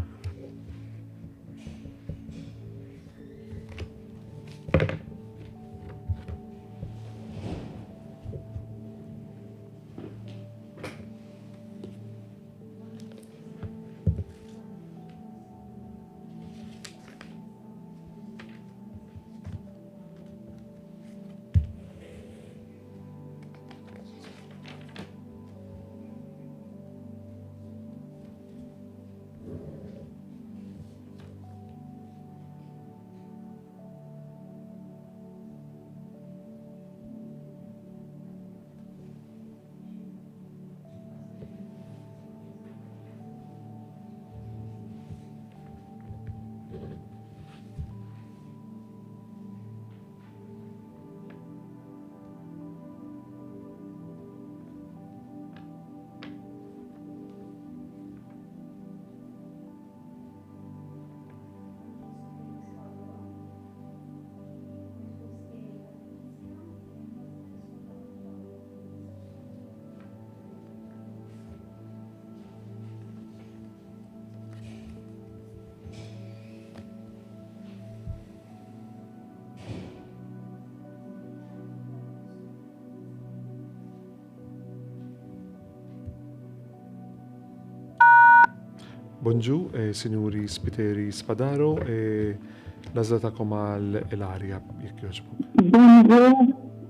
Bonġu, Sinjuri Spiteri Spadaro, l-għażla tagħkom għal Ilaria, jekk jogħġbu. Bonġu,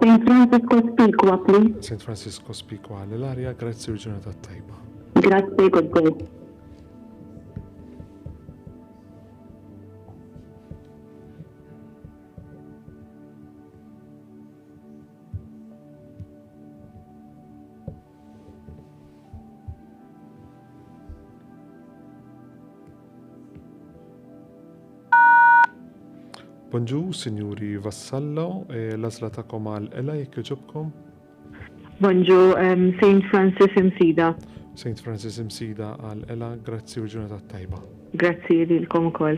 St. Francis Cospicua, please. St. Francis Cospicua għal Ilaria, grazzi u ġurnata tajba. Grazie, good day. Bonġu, Sinjuri Vassallo, l-għażla tagħkom għal Ela, jekk jogħġobkom. Bonġu, St. Francis Imsida. St. Francis Imsida għal Ela, grazzi u ġurnata tajba. Grazzi lilkom ukoll.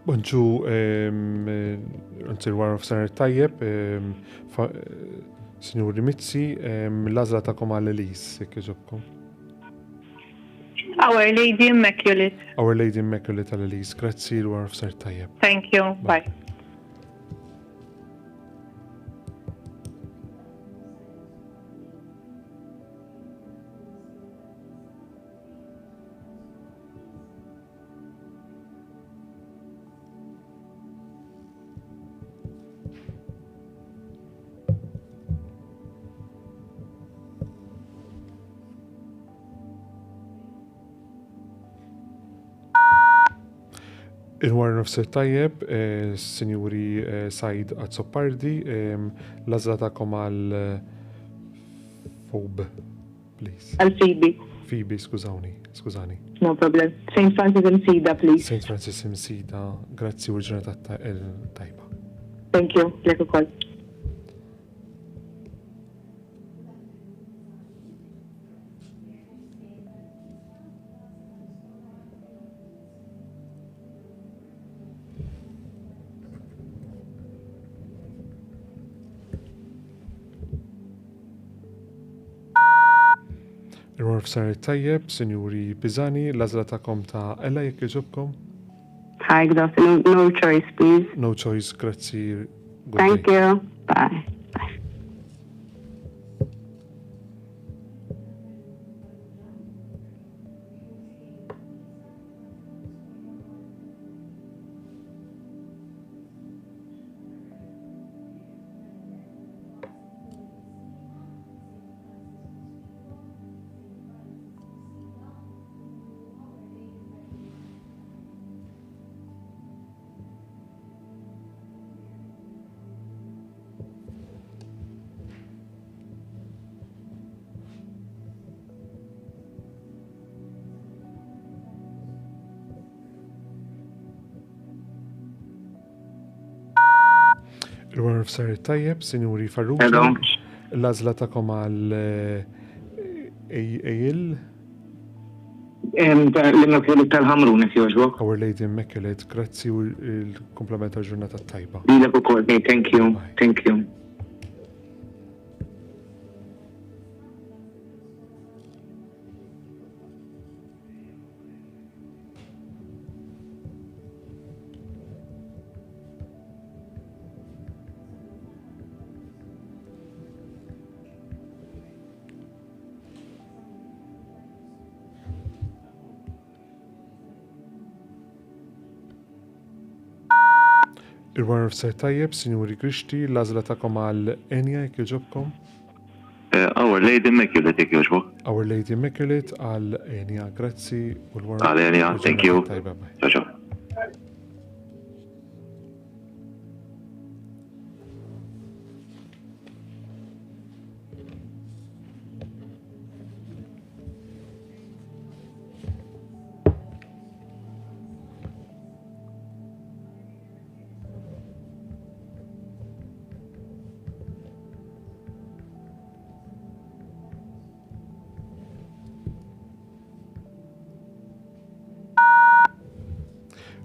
Bonġu, until war of Sanar tajjeb, Signori Mizzi, l-azla ta'kom għal-Elis, jekk ġobkom. Our Lady Immaculate. Our Lady Immaculate għal-Elis, grazzi l-war of Sanar tajjeb. Thank you. Bye. Il-war nofsir tajjeb, Signori Said Azzopardi, l-azla ta'kom għal-Fob, please. Al-Phoebe. Phoebe, skużani. No problem. St. Francis Msida, please. St. Francis Msida, grazzi u l-ġurnata tajba. Thank you. Like a call. Il-war f'sar tajjeb, Signori Pizzani, l-azla ta'kom ta' Ella jekk ġobkom. Hi, good afternoon. No choice, please. No choice, grazzi. Good Thank day. you. Bye. Il-war f'sar tajjeb, Signori Farrugia. Hello. L-azla ta'kom għal-Ejl. L-Immaculate tal-Ħamrun, jekk jogħġbok. Our Lady Immaculate, grazzi u l-komplement tal-ġurnata tajba. Lilek ukoll, thank you. Thank you. Il-war f'sar tajjeb, Signori Krishti, l-azla ta'kom għal-Enja jekk ġobkom. Our Lady Immaculate, jekk jogħġbok. Our Lady Immaculate għal-Enja, grazzi u l-war. Għal-Enja, thank you. Tajba, bye. Ciao, ciao.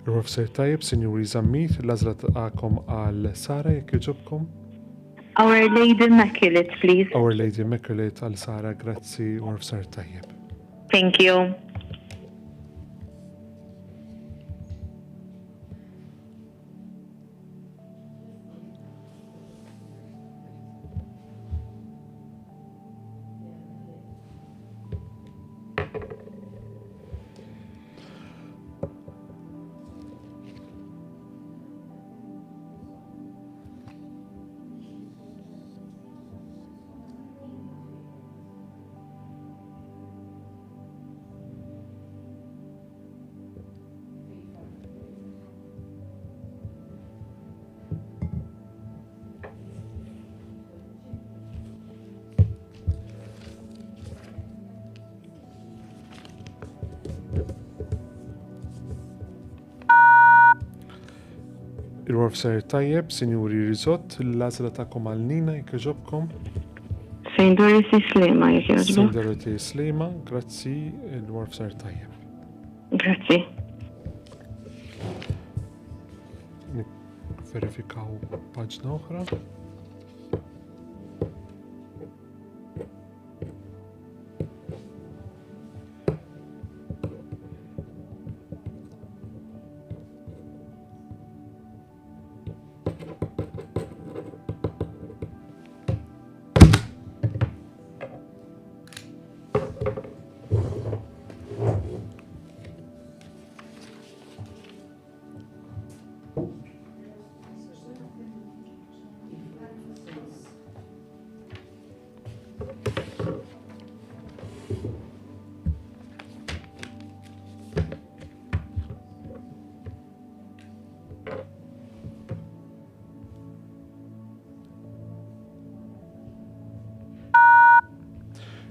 Il-war f'sar tajjeb, Signori Zammit, l-azla ta'kom għal-Sara jekk ġobkom. Our Lady Immaculate, please. Our Lady Immaculate għal-Sara, grazzi u f'sar tajjeb. Thank you. Il-war f'sar tajjeb, Signori Rizot, l-azla ta'kom għal-Nina jekk ġobkom. St. Dorothy Slema, jekk St. jogħġbok. Dorothy Slema, grazzi, il-war f'sar tajjeb. Grazzi. verifikaw paġna oħra.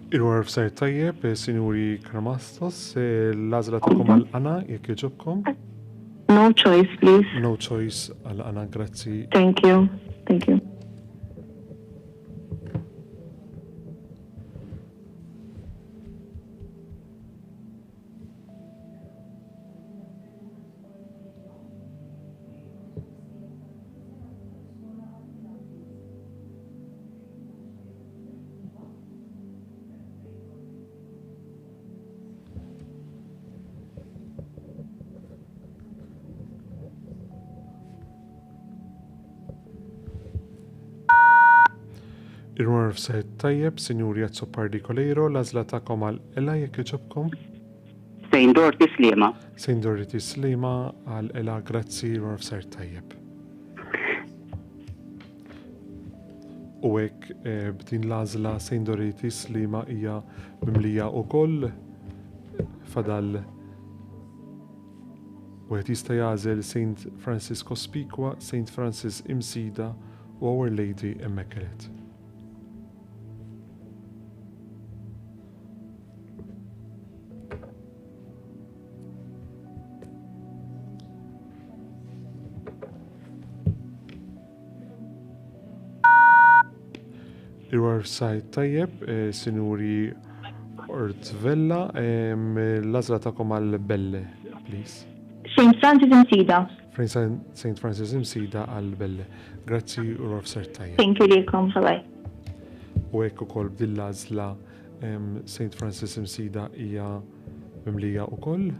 Il-warf ser tajjeb, Sinjuri Kramastos, l-għazla tagħkom għal-qana, jekk jogħġobkom. No choice, please. No choice għal-qana, grazzi. Thank you. Thank you. Il-warf ser tajjeb, Sinjuri Azzopardi Kolero, l-għazla tagħkom għal-ela, jekk jogħġobkom. Sejn Dorti Slima. Sejn Dorti Slima għal-ela, grazzi, il-warf ser tajjeb. U hekk b'din l-għażla Sejn Dorti Slima hija mimlija wkoll fadal wieħed jista' jagħżel Saint Francis Cospicua, Saint Francis Imsida u Our Lady Immaculate. Il-warf sajt tajjeb, Sinjuri Ortvella, l-għazla tagħkom għal-Belle, please. Saint Francis Imsida. Saint Francis Imsida għal-Belle. Grazzi, il-warf sajt tajjeb. Thank you lilkom, bye. U hekk ukoll b'din l-għażla Saint Francis Imsida hija mimlija wkoll.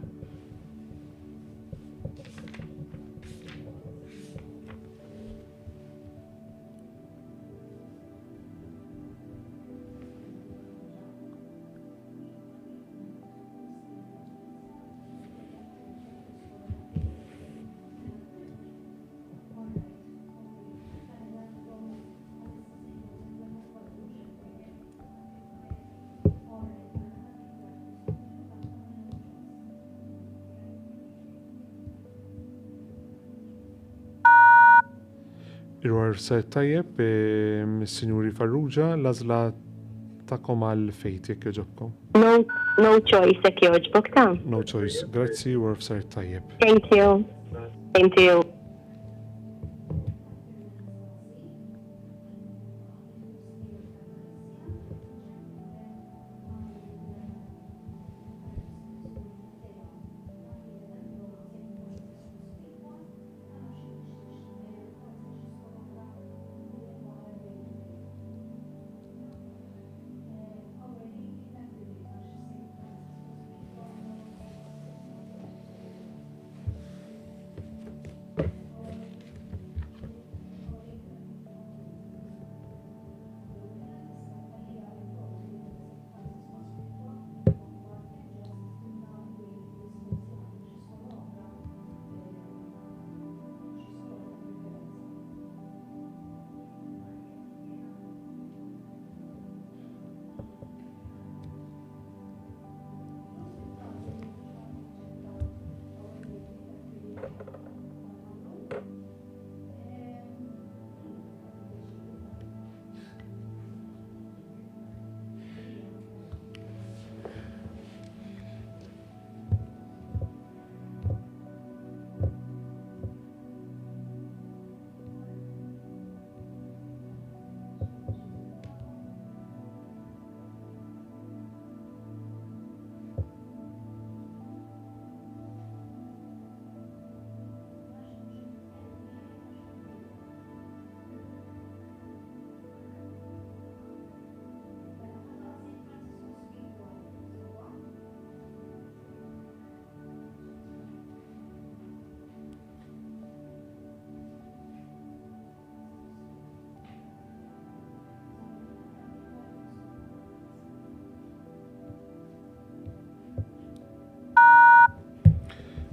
Il-warf ser tajjeb, Sinjuri Farrugia, l-għażla tagħkom għal-fejt, jekk jogħġobkom. No choice, jekk jogħġbok ta'. No choice, grazzi, warf ser tajjeb. Thank you. Thank you.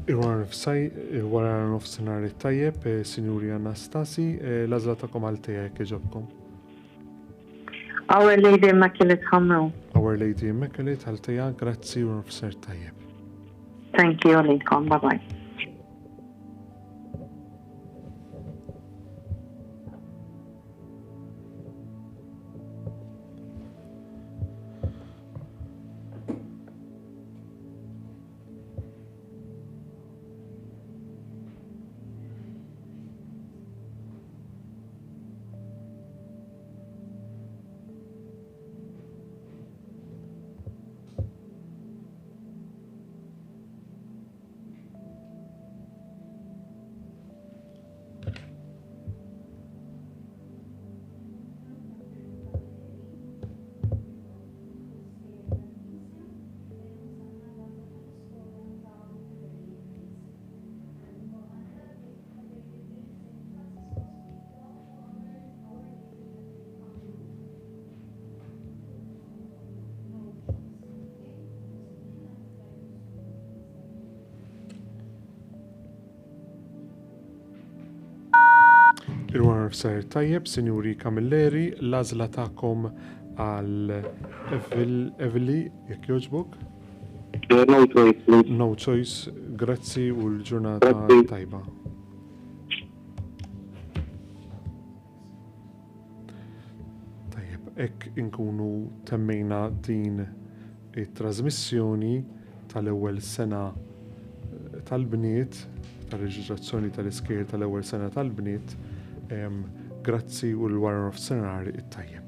Il-wara nofsinhar tajjeb, Sinjuri Anastasi, l-għażla tagħkom għal-tejja jekk iġobkom. Our Lady Immaculate Ħamru. Our Lady Immaculate għal-tejja, grazzi u nofsinhar tajjeb. Thank you għalikom. Bye-bye. Il-wara nofsinhar tajjeb, Sinjuri Kamilleri, l-għażla tagħkom għal Eveli jekk jogħġbok. No choice, please. No choice, grazzi u l-ġurnata Grazzi. tajba. Tajjeb, hekk inkunu temmejna din it-trasmissjoni tal-ewwel sena tal-bniet, tal-reġistrazzjoni tal-iskejjel tal-ewwel sena tal-bniet. Grazzi u l-wara nofsinhar it-tajjeb.